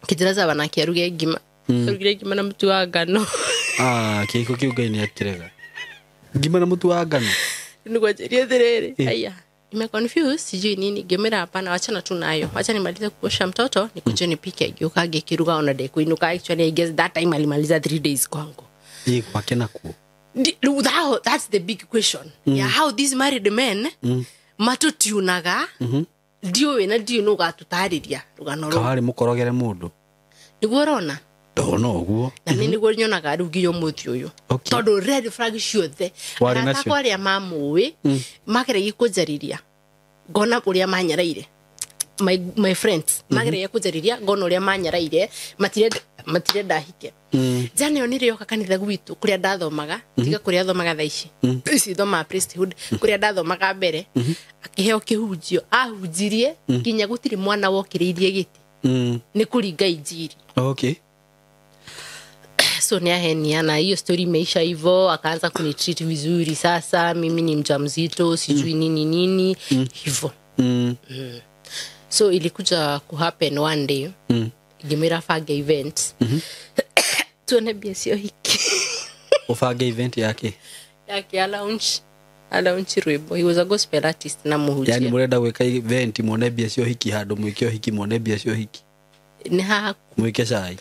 [SPEAKER 1] Kijiraza banake aruge ngima. Arugire ngima na mutu wa ngano.
[SPEAKER 2] Kiiko kiu Ngai ni akirega. Ngima na mutu wa ngano.
[SPEAKER 1] Nigwajeria therere. Aya. Nime confused sijui nini. Ngimwira hapana wachana tu nayo. Wacha nimalize kuosha mtoto nikuje nipike gioka gekiruga ona de kuinuka. Actually I guess that time alimaliza 3 days kwangu.
[SPEAKER 2] Kwake nakuo.
[SPEAKER 1] That's the big question. Yeah, how these married men matutiunaga ndio wena ndio no gatutariria rugano ro
[SPEAKER 2] kawari mukorogere mundu
[SPEAKER 1] niguo rona
[SPEAKER 2] no guo
[SPEAKER 1] na niguo nyonaga rugio muthi uyu tondu red flag ciothe arata kwaria mamui makeregi kujariria ngona uria manyaraire my friends magereye kujariria ngona uria manyaraire matire ndahike jana yonire yoka kanitha gwitu kuria ndathomaga tiga kuria thomaga thaici ici thoma priesthood kuria ndathomaga mbere akiheo kihunjio ahunjirie kinya gutiri mwana wokiriirie giti ni kuringa injiri so ni aheniana hiyo story imeisha hivyo akaanza kunitreat vizuri sasa mimi ni mjamzito sijui nini hivyo so ilikuja kuhappen one day Ngimwira fage event tuone biasio hiki
[SPEAKER 2] ufage event yake
[SPEAKER 1] alaunchi rwimbo. He was a gospel artist na muhujia.
[SPEAKER 2] Yani murenda gweka event muone biasio hiki handu mwikio hiki muone biasio hiki
[SPEAKER 1] ni ha
[SPEAKER 2] mwike cai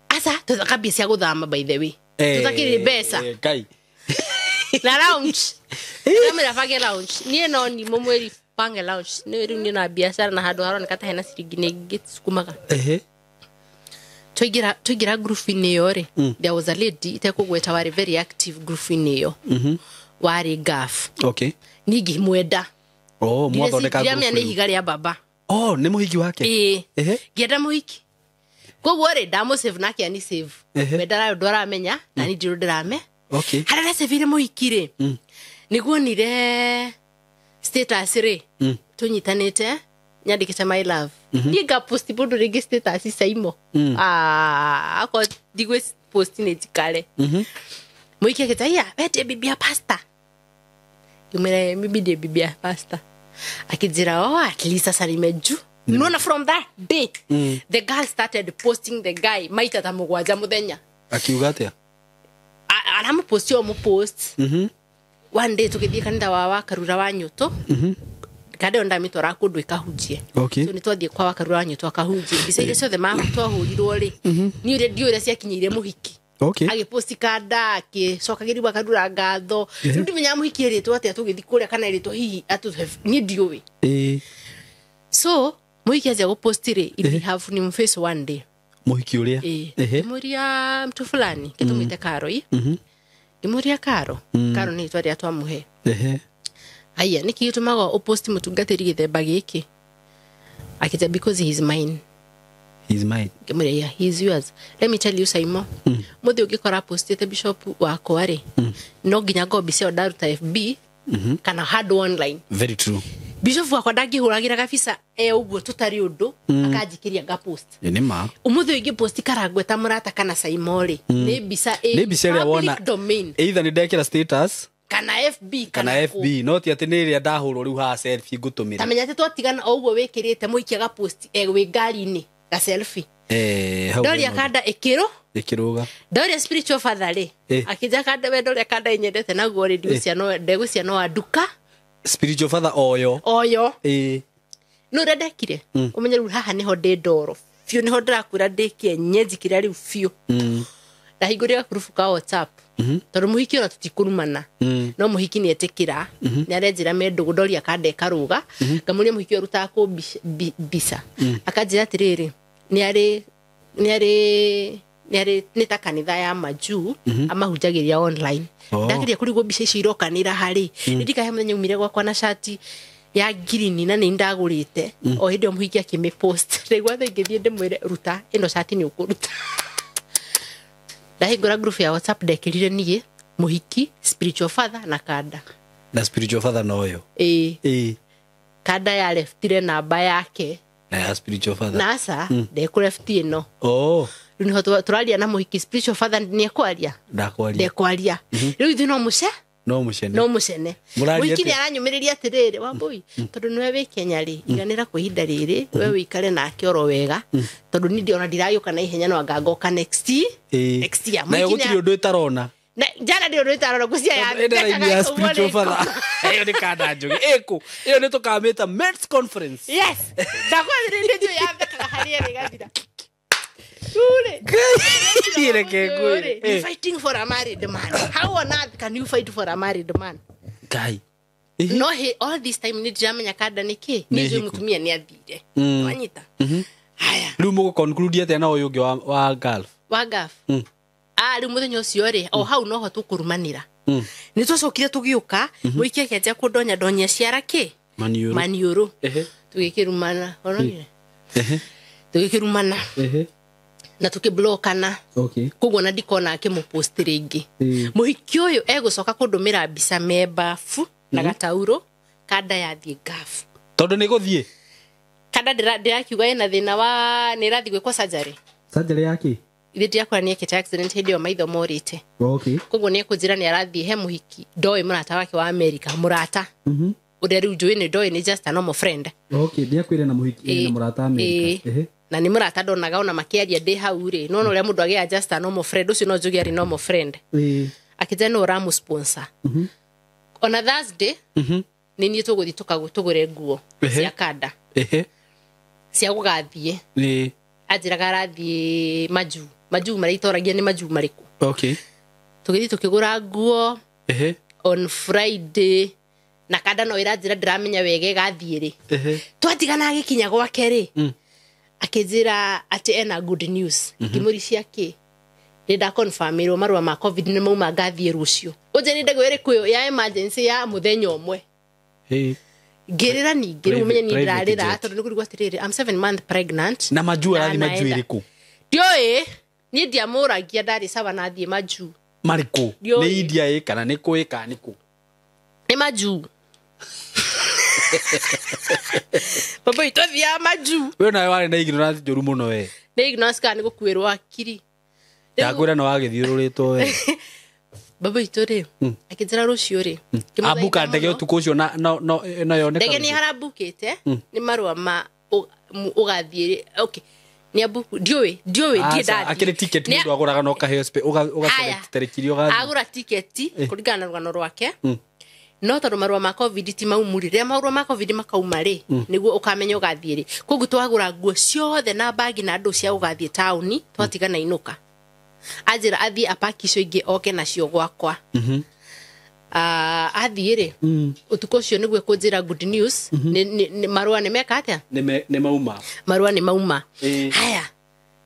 [SPEAKER 1] asa tutaka biasia guthama by the way tutakiri besa
[SPEAKER 2] kai
[SPEAKER 1] na lounge Ngimwira fage lounge nie no ni momweri pange lounge ni na biashara na handu harone kata hena siringi ningi sukumaga tuigira group ini yore there was a lady itekugweta wari very active group ini yo wari gaf nigi mwenda
[SPEAKER 2] mwathondeka group
[SPEAKER 1] ndio ni higari ya baba
[SPEAKER 2] ni muhiki wake
[SPEAKER 1] gienda muhiki koguo ri ndamo save nake ani save medara ndora menya na ni ndio ndirame harara save ni muhiki ri niguo nire status ri tunyitanite nyandikite my love niga post bodo ringi status saimo ako digwe post ni tikale muike ketaya bete bibia pasta Ngimwira bibi de bibia pasta akijira at least sasa nimeju nona from that day the girl started posting the guy maita tamugwaja muthenya
[SPEAKER 2] akiugatia
[SPEAKER 1] anamu postio mu post one day tukithie kanitha wa Karura wa Nyuto kade onda mitora kundu ikahunjie so nitwathie kwa Wakarura wa Nyuto akahunjie bisaire ciothe mahutwahurirwo ri ni ure dio ria ciakinyire muhiki agiposti kada akicokagirirwa Karura ngatho ndu menya muhiki ritwa atia tugithi kuria kana ritwa hihi atu ni dio we so muhiki aje guposti ri if we have ni face one day
[SPEAKER 2] muhiki uria
[SPEAKER 1] muria mtu fulani kitumite Karo Ngimwira Karo ni itwa ria twamuhe aya niki tumaga oposti mutungatiri githemba giki akita because he is mine Ngimwira he is yours. Let me tell you Saimo muthi ugikora postite bishop wako ari no ginya go bise odaruta FB kana hard online
[SPEAKER 2] very true
[SPEAKER 1] bishop wako ndangihuragira kabisa uguo tutari undu akajikiria ga post
[SPEAKER 2] nima
[SPEAKER 1] umuthi ugi post karagweta murata kana Saimo ri ni bisa
[SPEAKER 2] ria wona either ni ndekira status kana FB not ati ni ria ndahurwo riu ha selfie ngutumira
[SPEAKER 1] tamenya ati twatigana uguo wikirite muikia ga post wi ngari ni ga selfie doria kada ikiruga doria spiritual father ri akija kada we doria kada inyendete naguo ri ndio no aduka
[SPEAKER 2] spiritual father oyo
[SPEAKER 1] no redekire umenya ru haha niho de ndoro fio niho ndakura ndekie nyezikira riu fio ndahiguria kurufuka WhatsApp tondu muhiki ona tutikurumana no muhiki ni etikira ni arenjira mendu ndoria kada ekaruga ngamuria muhiki ruta ko bisa akajira tiriri ni ta kanitha ya maju amahunjagiria online ndakiria kurigwo bica icio irokanira hari ndikahe muthenya umire gwakwa na shati ya green na ni ndagurite o hindi muhiki akime post regwa thengithie ndimwire ruta ino shati ni ukuruta ndahingura group ya WhatsApp ndekirire nie muhiki spiritual father na kada
[SPEAKER 2] na spiritual father noyo
[SPEAKER 1] kada ya leftire namba yake
[SPEAKER 2] na ya spiritual father
[SPEAKER 1] nasa ndekurefti ino ni turaria na muhiki spiritual father ni ekwaria
[SPEAKER 2] ndakwaria
[SPEAKER 1] riu ithino muce
[SPEAKER 2] no mucene
[SPEAKER 1] Mwiki ni aranyumiriria atiriri Wambui tondu niwe wi Kenya ri iganira kuhinda riri we wikare nake oro wega tondu ni ndiona ndirayuka na ihenya no ngagoka next year
[SPEAKER 2] na gutiri undu itarona
[SPEAKER 1] na jana ndio ndio tarora kusia
[SPEAKER 2] ya spiritual father iyo ni kada njugi iyo ni tukamita men's conference
[SPEAKER 1] yes ndakwa ndio ya thaka hariere gathira You're fighting for a married man. How on earth can you fight for a married man?
[SPEAKER 2] Guy.
[SPEAKER 1] No, all this time ni jamanya kada niki. Nizo mutumia ni athire. Wanyita. Haya.
[SPEAKER 2] Riu mugo conclude ate na uyu ungi wa golf.
[SPEAKER 1] Wa golf. Riu muthenyo ucio ri o hau no ho tukurumanira. Ni twacokire tugiuka muikie kenja kundonya donya ciara ki? Maniuru. Tugikirumana. Onogire. Tugikirumana. Na tukiblokana kugwo na ndikona akimupost ringi muhiki uyu egucoka kundumira mbica membafu na gatauro kada yathie gafu
[SPEAKER 2] tondu ni guthie
[SPEAKER 1] kada ndirakiuga ina thina wa nirathi gwikwa surgery
[SPEAKER 2] yake
[SPEAKER 1] ile ndiakora ni ekita accident hindi o maitho morite kugwo ni ekujira ni arathie he muhiki ndoi murata wake wa America murata uria riu njui ni ndoi ni just a normal friend
[SPEAKER 2] ndiakwire na muhiki na murata America
[SPEAKER 1] na ni murata ndonaga ona makiaria ndi hau ri no ria mundu agia just a normal friend ucio no njugi ari normal friend akija no ramu sponsor on a Thursday ni ni tuguthi tukagutugure nguo cia kada cia gugathie ajiraga rathie maju maritoragia ni maju mariku tugithi tukigura nguo on Friday na kada no irajira ndiramenya wege gathie ri twatigana agikinya gwake ri akijira ati ena good news kimuri ciake ndenda confirm iro marua ma covid ni mauma gathie rucio uje ni ndego iri kuyo ya emergency ya muthenya omwe gerera ni geru umenye ni ndirarira tondu ni kurigwa tiriri I'm 7 month pregnant
[SPEAKER 2] na maju arathi maju iriku
[SPEAKER 1] ndioi ni ndiamuragia ndari sawa na thie maju
[SPEAKER 2] mariku ni india kana ni kuika niku
[SPEAKER 1] ni maju Baba itothia maju.
[SPEAKER 2] We na wale na ignorance joru muno we.
[SPEAKER 1] Na ignorance ka ni gukwirwa akiri.
[SPEAKER 2] Yakwira no wagithiururitwo we.
[SPEAKER 1] Baba itore. Akijira rucio ri.
[SPEAKER 2] Abuka ndege utuko ucio na yoneka.
[SPEAKER 1] Ndege ni harabukite ni marua ma ugathie. Okay. Ni abuku ndiwe ndie dadi.
[SPEAKER 2] Akire ticket ndu aguraga no kaheo space ugaselect tarikiri ugathie.
[SPEAKER 1] Agura ticket kuringana na rugano rwake. No tondu marua ma covid ti maumurire marua ma covid makauma ri niguo ukamenya ugathie ri kugu twagura nguo ciothe na bagi na ndu cia ugathie town twatigana inuka ajira athie apaki cio ingi oke nacio gwakwa athie ri utuko cio niguo kunjira good news ni marua ni meka atia
[SPEAKER 2] ni mauma
[SPEAKER 1] marua ni mauma haya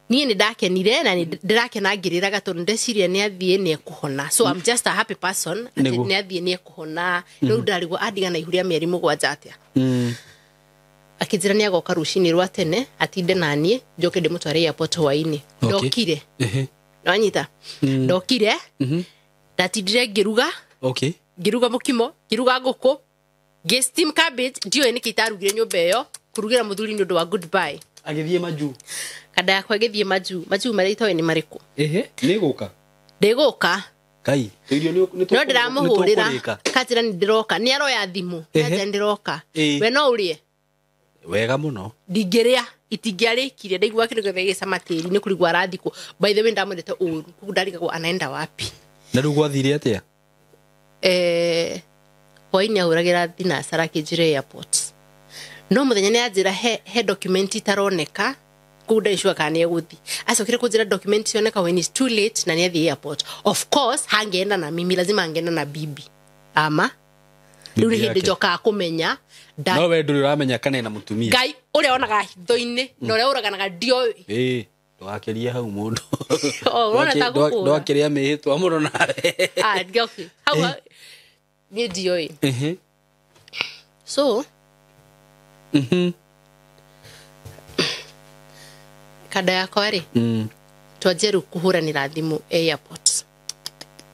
[SPEAKER 1] ni ndakenire na ndirakena ngiriraga tondu ndeciria ni athie ni ekuhona so I'm just a happy person ni athie ni ekuhona no ndarigwo adiga na ihuria mieri mugwanja atia akijira ni agoka rucini rwa tene atinde nanie njoke ndimutware airport waini ndokire nanyita ndokire ndatindire ngiruga ngiruga mukimo ngiruga nguku steam cabbage ndio ni kitarugire nyumba iyo kurugira muthuri ni undu wa goodbye
[SPEAKER 2] agithie maju
[SPEAKER 1] kada yakwa agithie maju maritoe ni mariku
[SPEAKER 2] ni guka
[SPEAKER 1] ndiguka
[SPEAKER 2] kai irio ni
[SPEAKER 1] no ndiramuhurira kajira ni ndiroka ni aroya thimu nja ndiroka we no urie
[SPEAKER 2] wega muno
[SPEAKER 1] ndingiria itingiarikire ndaigua kindu githe gicama tiri ni kurigwa rathiko by the way ndamwendete uru kudarika anaenda wapi
[SPEAKER 2] na ndu gwathire atia
[SPEAKER 1] hoini ahuragira thina saraki jire airport no muthenya ni ajira he document itaroneka kuda ishwa kane guthi acokire kujira document cioneka when it's too late na ni athie airport of course hangeenda na mimi lazima angeenda na bibi ama riu ni hindi joka kumenya
[SPEAKER 2] no we nduri ramenya kana na mutumia
[SPEAKER 1] ngai uria onaga hitho-ini no uria uraganaga dio
[SPEAKER 2] ndogakeria hau mundu
[SPEAKER 1] ona ta guku
[SPEAKER 2] ndogakeria mihitwa muno nawe
[SPEAKER 1] ndoki hau ni dio so kada yakwa ri twajeru kuhuranira thimu airport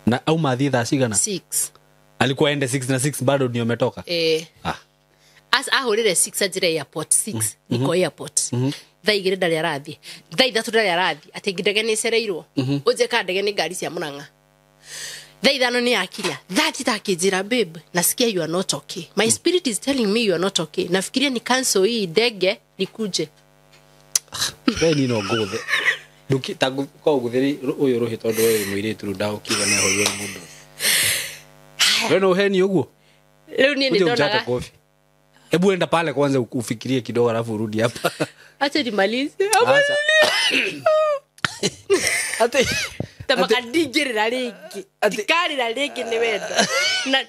[SPEAKER 2] na au mathi thaa cigana
[SPEAKER 1] 6
[SPEAKER 2] alikuwa ende 6 na 6 bado ndio umetoka
[SPEAKER 1] as ahurire 6 ajire airport 6 niko airport thaa igire ndari arathi thaa ithatu ndari arathi ati ndege ni cereirwo uje ka ndege ni ngari cia Murang'a They don't ni akinya. That itakijira babe. Nasikia you are not okay. My spirit is telling me you are not okay. Nafikiria ni cancel hii ndege nikuje.
[SPEAKER 2] Wewe ni no go there. Duki tagu kwa gutheri uyu ruhi tondu wewe mwire tu ndao kiga na hoyo mundu. Wewe no heni uguo.
[SPEAKER 1] Leo ni ndona.
[SPEAKER 2] Hebu enda pale kwanza ufikirie kidogo alafu urudi hapa.
[SPEAKER 1] Acha nimalize.
[SPEAKER 2] Ate
[SPEAKER 1] Tamaka digirira ringi. Tikarira ringi ni wenda. Na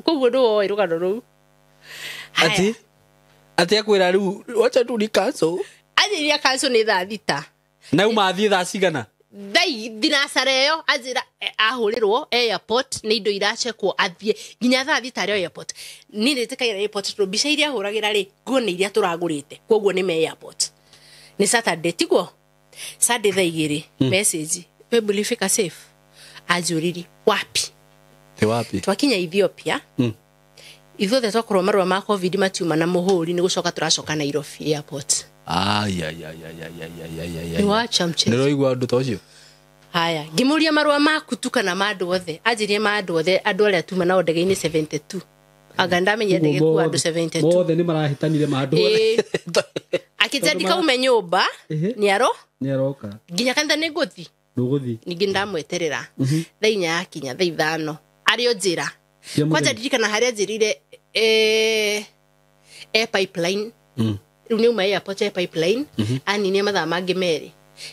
[SPEAKER 1] Kugo ndo iruga ndo.
[SPEAKER 2] Ate akwira riu wacha tu ni cancel.
[SPEAKER 1] Ajiria cancel ni thaa thita.
[SPEAKER 2] Na umathie thaa cigana?
[SPEAKER 1] Dai dinasareyo ajira ahurirwo airport ni indo irachekwo athie nginya thaa thita rio airport. Ni nditikaira airport to bica iria huragira ri ngone iria turagurite. Koguo ni me airport. Ni Saturday tiguo. Saturday thaa igiri message. Wewe ulifika safe. Ajuriri wapi?
[SPEAKER 2] Te wapi?
[SPEAKER 1] Twakinya Ethiopia. Ithuothe twakorwo marua ma COVID matiuma na muhuri ni gucoka turacoka Nairobi airport. Ni wacha mchezo.
[SPEAKER 2] Nero igwa andu tocio.
[SPEAKER 1] Haya, ngimuria marua maku tu kana mandu othe. Ajirie mandu othe andu aria tuma na ndege-ini 72. Aganda menye ndege ku andu 72.
[SPEAKER 2] Bothe ni marahitanire mandu othe.
[SPEAKER 1] Akijandika ume nyumba ni aroka. Nginya kanda ni nguthi.
[SPEAKER 2] Nduguthi.
[SPEAKER 1] Ningi ndamweterera. Thaa inya yakinya thaa ithano. Ario njira. Kwanza ndirikana haria njirire air pipeline. Riu ni uma airport air pipeline. Ani ni mathaa mangi meri.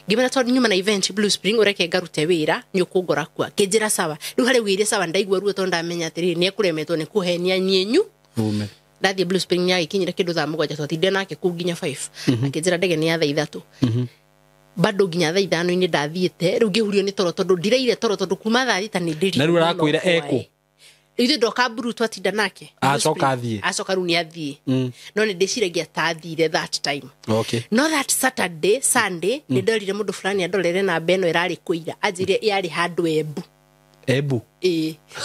[SPEAKER 1] Ngimena tondu nyuma na event Blue Spring ureke ngarute wira ni ukungora kwa. Kinjira sawa. Riu hari wire sawa ndaigua ruo tondu ndamenya atiri ni ekuremetwo ni kuhenia nyenyu.
[SPEAKER 2] Ume.
[SPEAKER 1] Ndathie Blue Spring ya ikinyira kindu thaa mugwanja twatinde nake ku nginya 5. Akinjira ndege ni ya thaa 3. Bado nginya thaa 5 ni ndathiete. Riu ngihurio ni toro tondu ndireire toro tondu kuma thaa 3 ni ndiri.
[SPEAKER 2] Na riu arakwira eko.
[SPEAKER 1] Ithu ndoka buru twatinda nake.
[SPEAKER 2] Acoka athie.
[SPEAKER 1] Acoka ru ni athie. No ni ndiciragia ta athire that time.
[SPEAKER 2] Okay.
[SPEAKER 1] No that Saturday, Sunday, ni ndorire mundu fulani andorere na beno irari kuira. Ajire yari handu Embu.
[SPEAKER 2] Embu.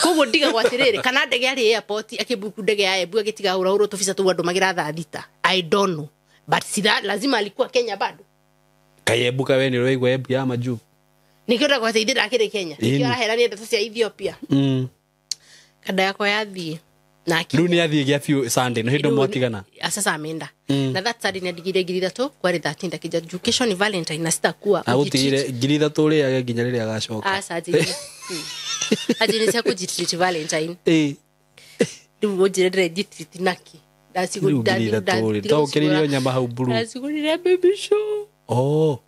[SPEAKER 1] Koguo ndiga gwatirire kana ndege ari airport akibuku ndege ya Embu agitiga hura tufisa tu andu magira thaa thita. I don't know. But sida lazima alikuwa Kenya bado.
[SPEAKER 2] Embu ka we ni roigwa Embu ya maju.
[SPEAKER 1] Nikienda kwa teithira akire Kenya. Nikiora herani ndeto cia Ethiopia. Kada yako yathie na
[SPEAKER 2] riu ni athie gia fiu Sunday no hindo mwatigana
[SPEAKER 1] sasa amenda na that Sunday ni ndigire ngiri 3 kwari 13 kija education Valentine na sitakuwa
[SPEAKER 2] agutigire ngiri 3 ri age nginya riri agacoka
[SPEAKER 1] ajini cia kujitreat Valentine riu wojire registrit naki
[SPEAKER 2] ndasigurira ndokiririo nyama hau buru
[SPEAKER 1] ndasigurira baby show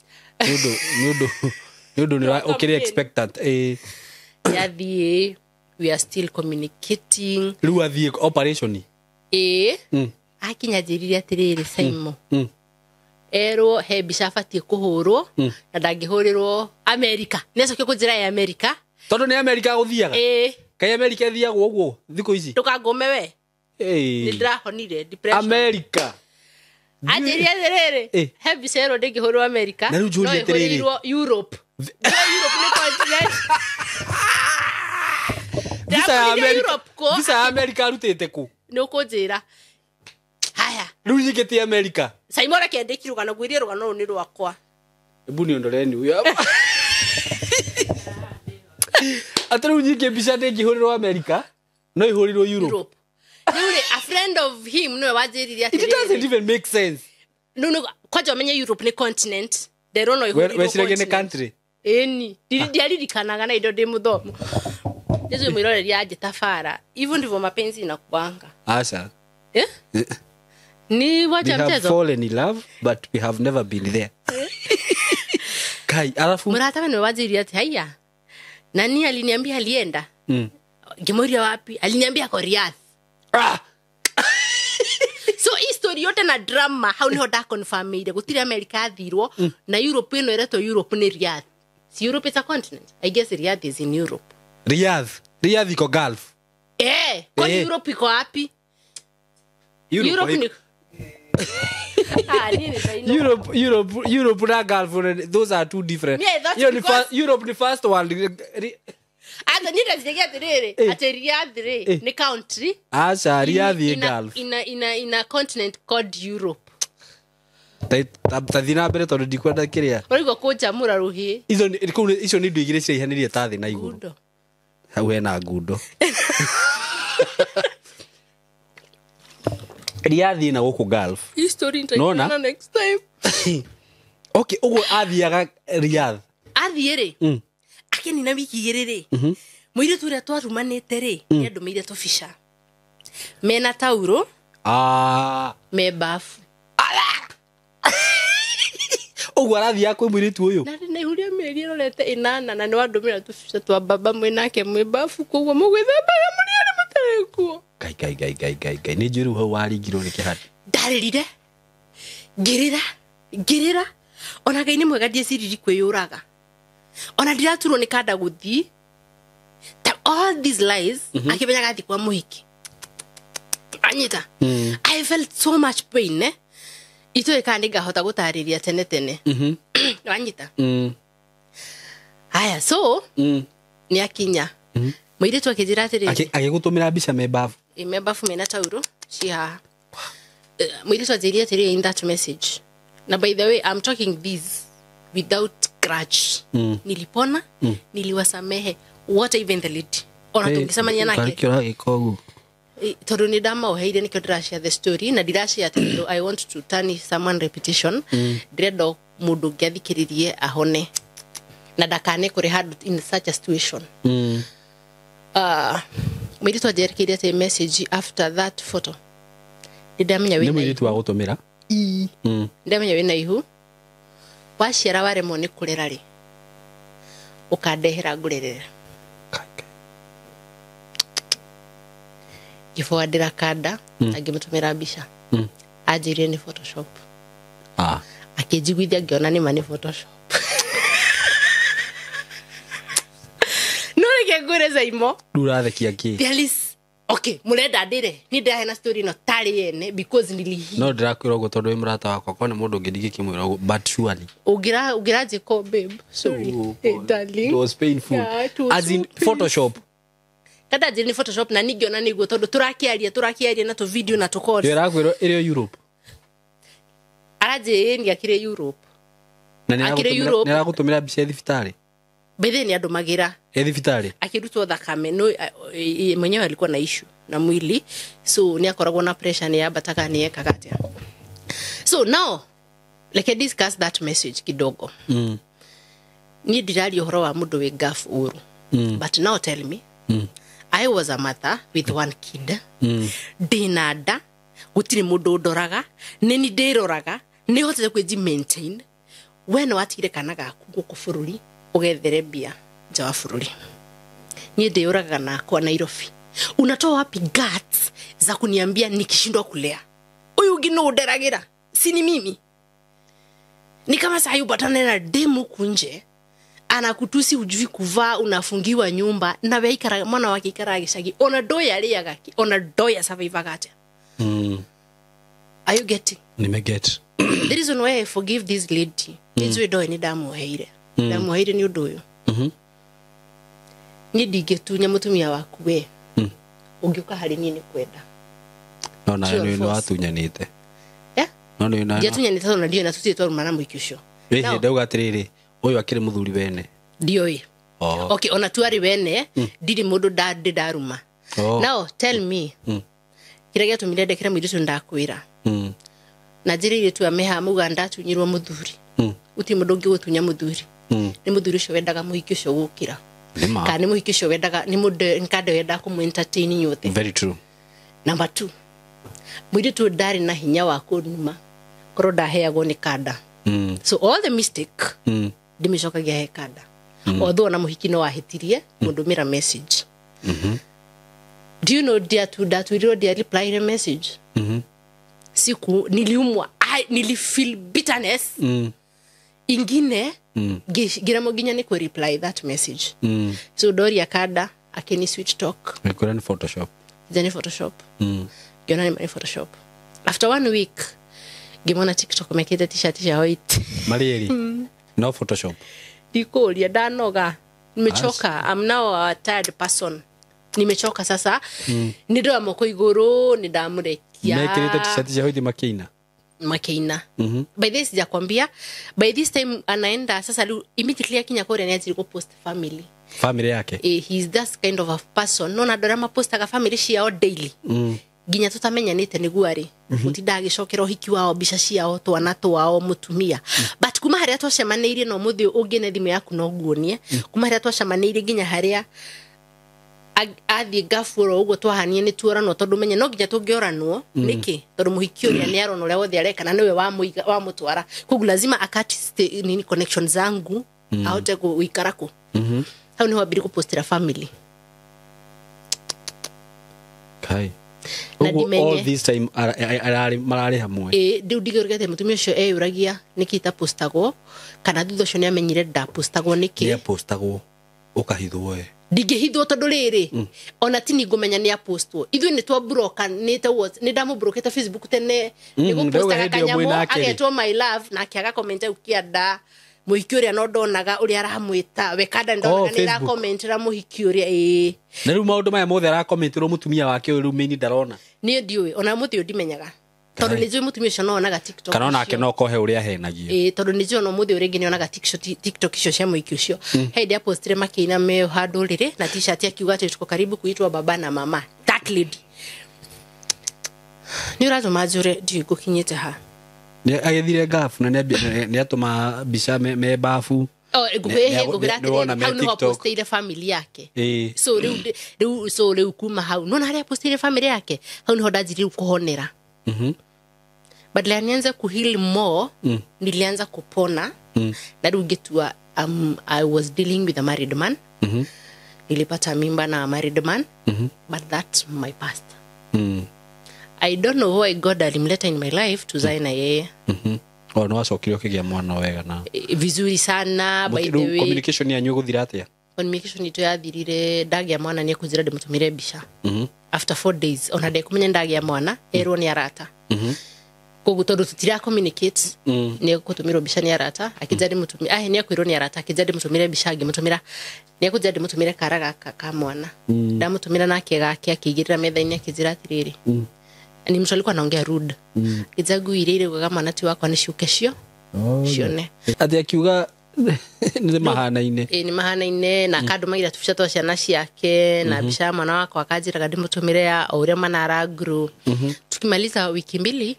[SPEAKER 2] nudo ni okay expectant
[SPEAKER 1] yathie. We are still communicating.
[SPEAKER 2] Riu athie operation
[SPEAKER 1] akinya njirire atiriri Saimo ero he bica batie kuhurwo na ndangihurirwo America necoke kunjira ya America
[SPEAKER 2] tondu ni America guthiaga kai America thiagwo uguo thiko ici
[SPEAKER 1] ndukangume we ni ndirahonire depression
[SPEAKER 2] America
[SPEAKER 1] ajiri atiriri he bica ero ndingihurwo America
[SPEAKER 2] na riu njuri atiriri
[SPEAKER 1] Europe ni continent
[SPEAKER 2] Visa ya America arutete ku
[SPEAKER 1] ni ukunjira haya
[SPEAKER 2] riu nyigete America
[SPEAKER 1] Saimora kendeki rugano gwirie rugano ni rwakwa
[SPEAKER 2] ebu ni ondoreni uyu atru nyige bica ndingihuriro America no ihuriro Europe
[SPEAKER 1] niuri a friend of him no wajiriria
[SPEAKER 2] it doesn't even make sense
[SPEAKER 1] no kwaje umenye Europe ni continent they don't know ihuriro
[SPEAKER 2] wesirege ni country
[SPEAKER 1] eni ndiririkanaga na indo ndi muthomo Yesu mwiroreri aje tafara. Hivyo ndivyo mapenzi inakuanga.
[SPEAKER 2] Asa.
[SPEAKER 1] Ni wacha mchezo.
[SPEAKER 2] We have fallen in love but we have never been there. Kai, alafu
[SPEAKER 1] murata wenu wajiri ati haya. Nani aliniambia alienda? Ngimuria wapi? Aliniambia kwa Riyadh. So history yote na drama how niho da confirm ide gutire America athirwo na Europe ino ireto Europe ni Riyadh. Si Europe is a continent. I guess Riyadh is in Europe.
[SPEAKER 2] Riyadh iko Gulf.
[SPEAKER 1] Kwa Europe iko wapi? Europe ni
[SPEAKER 2] Europe na Gulf, those are two different. Europe the first world.
[SPEAKER 1] Ata nita zigea tirere ati Riyadh ni country.
[SPEAKER 2] Asa Riyadh is Gulf.
[SPEAKER 1] In a continent called Europe.
[SPEAKER 2] tathina mbere tondu ndikwenda kiria
[SPEAKER 1] Urigo kujamura ruhi.
[SPEAKER 2] icio ni ndu igire cirihanirie ta thi na iguru
[SPEAKER 1] Gundo.
[SPEAKER 2] hau hena ngundo riathi na guku Gulf
[SPEAKER 1] History
[SPEAKER 2] Nona?
[SPEAKER 1] next time.
[SPEAKER 2] okay ugo athiaga Riyadh
[SPEAKER 1] Athiĩ rĩ akenina wiki igĩrĩ rĩ mũirĩtu ũrĩa twarumanĩte rĩ nĩ andũmĩire tũbica mena tauro me bafu
[SPEAKER 2] ugo arathiaga kwĩ mũirĩtu ũyũ
[SPEAKER 1] na nĩhuria mĩeri ĩrorete 8 na nĩ wandũmĩra tũbica twa baba mwĩnake mwĩ bafu koguo mũgwĩthambaga mũniarĩ mũtarĩ kuo
[SPEAKER 2] Ngai nĩ njũĩ rĩu hau waringirwo nĩ kĩhati
[SPEAKER 1] ndarĩrire ngĩrĩra ona Ngai nĩ mwega ndieciriri kwĩyũraga ona ndiraturwo nĩ kanda gũthiĩ all these lies akĩmenyaga athiĩ kwa mũhiki anyita I felt so much pain itoĩ kana nĩngahota gũtarĩria tene wanyita haya so nĩ akinya mũirĩtu akĩnjĩra atĩrĩrĩ
[SPEAKER 2] agĩgũtũmĩra mbica
[SPEAKER 1] mebafu mena tauro cihaha mũirĩtu anjĩrire atĩrĩrĩ in that message na by the way I'm talking this without grudge nilipona niliwasamehe what even the lady ona tungisamania nake tondu ni ndamaoheire nikio ndirashare the story na ndirashare tondu I want to turn someone repetition ndirenda mundu ngiathikiririe ahone na ndakane kuri hard in such a situation mwiritu ajerikire te message after that photo ndamenya wina
[SPEAKER 2] mwiritu wa gutumira
[SPEAKER 1] ndamenya wina ihu waciara waremwo ni kurera ri ukandehera ngurerera gifuadira kanda agimutumira mbica ajire ni Photoshop akijiguithia ngiona ni mani Photoshop nore ngure zaimo
[SPEAKER 2] ndurathekia ki
[SPEAKER 1] okay murenda ndire ni ndahena story no tari yene because nilihi
[SPEAKER 2] no ndirakwira ugo tondu imurata wakwa kone mundu ngidigi kimwira but surely
[SPEAKER 1] ugira jiko babe sorry hey darling
[SPEAKER 2] it was painful as in Photoshop
[SPEAKER 1] kada jini Photoshop na nigiona niguo tondu turakiaria na to video na to call
[SPEAKER 2] ndirakwira irio Europe
[SPEAKER 1] araje ni akire Europe
[SPEAKER 2] na niragutumira mbica thibitari
[SPEAKER 1] bethe ni andu magira
[SPEAKER 2] thibitari
[SPEAKER 1] akirutwo thakame no mwenyewe alikuwa na issue na mwili so ni akoragwo na pressure ni abataga ni ekaga atia so now like I discuss that message kidogo ni dirali uhoro wa mundu we gaf uru but now tell me I was a mother with one kid dinada gutiri mundu ndoraga nini ndiroraga ni hotete kweji maintain when watire kana gaku guku bururi ugethere bia nja wa bururi ni ndioraga nako Nairobi unatoa wapi guts za kuniambia nikishindwa kulea huyu ungino uderagira sini mimi ni kama saa yupatana na demu kunje anakutusi ujui kuvaa unafungiwa nyumba na weikara mwana wake ikara gicagi ona doya riaga ona doya survive gate are you getting
[SPEAKER 2] nimeget
[SPEAKER 1] the reason why I forgive this lady is we do ni damu haire ni undu uyu ni ndigetunya mutumia waku we ungiuka hari ni kwenda
[SPEAKER 2] no na ni watunyanite no ni na
[SPEAKER 1] jatunyanite na ndio na tutie twaru mana muikiusho
[SPEAKER 2] wehe ndauga atiriri uyu akiri muthuri wene
[SPEAKER 1] ndioi okay ona tuari wene ndiri mundu ndaruma now tell me kiragia tumire kira mwiritu ndakwira na njirire tu ameha muga ndatunyirwo muthuri uti mundu ngi gutunya muthuri ni muthuri ucio wendaga muhiki ucio gukira kana muhiki ucio wendaga ni mundu nkade wenda ku entertain nyothe
[SPEAKER 2] very true
[SPEAKER 1] number 2 mwiritu ndari na hinya wa kunuma koro ndaheagwo ni kanda so all the mistake ndimecokagia he kanda although na muhiki no wahitirie mundu mira message do you know dear reply the message siku niliumwa nilifeel bitterness ingine gira moginya ni ku reply that message so Doria kada akeni switch talk
[SPEAKER 2] mekora ni Photoshop
[SPEAKER 1] giona ni Photoshop after 1 week gimona TikTok mekete t-shirt ya white
[SPEAKER 2] marieri no Photoshop
[SPEAKER 1] dikolia danoga nimechoka I'm now a tired person nimechoka sasa ndio amoko iguru nidamurekia
[SPEAKER 2] mekete t-shirt ya white makina
[SPEAKER 1] makeina. By this sijakwambia, by this time anaenda sasa immediately akinya kore anaanza kupost family
[SPEAKER 2] yake.
[SPEAKER 1] He is that kind of a person. No na drama postaga family ciao daily. Ginya tutamenyanite niguo ari utinda gicokera hiki wao bica ciao twana twao mutumia. But kuma haria twacemanirie no muthi ungine thimu yaku no nguonie kuma haria twacemanirie ginya haria athi gafuro ugo twahanie ni tuorano tondu menye no ginya tungioranwo niki tondu muhiki uria ni arona uria wothe areka na niwe wa mutwara kugu lazima akati nini connection zangu ahote kuikarako hau ni wabiri kupostira family
[SPEAKER 2] kai all this time marari hamwe
[SPEAKER 1] ndiu ndigorgete mutumia ucio uragia niki ta postagwo kana thutha ucio ni amenyire nda postagwo niki
[SPEAKER 2] ni postagwo ukahithwo
[SPEAKER 1] ndigehithwo tondu riri ona tini ngumenya ni apostwo ithui ni twa broker ni ta what ni ndamu broketa Facebook tene ni gupostaga kanyamo agetwo my love na akiaga comment ukianda muhiki uria no ndonaga uria aramwita we kada ndonaga ni ra commentira muhiki uria
[SPEAKER 2] na riu maundu maya mothe ara commentirwo mutumia wake riu mini ndarona
[SPEAKER 1] ni ndiui ona muthi ndimenyaga tondu ni njui mutumia ucio no onaga TikTok
[SPEAKER 2] kana onake no kohe uria henagio
[SPEAKER 1] tondu ni njui no muthi uria ngi ni onaga TikTok icio cia muhiki ucio hendi apostire makina me handu riri na t-shirt akiuga ati tuko karibu kuitwa baba na mama that lady ni urazo majure ndigo kinyete ha
[SPEAKER 2] ni agethire gafu na ni atuma bica me bafu
[SPEAKER 1] hau postire family yake so riu kuma hau no haria postire family yake hau ni hodaji riu kuhonera badala ya nianze kuheal more nilianza kupona na riu ngetua I was dealing with a married man nilipata mimba na married man but that's my past I don't know why God alimleta in my life to zaina yeye
[SPEAKER 2] no acokire ukigia mwana wega na
[SPEAKER 1] vizuri sana by the way
[SPEAKER 2] communication yanyu guthira atia
[SPEAKER 1] communication ito yathirire ndagia mwana ni kuzira ndimutumire bica after 4 days ona de kumenya ndagia mwana erwo ni arata kogu tondu tutira communicate ni gutumira bica ni arata akijadi mutumira ni akwirwo ni arata akijadi mutumire bica mutumira ni kujadi mutumire karaga ka mwana ndamutumira nake gake akigirira metha-ini akijira atiriri ni mtu alikuwa anaongea rude kizagu ile kwa mwana ti wakwa ni shuke cio cione
[SPEAKER 2] ati akiuga ni mahana-ine
[SPEAKER 1] ni mahana-ine na kadu magira tufisha twa ciana ciake na bisha mwana wako akajira kadi mutumire ya uria manara grow tukimaliza wiki mbili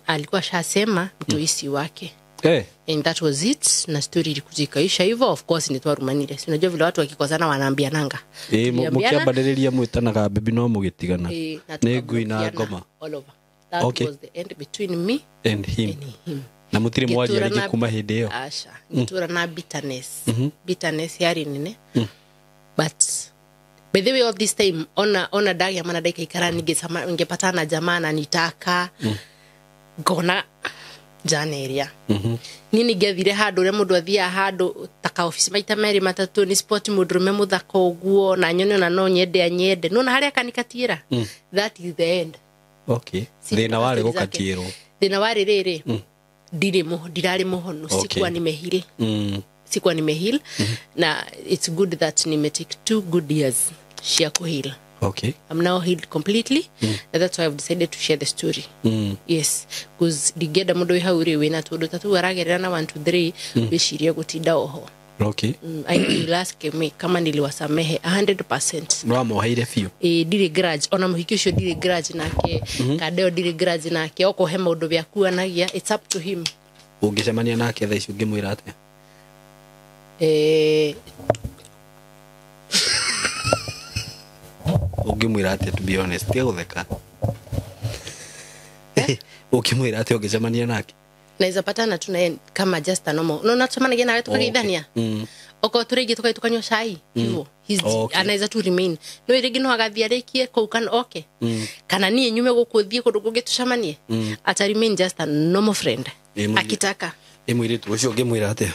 [SPEAKER 1] alikuwa shasema mtuisi wake and that was it na story ilikujikaisha hivyo of course ni twarumanire unajua vile watu wakikosana wanaambia nanga
[SPEAKER 2] mukiambadiriria mwitanaga baby no mugitigana ni ngui na ngoma
[SPEAKER 1] all over that was the end between me
[SPEAKER 2] and him na mutiri mwaji aliki kuma hindi iyo
[SPEAKER 1] asha nitura na bitterness yari nene but by the way of this time ona dagia mana daika ikara ningepatana jamaa na nitaka gona Janeria nini gethire handu re mundu athia handu taka office maita meri matatu ni sport mudrume muthaka uguo na nyone na no nyende no na haria kanikatira that is the end
[SPEAKER 2] okay thina wari gukatirwo
[SPEAKER 1] thina wari riri ndirari muhono sikuwa nimehil na it's good that nimetake 2 good years cia kuheal.
[SPEAKER 2] Okay.
[SPEAKER 1] I'm now healed completely. And that's why I've decided to share the story. Yes. Because digeda mundo hauri wina tudo tatu waragerana 1 2 3 bishiria gutinda oho.
[SPEAKER 2] Okay.
[SPEAKER 1] I will ask me kama niliwasamehe 100%.
[SPEAKER 2] No amohaire fio.
[SPEAKER 1] Dire grudge ona muhiki ucio dire grudge nake kadeo dire grudge nake oko he maundu byaku anagia it's up to him.
[SPEAKER 2] Ungicemania nake tha icio ngimwira atia? Ungimwira atia to be honest tia gutheka. Ukimwira atia ungicemania nake?
[SPEAKER 1] Naweza patana tu na kama just a normal. No natumanagia nawe tukageithania. Oko turege tukanywa chai hivyo. Anaweza tu remain. No irege no agathia rekie koukan okay. Kana nie nyume gukuthie kundu gugitushamanie. Ata remain just a normal friend. Akitaka.
[SPEAKER 2] Mwire tu ucio ngimwira atia?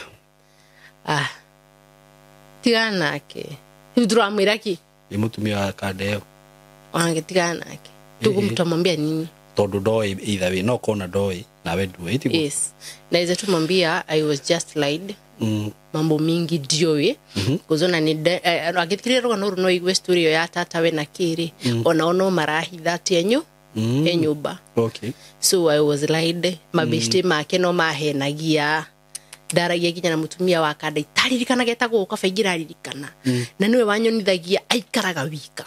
[SPEAKER 1] Tigana nake. Hidro amwiraki.
[SPEAKER 2] Mutumia wa kadeo.
[SPEAKER 1] Wangetigana nake. Tukumtamwambia nini?
[SPEAKER 2] Tondu ndoi either way no kona ndoi nawe ndue itigo.
[SPEAKER 1] Yes. Naweza tu mwambia I was just lied. Mambo mingi diowe kuzona ni agithikirira roga no igwe story ya tata we na kiri ona ono marahi that yenyu e nyumba.
[SPEAKER 2] Okay.
[SPEAKER 1] So I was like mabeshte make no mahenagia ndaragia kinya na mutumia wa kanda itaririkana getagwo kabaingira ririkana na niwe wanyonithagia aikaraga wika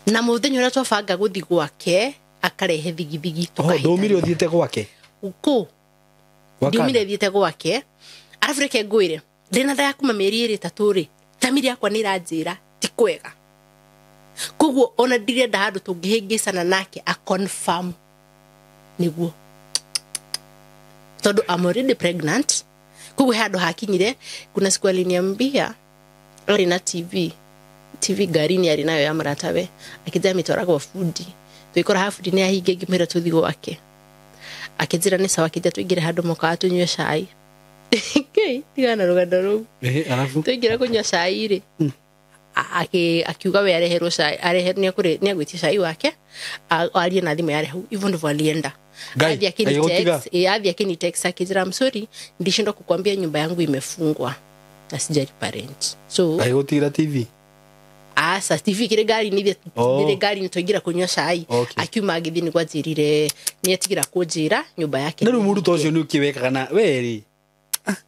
[SPEAKER 1] na muthenya ura twabanga guthi gwake akarehe thigithigi tukahita
[SPEAKER 2] ndumire uthiete gwake
[SPEAKER 1] uko ndumire thiete gwake arafu reke ngwire ndina nda yakuma meri iri taturi tamiri yakwa ni ranjira ti kwega koguo ona ndirenda handu tungihingicana nake a confirm niguo todo I'm already pregnant koguo handu hakinyire kuna siku aliniambia ari na TV garini ari nayo ya maratawe akija mitora kwa food tuikora ha food ni ahinge ngimira tuthi gwake akijira ni sawa kija tuigire handu moka tunywe cai okay tigana ruganda ru
[SPEAKER 2] arafu
[SPEAKER 1] tuigira kunywa cai ri akiuga we areherwo cai areherwo ni agwitia cai wake arie na thimu yare hau hivyo ndivyo alienda akini text akijira I'm sorry ndishindwa kukwambia nyumba yangu imefungwa na sijari parent so
[SPEAKER 2] ayotira TV
[SPEAKER 1] asa TV kire gari ni ile gari nitogira kunywa cai akiuma agithini kwa jirire ni atigira kujira nyumba yake
[SPEAKER 2] na rumu rutocio ni ukiweka kana weri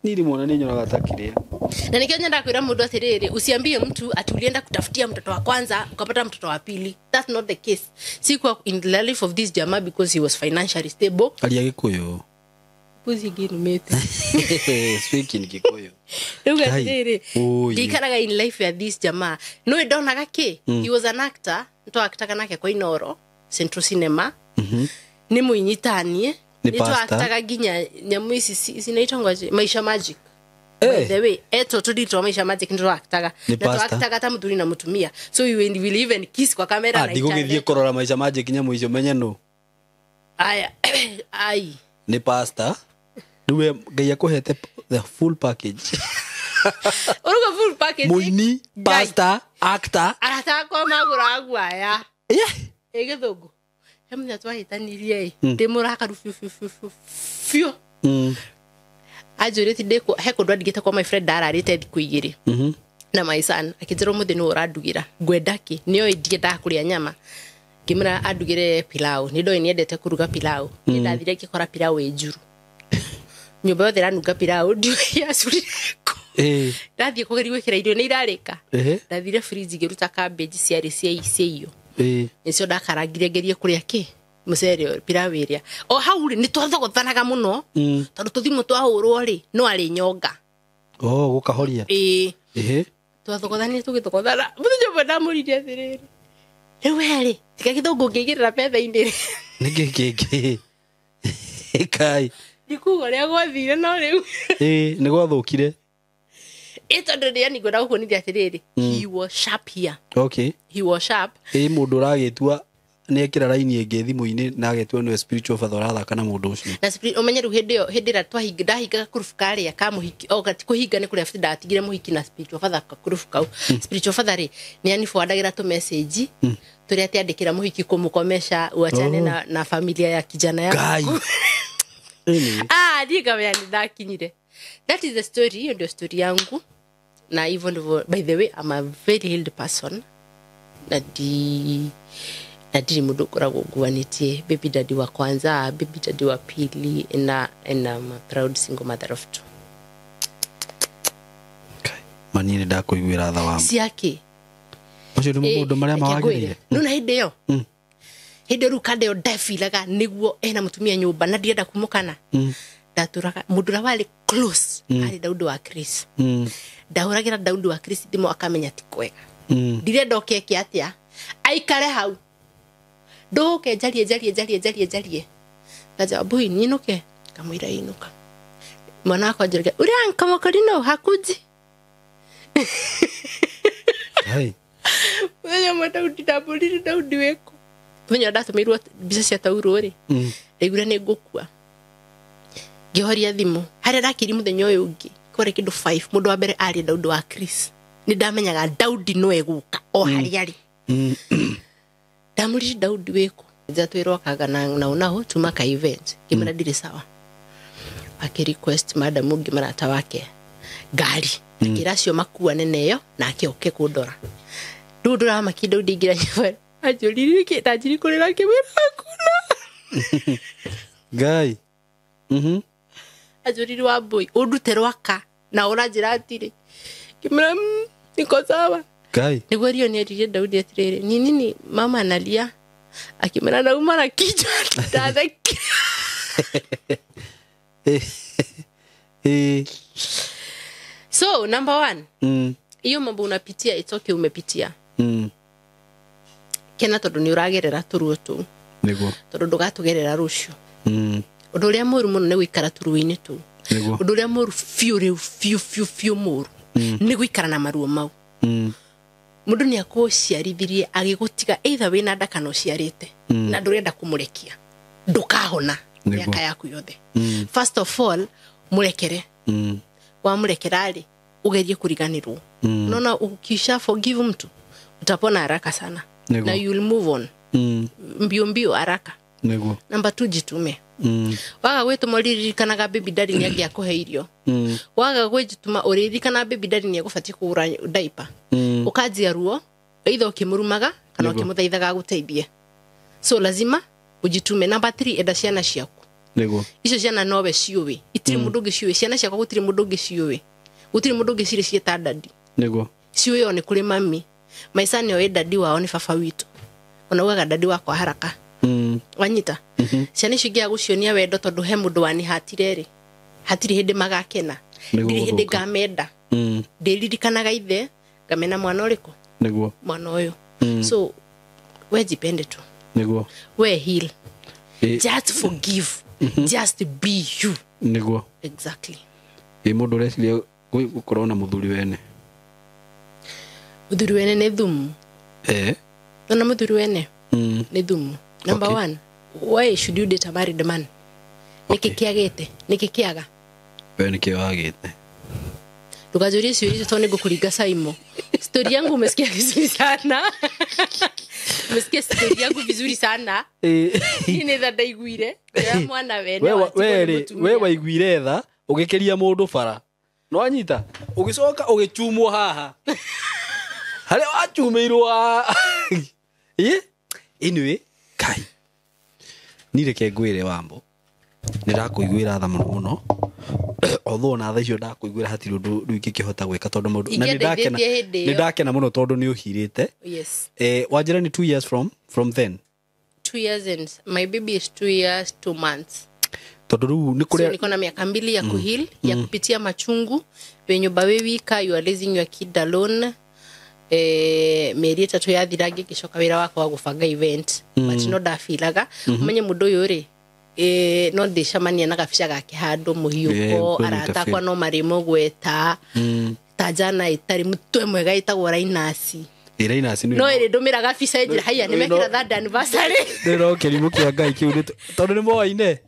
[SPEAKER 2] nili muona ni nyonaga takire
[SPEAKER 1] na nikionya ndakwira mundu atiriri usiambie mtu atulienda kutafutia mtoto wa kwanza ukapata mtoto wa pili. That's not the case. Sikuwa in the life of this jamaa because he was financially stable.
[SPEAKER 2] Alia Gikuyu
[SPEAKER 1] puzi ginu mete
[SPEAKER 2] speaking Gikuyu
[SPEAKER 1] luga tiriri dikaraga in life ya this jamaa no ndonaga ki he was an actor ndo akitaka nake kwa Inoro Central Cinema ni muinyitanie nito akitaka ginya nyamu isi sinaitangwaje Maisha Magic. By the way, eto tudito Maisha Magic ndo akitaka na akitaka tamuduri na mutumia so we will even kiss kwa kamera na
[SPEAKER 2] digugithie korora Maisha Magic nyamu icio menye no
[SPEAKER 1] aya ai
[SPEAKER 2] ni pastor duwe gaya kuhete the full package
[SPEAKER 1] uruga full package
[SPEAKER 2] muini pastor actor
[SPEAKER 1] arata kwa magura agwaya egethungu hemnya twahitanirie ndimuraka rufio ajureti deko heko ndwadigite kwa my friend ararite thiku igiri na my son akijero muthini uradugira gwendaki niyo idie ndakuria nyama kimira adugire pilau nindo niendete kuruga pilau ndathire kikora pilau ejuru nyumba yothe ranuga pilau ndio yasuriko ndathie kugeri wikira irio ni irarika ndathire fridge giruta cabbage ciari cia nicio ndakarangire ngerie kuria ki musere pilau iria o hauri ni twathogothanaga muno tondu tuthimu twahurwo ri no ari nyonga
[SPEAKER 2] gukahoria
[SPEAKER 1] twathogothania tugithogothana muthenya bandamuririe athiriri Ewele, tika kidogo ngigirira petha indire.
[SPEAKER 2] Nigigigi. Kai.
[SPEAKER 1] Ndikugo ria gwathire no riu.
[SPEAKER 2] Ni gwathukire.
[SPEAKER 1] Ito ndio ni ngora kuonithia atiriri. He was sharp here.
[SPEAKER 2] Okay.
[SPEAKER 1] He was sharp.
[SPEAKER 2] Mundu ragitua ni ekira raini enge thimu-ini na agetua no spiritual father rathaka na mundu ucio.
[SPEAKER 1] Na spirit omenyeru hindira twahinga ndahinga kurufukari ya kamuhiki o gati kuhinga ni kuria fitida atigire muhiki na spiritual father kurufukau. Spiritual father ri ni ani forwardagira to message turia tiandikira muhiki kumukomesha uachane na familia ya kijana yako. Diga wewe ni dakinyire. That is the story, ndio story yangu. Na hivyo ndivyo, by the way, I'm a very healed person. Nadiri mudu kurago guwanitie baby daddy wa kwanza, baby daddy wa pili, and I'm a proud single mother of two.
[SPEAKER 2] Okay. Manini da kuiguira tha wa.
[SPEAKER 1] Siake.
[SPEAKER 2] Ocio ndu mundu maria mawagirire.
[SPEAKER 1] Nuna hideo. Hideo rukadeo defilaga niguo ena mutumia nyumba na ndienda kumukana. Daturaga mudura wale close ali Daudi wa Chris. Dauragira Daudi wa Chris ndimo akamenya tikwega. Ndire ndoke kiatia. Aikare hau. Ndoke jalie. Kaja boy ninuke kamwira inuka. Mwana wako ajirga. Uri kama kalino hakuji.
[SPEAKER 2] Hai.
[SPEAKER 1] Wewe Daudi tabuliri Daudi weko. Tunya ndatumirwo bica cia tauro ri. Igura ni ngukua. Gihoria thimu. Haria rakiri muthenya uyu ungi. Kore kindu 5 mundu wa mbere ari Daudi wa Chris. Ni ndamenyaga Daudi no eguka o haria ri. Damuri Daudi weko. Jatwirwa kaga na unaho tumaka event. Kimana ndiri sawa. Aki request madam Ngimara wake gari. Akiracio makuwa nene yo na akioke kudora. Dudura makido digira ajurire kitajiri kurira kimera kuna
[SPEAKER 2] Ngai
[SPEAKER 1] ajurire wa boy udute rwaka na urajira atire kimera niko sawa
[SPEAKER 2] Ngai
[SPEAKER 1] niguo rio ni atire Daudi atirire ni nini mama analia akimera na umara kichwa dadaki So number 1 iyo mambo unapitia it's okay umepitia kena tondu ni uragerera turuo tu
[SPEAKER 2] niguo
[SPEAKER 1] tondu ndugatugerera rucio undu uria muru muno ni gwikara turuini tu
[SPEAKER 2] niguo
[SPEAKER 1] undu uria muru fiu muru ni gwikara na maruo mau mundu ni akuciarithirie agigutiga either wina ndaka no ciarite na ndurenda kumurekia ndukahona miaka yaku yothe first of all murekere wa murekerari ugerie kuriganirwo nona ukisha forgive mtu utapona haraka sana na you will move on mbio haraka
[SPEAKER 2] niguo
[SPEAKER 1] number 2 jitume waga gwituma uririkanaga baby daddy ni angia kuhe irio waga gwituma uririkana baby daddy ni agufati kugura diaper ukajia ruo either ukimurumaga kana ukimuthaithaga guteithie so lazima ujitume number 3 enda ciana ciaku
[SPEAKER 2] niguo
[SPEAKER 1] icio ciana nobe ciuwe itiri mundu ngiciuwe ciana ciaku gutiri mundu ngiciuwe gutiri mundu ngiciri cieta daddy
[SPEAKER 2] niguo
[SPEAKER 1] ciuwe one kuri mami maisa ni oe daddy wao ni baba witu ona ugaga daddy wako haraka wanyita ciana cigia gucionia wendo tondu he mundu wani hatireri hatiri hindi magakena ndiri hindi ngamenda ndiririkanaga ithe ngamena mwana uriko
[SPEAKER 2] niguo
[SPEAKER 1] mwana uyu so we jipende tu
[SPEAKER 2] niguo
[SPEAKER 1] we heal just forgive just be you
[SPEAKER 2] niguo
[SPEAKER 1] exactly
[SPEAKER 2] mundu reciria gukorwo na muthuri wene
[SPEAKER 1] ni thumu na muthuri wene ni thumu number 1 why should you date a married man nikikiagete nikikiaga
[SPEAKER 2] we nikiagete
[SPEAKER 1] tukajuria sio hizo tone gukuringa saimo story yangu umesikia vizuri sana umesikia story yangu vizuri sana ni tha ndaiguire ya mwana wene
[SPEAKER 2] we waiguire tha ugikiria mundu bara no anyita ugicoka ugicumwo haha hale wachumirwa anyway kai nireke ngwire wambo nirakuiguira tha muno although na tha icio ndakuiguira hatiri undu ruiki kihota gweka tondu mundu na nindakena muno tondu ni uhirite
[SPEAKER 1] yes
[SPEAKER 2] wajira ni 2 years from then
[SPEAKER 1] 2 years and my baby is 2 years 2 months
[SPEAKER 2] tondu ru ni kuria
[SPEAKER 1] niko na miaka 2 ya kuheal ya kupitia machungu wenye bawewika you are raising your kid alone meri 3 yathirangi gicoka wira wako wa gubanga event but no ndafilaga umenye mundu uyu ri no ndicamania na gabica gake handu muhiuko aratakwa no marimo gweta tajana itari mutwe mwega itagwo Rainasi no iri ndumira gabica njira haya ni mekira that anniversary
[SPEAKER 2] ndiro kirimu kia ngai kiu tondu ni moine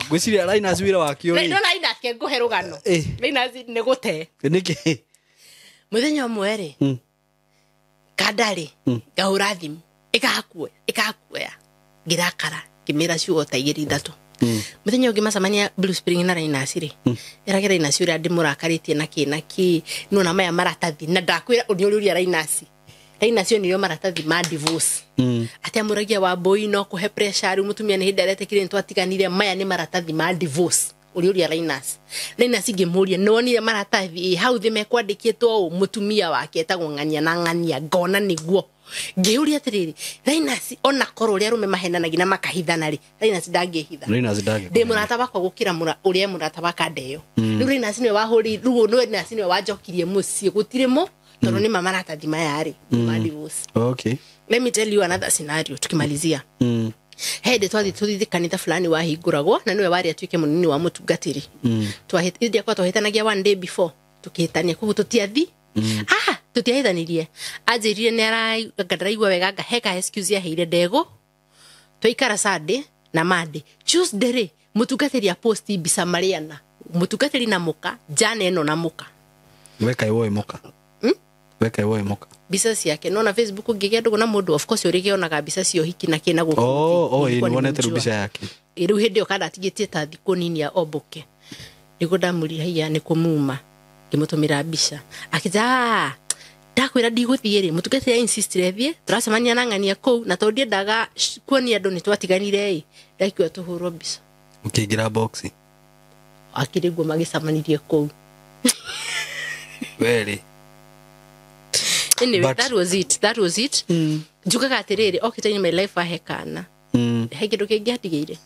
[SPEAKER 2] gwiciria Rainasi wira wakio ri
[SPEAKER 1] no Rainasi ke nguhe rugano Rainasi ni gute
[SPEAKER 2] niki
[SPEAKER 1] muthenya mwere kadari gaura thimu ikakuya girakara kimera ciugo ta igiri ithatu muthenya ungi macamania Blue Spring na Rainasi ri iragira Rainasi uri andi murakaritie na ki no na maya maratathi na ndakwira uri Rainasi niyo maratathi ma divorce ati amuragia wa boy no kuhe pressure mutumia ni hinderete kire ntwatiganire maya ni maratathi ma divorce uri Rainasi ngimuria nonire maratathi hau thime kwandikitwo mutumia wake etagwo ng'ania na ng'ania ngona niguo ngiuria atiriri Rainasi ona koro uria rume mahenanagia na makahithana ri Rainasi ndangihitha de murata bakwa gukira uria murata bakadeyo riu Rainasi ni wahuri ruo no Rainasi ni wajokirie mucie gutirimo tondu ni mama maratathi maya ri ma divorce
[SPEAKER 2] okay
[SPEAKER 1] let me tell you another scenario tukimalizia hede twathi kanitha fulani wahinguragwo na niwe wari atuike munini wa mutungatiri twahitithia kwa twahitanagia 1 day before tukihitania kugu tutiathi tutiahithanirie ajirire ni araigua wega ngaheka excuse ya heire ndego twaikara Sunday na Monday Tuesday ri mutungatiri a post bisa mariana mutungatiri na muka jana eno na muka
[SPEAKER 2] weka iwo muka weka iwo muka
[SPEAKER 1] bisa ciake no na Facebook ngigea ndugo na mundu of course urigionaga bisa cio hiki na kina guku
[SPEAKER 2] ni wonete rubisa yake
[SPEAKER 1] iru hindi okada tigitie ta thiku nini ya oboke niguo ndamuri haya ni kumuma ngimutumira bisa akija ndakwira ndiguthie ri mutugete insist rethie turacemania na ng'ania kou na tondie ndaga kuonia andu ni twatiganire ri ndakio tuhurwo mbica
[SPEAKER 2] ukiingira box
[SPEAKER 1] akiriguo magicamanirie kou
[SPEAKER 2] weri
[SPEAKER 1] anyway that was it njukaga atiriri okitaini my life ahekana he kindu kingi atigire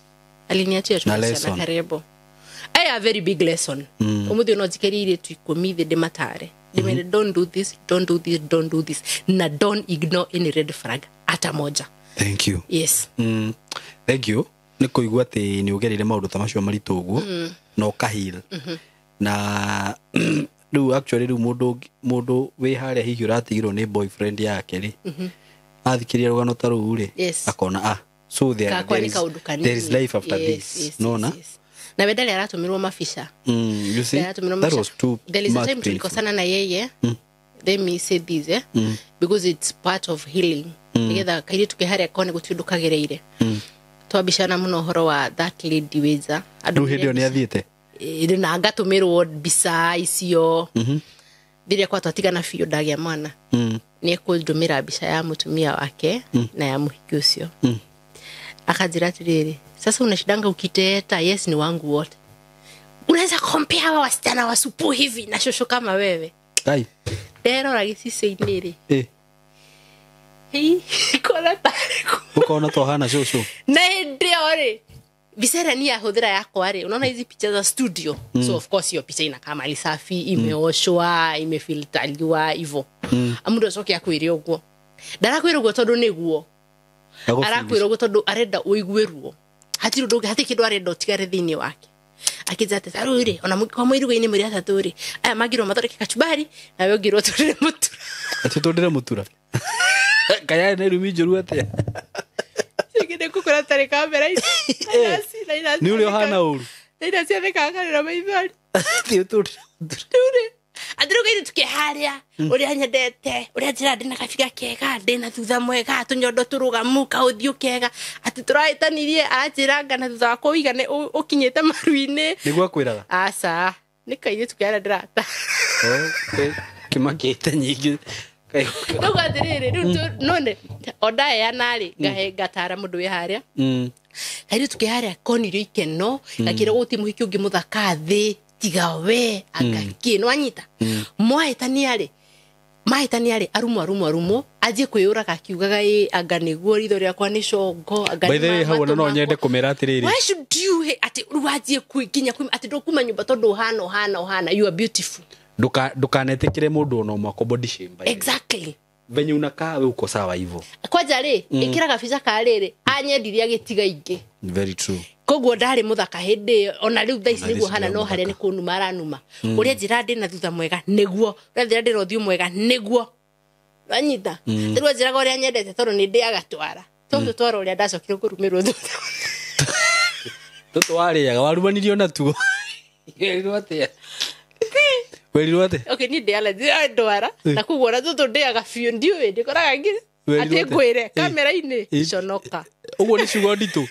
[SPEAKER 1] aliniachia tu na karebo I a very big lesson umuthi no jikerire tu ikomithi de matare they don't do this na don't ignore any red flag ata moja.
[SPEAKER 2] Thank you.
[SPEAKER 1] Yes.
[SPEAKER 2] Thank you. Niko igua ati ni ugerire maundu tamacio maritu uguo no kahil na du actually du mundu we haria hihi uratigirwo ni boyfriend yake ri athikiria rugano ta ru ri akona so there is life after this no na
[SPEAKER 1] na bedale aratumirwo mafisha
[SPEAKER 2] you see that was too
[SPEAKER 1] there is a time tulikosana na yeye let me say this because it's part of healing nigetha kairi tukiharia kone gutindukagereire twabishana muno horo wa that lady weza
[SPEAKER 2] andu hindio ni athiete
[SPEAKER 1] na ngatumirwo bisa icio ndiria kwa twatigana fiyo ndagia mwana ni ekundumira bisha ya mutumia wake na ya muhiki ucio akajira atiriri sasa unashidanga ukiteta yes ni wangu wote unaweza compare hawa wasichana wasupu hivi na shosho kama wewe
[SPEAKER 2] ai
[SPEAKER 1] dero ragisi iniri kona tariko
[SPEAKER 2] ukaona to hana shosho
[SPEAKER 1] na ndio ri bisera ni ahuthira yakwa ri unaona hizi picha za studio so of course hiyo picha ina kama lisafi imeoshwa imefiltaliwa hivyo amundo acoke akwire uguo ndarakwire uguo tondu niguo arakwire uguo tondu arenda uiguirwo hatiru ndoge hatikindu arenda utigare thini wake akijate taruri ona kwa mwirugo-ini muri atatu ri aya magiro mathoreke kachubari na we ngirwo tundire mutura
[SPEAKER 2] ati tundire mutura kaya ne rumi njuru atia
[SPEAKER 1] sigide kukura tare kamera ina
[SPEAKER 2] ni uri hana uru
[SPEAKER 1] ina cia kakarira maithori
[SPEAKER 2] ti tundire
[SPEAKER 1] Adiro gairu tukiharia uri anyendete uri ajira ndina kafiga kega ndina thutha mwega tunyondo turugamu kauthio kega ati turaitanirie ajira ngana thutha wa kuigane ukinyete maruine
[SPEAKER 2] nigwa kwiraga
[SPEAKER 1] asa nikaire tukiharia ndirata
[SPEAKER 2] kimakite nyingi
[SPEAKER 1] no gathirire none odae ya nari ngahe gatara mundu wi haria gairu tukiharia konirio ikeno gakire guti muhiki ungi muthaka thi tigawe agakino anyita maitani ari arumo aje kwiyura kakiugaga anga niguo ritho ria kwa ni congo
[SPEAKER 2] anga by the way hawo no nyende kumera atiriri
[SPEAKER 1] why should you ati ruaje kwikinya ati ndokuma nyumba tondu hana you are beautiful
[SPEAKER 2] ndukanetekire mundu no mwako body shame
[SPEAKER 1] exactly
[SPEAKER 2] venye unakaa we uko sawa hivyo
[SPEAKER 1] kwaja ri ikira kabisa kariri anyendiria gitiga ingi
[SPEAKER 2] very true
[SPEAKER 1] koguo ndari muthaka hindi ona riu thaisi niguo hana no haria ni kunu maranuma uria njira ndi na thutha mwega niguo uria ndi rothiu mwega niguo anyita riu njira uria nyendete tondu ni ndi agatwara tondu twara uria ndacokire kurumirwo thutha
[SPEAKER 2] tutwariaga warumanirio na tuo yerirwo atia werirwo atia
[SPEAKER 1] okay ni ndi ala ndwara na koguo na tutu ndi agafio ndiwe ndikoraga ngi ati ngwire kamera-ini conoka
[SPEAKER 2] uguo ni ciugo nditu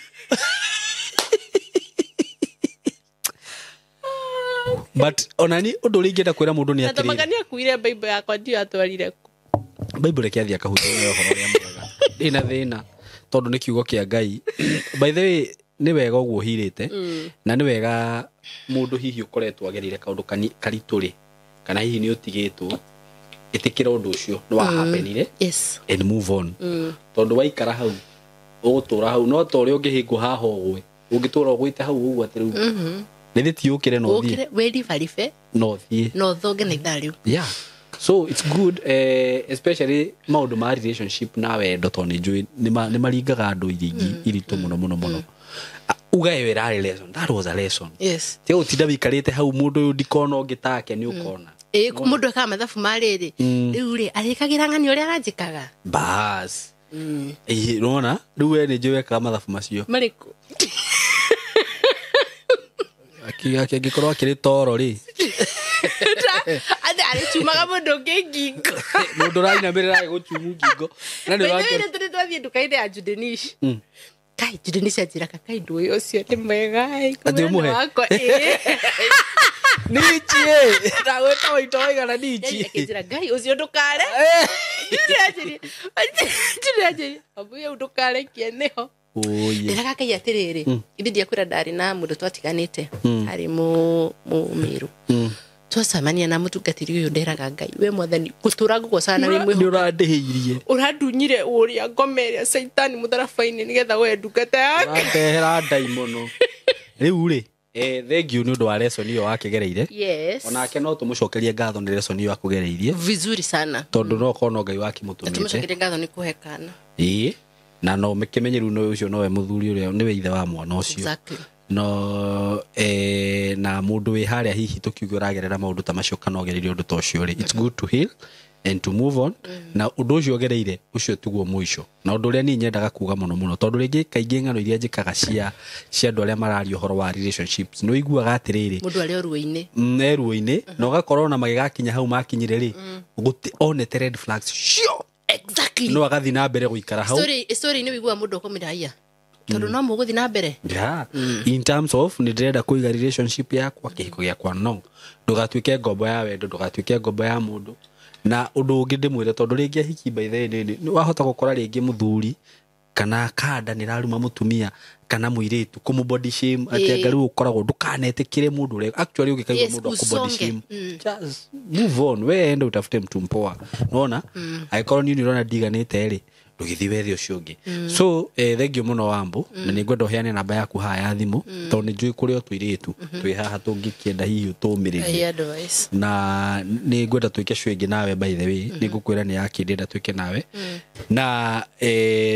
[SPEAKER 2] but onani undu ringenda kwira mundu ni atiri
[SPEAKER 1] magania kuire bible yakwa ndio atwarire
[SPEAKER 2] bible rekiathia kahutu ni horo ria mwega ina thina tondu ni kiugo kia Ngai by the way ni wega uguo hirite na ni wega mundu hihi ukoretwo agerire kaundu karituri kana hihi ni utigitwo itikira undu ucio no hapenire
[SPEAKER 1] yes
[SPEAKER 2] and move on tondu waikara hau ugutura hau no tori ungihingo haha ogwe ungitura ogwite hau uguo atiru nithi ti ukire no thie
[SPEAKER 1] weri varife
[SPEAKER 2] no thie
[SPEAKER 1] no thoge na ithariu
[SPEAKER 2] yeah so it's good especially maundu ma relationship na wendo to ni njui ni maringaga andu iringi iritu muno ugae werare lesson that was a lesson
[SPEAKER 1] yes
[SPEAKER 2] ti utinda wikarite hau mundu uyu ndikona ungitake ni ukona
[SPEAKER 1] mundu aka mathabu mariri riu ri arikagira ngani uria aranjikaga
[SPEAKER 2] bas rona riu we ni njui ka mathabu macio
[SPEAKER 1] mariku
[SPEAKER 2] akigikorwo akiri toro ri
[SPEAKER 1] ari chumaga mundu ngingo
[SPEAKER 2] mundu rainamirira guchumu ngingo na ni wake
[SPEAKER 1] ni twathie nduka-ini ya Judenish kai Judenish ajira kakai ndu ucio ni mwega
[SPEAKER 2] ati umuhe Nichi na weta waitoiga na nichi
[SPEAKER 1] akijira ngai ucio ndukare ndiraje abuya ndukare kieneho ndiraga kai atiriri ithi ndia kwira ndari na mundu twatiganite hari miru twacamania na mutungatiri uyu nderaga ngai we mwathani gutura gugocana rimwe
[SPEAKER 2] ni urandihiirie
[SPEAKER 1] uradunyire uria ngomeria saitani mutharafaini nigetha we ndungata yake
[SPEAKER 2] urandehera daimono riu ri thank you ni undu wa lesson iyo wakigereire
[SPEAKER 1] yes
[SPEAKER 2] onake no tumucokerie ngatho ni lesson iyo akugereirie
[SPEAKER 1] vizuri sana
[SPEAKER 2] tondu no kono ngai waki mutumite
[SPEAKER 1] tumucokerie ngatho ni kuhekana
[SPEAKER 2] na no mekimenyeru no ucio nowe muthuri uria niwe ithe wa mwana ucio
[SPEAKER 1] exactly
[SPEAKER 2] no na mundu wi haria hihi tukiuga uragerera maundu ta macio kana ogereire undu ta ucio ri it's good to heal and to move on na undu ucio ogereire ucio tuguo muico na undu uria ni nyendaga kuga muno tondu ringi kaingi ngano iria njikaga cia andu aria marari uhoro wa relationships no iguaga atiriri
[SPEAKER 1] mundu aria ruo-ini
[SPEAKER 2] ruo-ini na ugakorwo na magigakinya hau makinyire ri guti onete red flags sure
[SPEAKER 1] exactly
[SPEAKER 2] no agathi na mbere guikara hau
[SPEAKER 1] story ni wigua mundu ukomiraia tondu no muguthi na mbere
[SPEAKER 2] in terms of ni direnda kuiga relationship yakwa kihiko giakwa no ndugatuike ngombo ya wendo ndugatuike ngombo ya mundu na undu ungi ndimwire tondu ringi hiki by the ni wahota gukora ringi muthuri kana kada ni raruma mutumia kana muiritu kumu body shame atiangaru ukoragwo ndukanetikire mundu ure actually ugikaigwa mundu ku body shame just move on we enda utafute mtu mpoa unaona aikorwo ni urona diganite ri ndugithiwe thio ciungi so thank you muno Wambu na ningwenda uheane namba yaku haya ya thimu tondu ni njui kurio twiritu twi haha tungikienda hihi utumiririe na ningwenda twike shwingi nawe by the way ningukwira ni yakindenda twike nawe na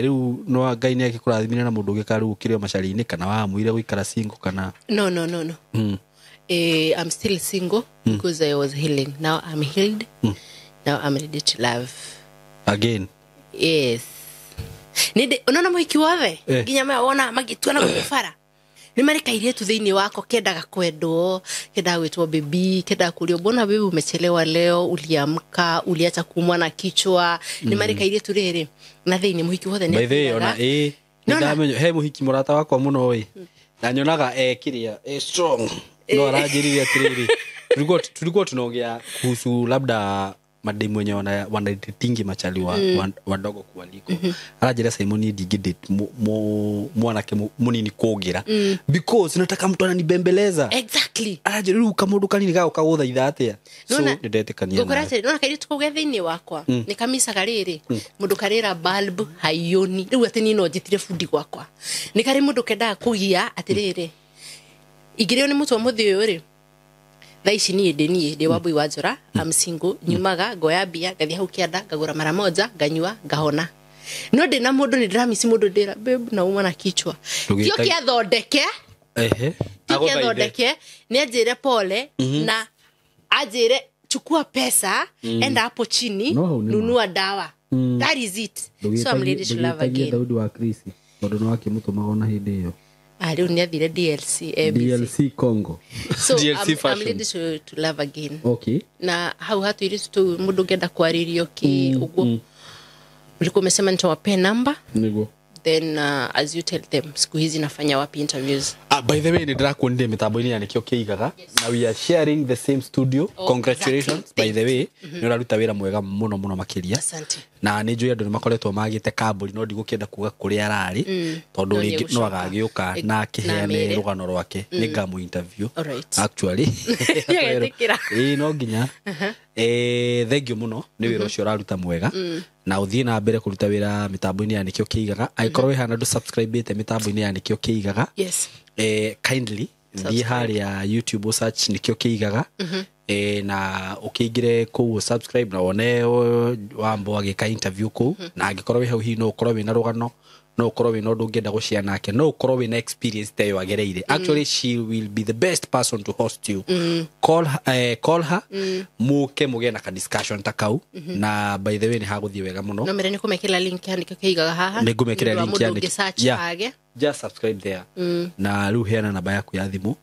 [SPEAKER 2] riu no ngai ni akikurathimina na mundu gikaru ukirio macari-ini kana wamuire guikara single kana
[SPEAKER 1] no I'm still single because I was healing. Now I'm healed. Now I'm ready to love
[SPEAKER 2] again.
[SPEAKER 1] Yes. Ninde unaona mwiki wave nginya maona magitwa na gufara ni marika irie tu thiini wako kendaga kwendwo kendaga gwitwo baby kendaga kurio bona baby umechelewa leo uliamka uliacha kuumwa na kichwa ni marika irie tu riri na thiini mwiki wothe ni
[SPEAKER 2] by the way ona ndamenyo he muhiki murata wakwa muno oi na nyonaga kiria strong no arajiriria atiriri tulikuwa tunaongea kuhusu labda mademu wenye wanadatingi machali wadogo kuwaliko arajira Simon digidate mwanake munini kugira because nataka mtu ananibembeleza
[SPEAKER 1] exactly
[SPEAKER 2] arajira ru kamundu kanini ga ukagutha ithatia so ndidetekania
[SPEAKER 1] gukurate nona kairi tukuge thiini wakwa ni kamisa gariri mundu karira bulb hayoni riu ati ni no njitire fundi gwakwa ni kari mundu kenda kugia atiriri igirio ni mutu muthi uyu ri thaici ni ndi Wambui wa Njora I'm single nyumaga ngoya bia gathi hau kianda ngagura mara moja nganyua ngahona no ndi na mundu ni ndramisi mundu ndira babe na uma na kichwa kio kia thondeke kia thondeke ni ajire pole na ajire chukua pesa enda hapo chini nunua dawa that is it so I'm ready to love again
[SPEAKER 2] Daudi wa Krisi tondu no akimutuma hindi hiyo
[SPEAKER 1] riu ni athire DLC
[SPEAKER 2] Congo
[SPEAKER 1] so
[SPEAKER 2] DLC
[SPEAKER 1] I'm ready to love again
[SPEAKER 2] okay
[SPEAKER 1] na hau hatu iri tu mundu ngenda kwaririo ki uguo ulikuwa umesema nitawape namba
[SPEAKER 2] niguo
[SPEAKER 1] then as you tell them siku hizi nafanya wapi interviews
[SPEAKER 2] by the way ni ndirakuonire mitambo-ini ya nikio kiigaga na we are sharing the same studio congratulations exactly. By the way ni uraruta wira mwega muno makiria
[SPEAKER 1] asante
[SPEAKER 2] na ni njui andu ni makoretwo magite kamburi no ndigukenda kuga kuri arari tondu ringi no agagiuka na akiheane rugano rwake ni ngamu interview actually no nginya thank you muno ni wira ucio uraruta mwega na uthie na mbere kuruta wira mitambo-ini ya nikio kiigaga aikorwo hana ndu subscribe ite mitambo-ini ya nikio kiigaga
[SPEAKER 1] yes
[SPEAKER 2] kindly thie haria YouTube search nikio kiigaga na ukingire ku subscribe na wone Wambu agika interview ku na angikorwo wi hau hi no ukorwo wi na rugano no ukorwo wi no ndungenda gucia nake no ukorwo wi na experience tayo agereire actually she will be the best person to host you call her muke mugena ka discussion takau na by the way ni haguthie wega muno
[SPEAKER 1] no mere ni kumekela link ya nikio kiigaga haha
[SPEAKER 2] ni ngumekela link ya
[SPEAKER 1] nikio
[SPEAKER 2] just subscribe there na riu heana namba yaku ya thimu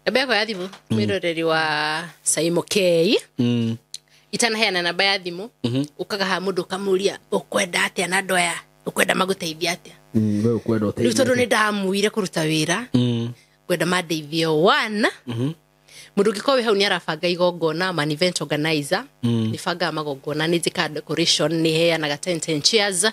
[SPEAKER 1] namba yaku ya thimu mwiroreri wa Saimo K itana heana namba ya thimu ukaga ha mundu kamuria ukwenda atia na ndoya ukwenda maguteithia atia
[SPEAKER 2] we ukwenda uteithia
[SPEAKER 1] riu tondu ni ndamuire kuruta wira kwenda madeithio 1 mundu gikowe hau ni arabanga igongona man event organizer ni banga magongona ni njika decoration ni heanaga tent and chairs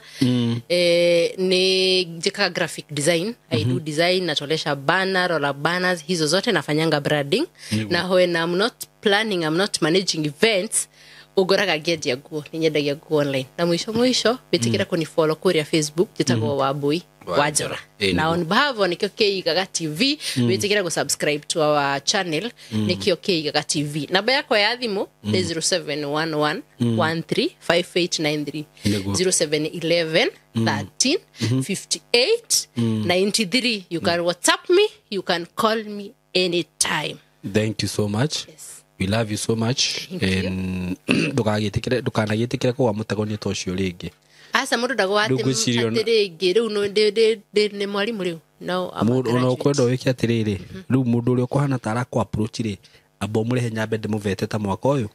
[SPEAKER 1] ni njika graphic design I do design natolesha banner or banners hizo zote nafanyanga branding na when I'm not planning, I'm not managing events ugoraga gedia guo ni nyendagia guo online na mwisho bitikira kuni follow kuria Facebook jitagwo Wambui Wajora na on behalf nikio Keigaga TV bitikira go subscribe to our channel nikio Keigaga TV namba yako ya thimu ni 0711 135893 0711 13 58 93 you can WhatsApp me, you can call me anytime.
[SPEAKER 2] Thank you so much.
[SPEAKER 1] Yes.
[SPEAKER 2] We love you so much. And ndukanagitikire kwa mutagonia tocio ringi.
[SPEAKER 1] Asa mundu ndagwate atirigi riu no ndi mwalimu riu no
[SPEAKER 2] ono kwenda wiki atiriri riu mundu uri kuhana tara kwa approach ri abo murehe nyambe ndimuvete ta mwaka uyu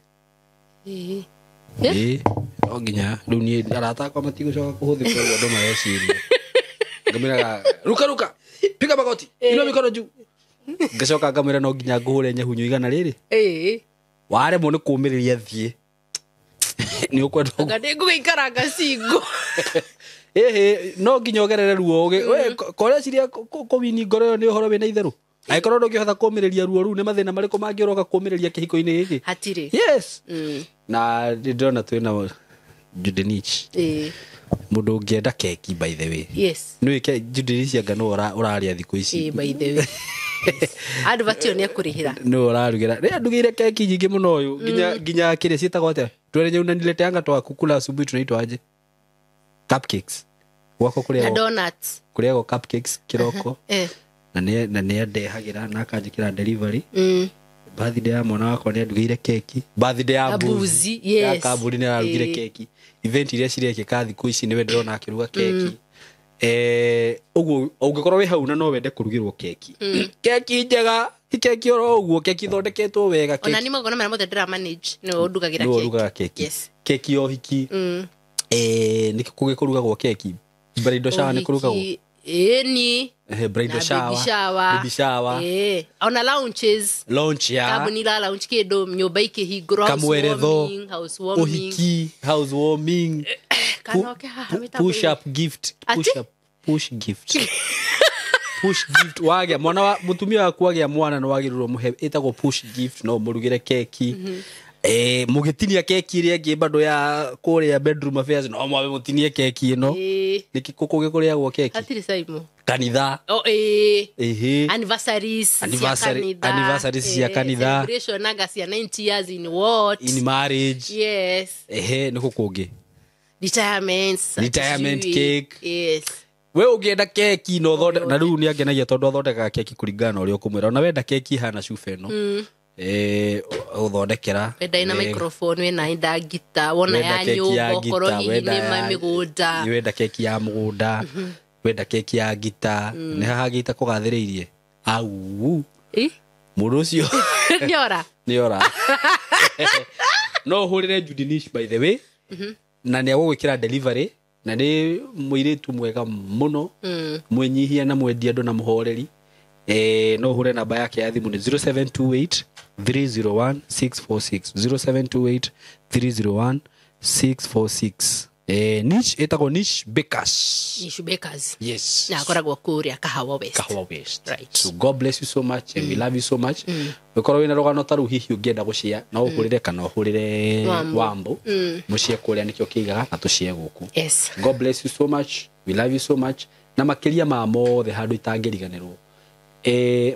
[SPEAKER 2] oginya riu ni arata kwa matigocoka kuhuthikwa andu mareciria ngamiraga ruka piga magoti ino mikono juu ngacoka ngamwira no nginya nguhure nyahunyu igana riri ware mu ni kumiriria thie ni ukwenda
[SPEAKER 1] ngade nguikaranga singo
[SPEAKER 2] no nginya ogerere ruo we kore ciria kowini ngoro yo ni uhoro wina itheru aikorwo ndungihota kumiriria ruo ru ni mathina mariko mangioroka kumiriria kihiko-ini giki
[SPEAKER 1] hatire
[SPEAKER 2] yes na ndona twina Judenich mundu ungienda keki by the way
[SPEAKER 1] yes
[SPEAKER 2] no ike Judenich ngano uraria thiku ici
[SPEAKER 1] by the way advertio ni akurihira
[SPEAKER 2] no urarugira ri andugire keki nyingi muno uyu ginya kire cietagwo atia twere nyuna nilete anga twa kukula asubuhi tunaitwa aje cupcakes wako kuria
[SPEAKER 1] donuts
[SPEAKER 2] kuria go cupcakes kiroko na ne ndehagira na kanjikira delivery birthday ya mwana wako ni andugire keki birthday ya buzi
[SPEAKER 1] yes
[SPEAKER 2] kaburi ni arugire keki event iria cirekeka thiku ici ni we ndirona akiruga keki uguo ungikorwo wi hau na no wende kurugirwo keki keki njega keki oro uguo keki thondeketwo wega keki
[SPEAKER 1] ona ni magona mara mothe ndira manage no ndugagira
[SPEAKER 2] keki no ndugaga keki
[SPEAKER 1] yes
[SPEAKER 2] keki yo hiki ni kugikurugagwo keki bridal shower ni kurugagwo
[SPEAKER 1] ni
[SPEAKER 2] bridal shower baby shower
[SPEAKER 1] ona launch ya kabuni la launch kido nyumba ikihingurwo
[SPEAKER 2] house warming
[SPEAKER 1] kanoke
[SPEAKER 2] push gift wage mwana wa mutumia waku wage mwana no wagirirwo muhe etagwo push gift no murugire keki mugitinia keki iria ngi bado ya kuria bedroom affairs no mwabe mutinie keki ino nikikukuge kuria gwo keki
[SPEAKER 1] hatiri saimo
[SPEAKER 2] kanitha
[SPEAKER 1] anniversaries
[SPEAKER 2] ya kanitha
[SPEAKER 1] celebration naga cia 90 years in what
[SPEAKER 2] in marriage
[SPEAKER 1] yes
[SPEAKER 2] nikukungi
[SPEAKER 1] retirement
[SPEAKER 2] cake
[SPEAKER 1] yes
[SPEAKER 2] we ugienda keki no thonde na riu ni angenagia tondu athondekaga keki kuringana uria ukumwira ona wenda keki hana cuba ino uthondekera
[SPEAKER 1] wenda microphone wena inda gita wona ya nyumba korwo hihi ni mamigunda
[SPEAKER 2] wenda keki ya mugunda wenda keki ya gita ni haha gita kugathiriirie au mundu ucio ni ora no hurire Judenich by the way na ni agwikira delivery na ni muiritu mwega muno mwenyihia na mwendia andu na muhoreri no hure namba yake ya thimu ni 0728 301 646 0728 301 646 niche etagwo Niche Bakers yes
[SPEAKER 1] na koragwo kuria Kahawa West
[SPEAKER 2] right so God bless you so much and we love you so much ukorwo wina rogano taru hihi ungienda gucia no uhurire kana uhurire Wambo mucie kuria nikio Keigaga na tucie guku
[SPEAKER 1] yes
[SPEAKER 2] God bless you so much we love you so much na makiria ma mothe handu itangiriganirwo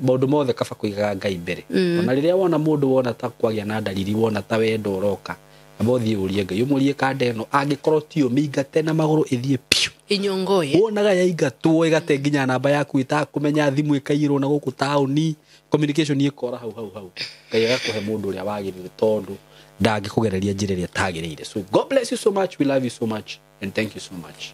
[SPEAKER 2] maundu mothe kaba kuigaga Ngai mbere ona riria wona mundu wona ta kwagia na dalili wona ta wendo uroka abothi urie Ngai umurie kande no angikorwo tio mingate na maguru ithie piu
[SPEAKER 1] inyongoye
[SPEAKER 2] wonaga yaigatwo igate nginya namba yaku itakumenya thimu ikairwo na guku tauni communication ikora hau Ngai agakuhe mundu uria wagirire tondu ndangikugereria njira iria tagiriire so God bless you so much we love you so much and thank you so much.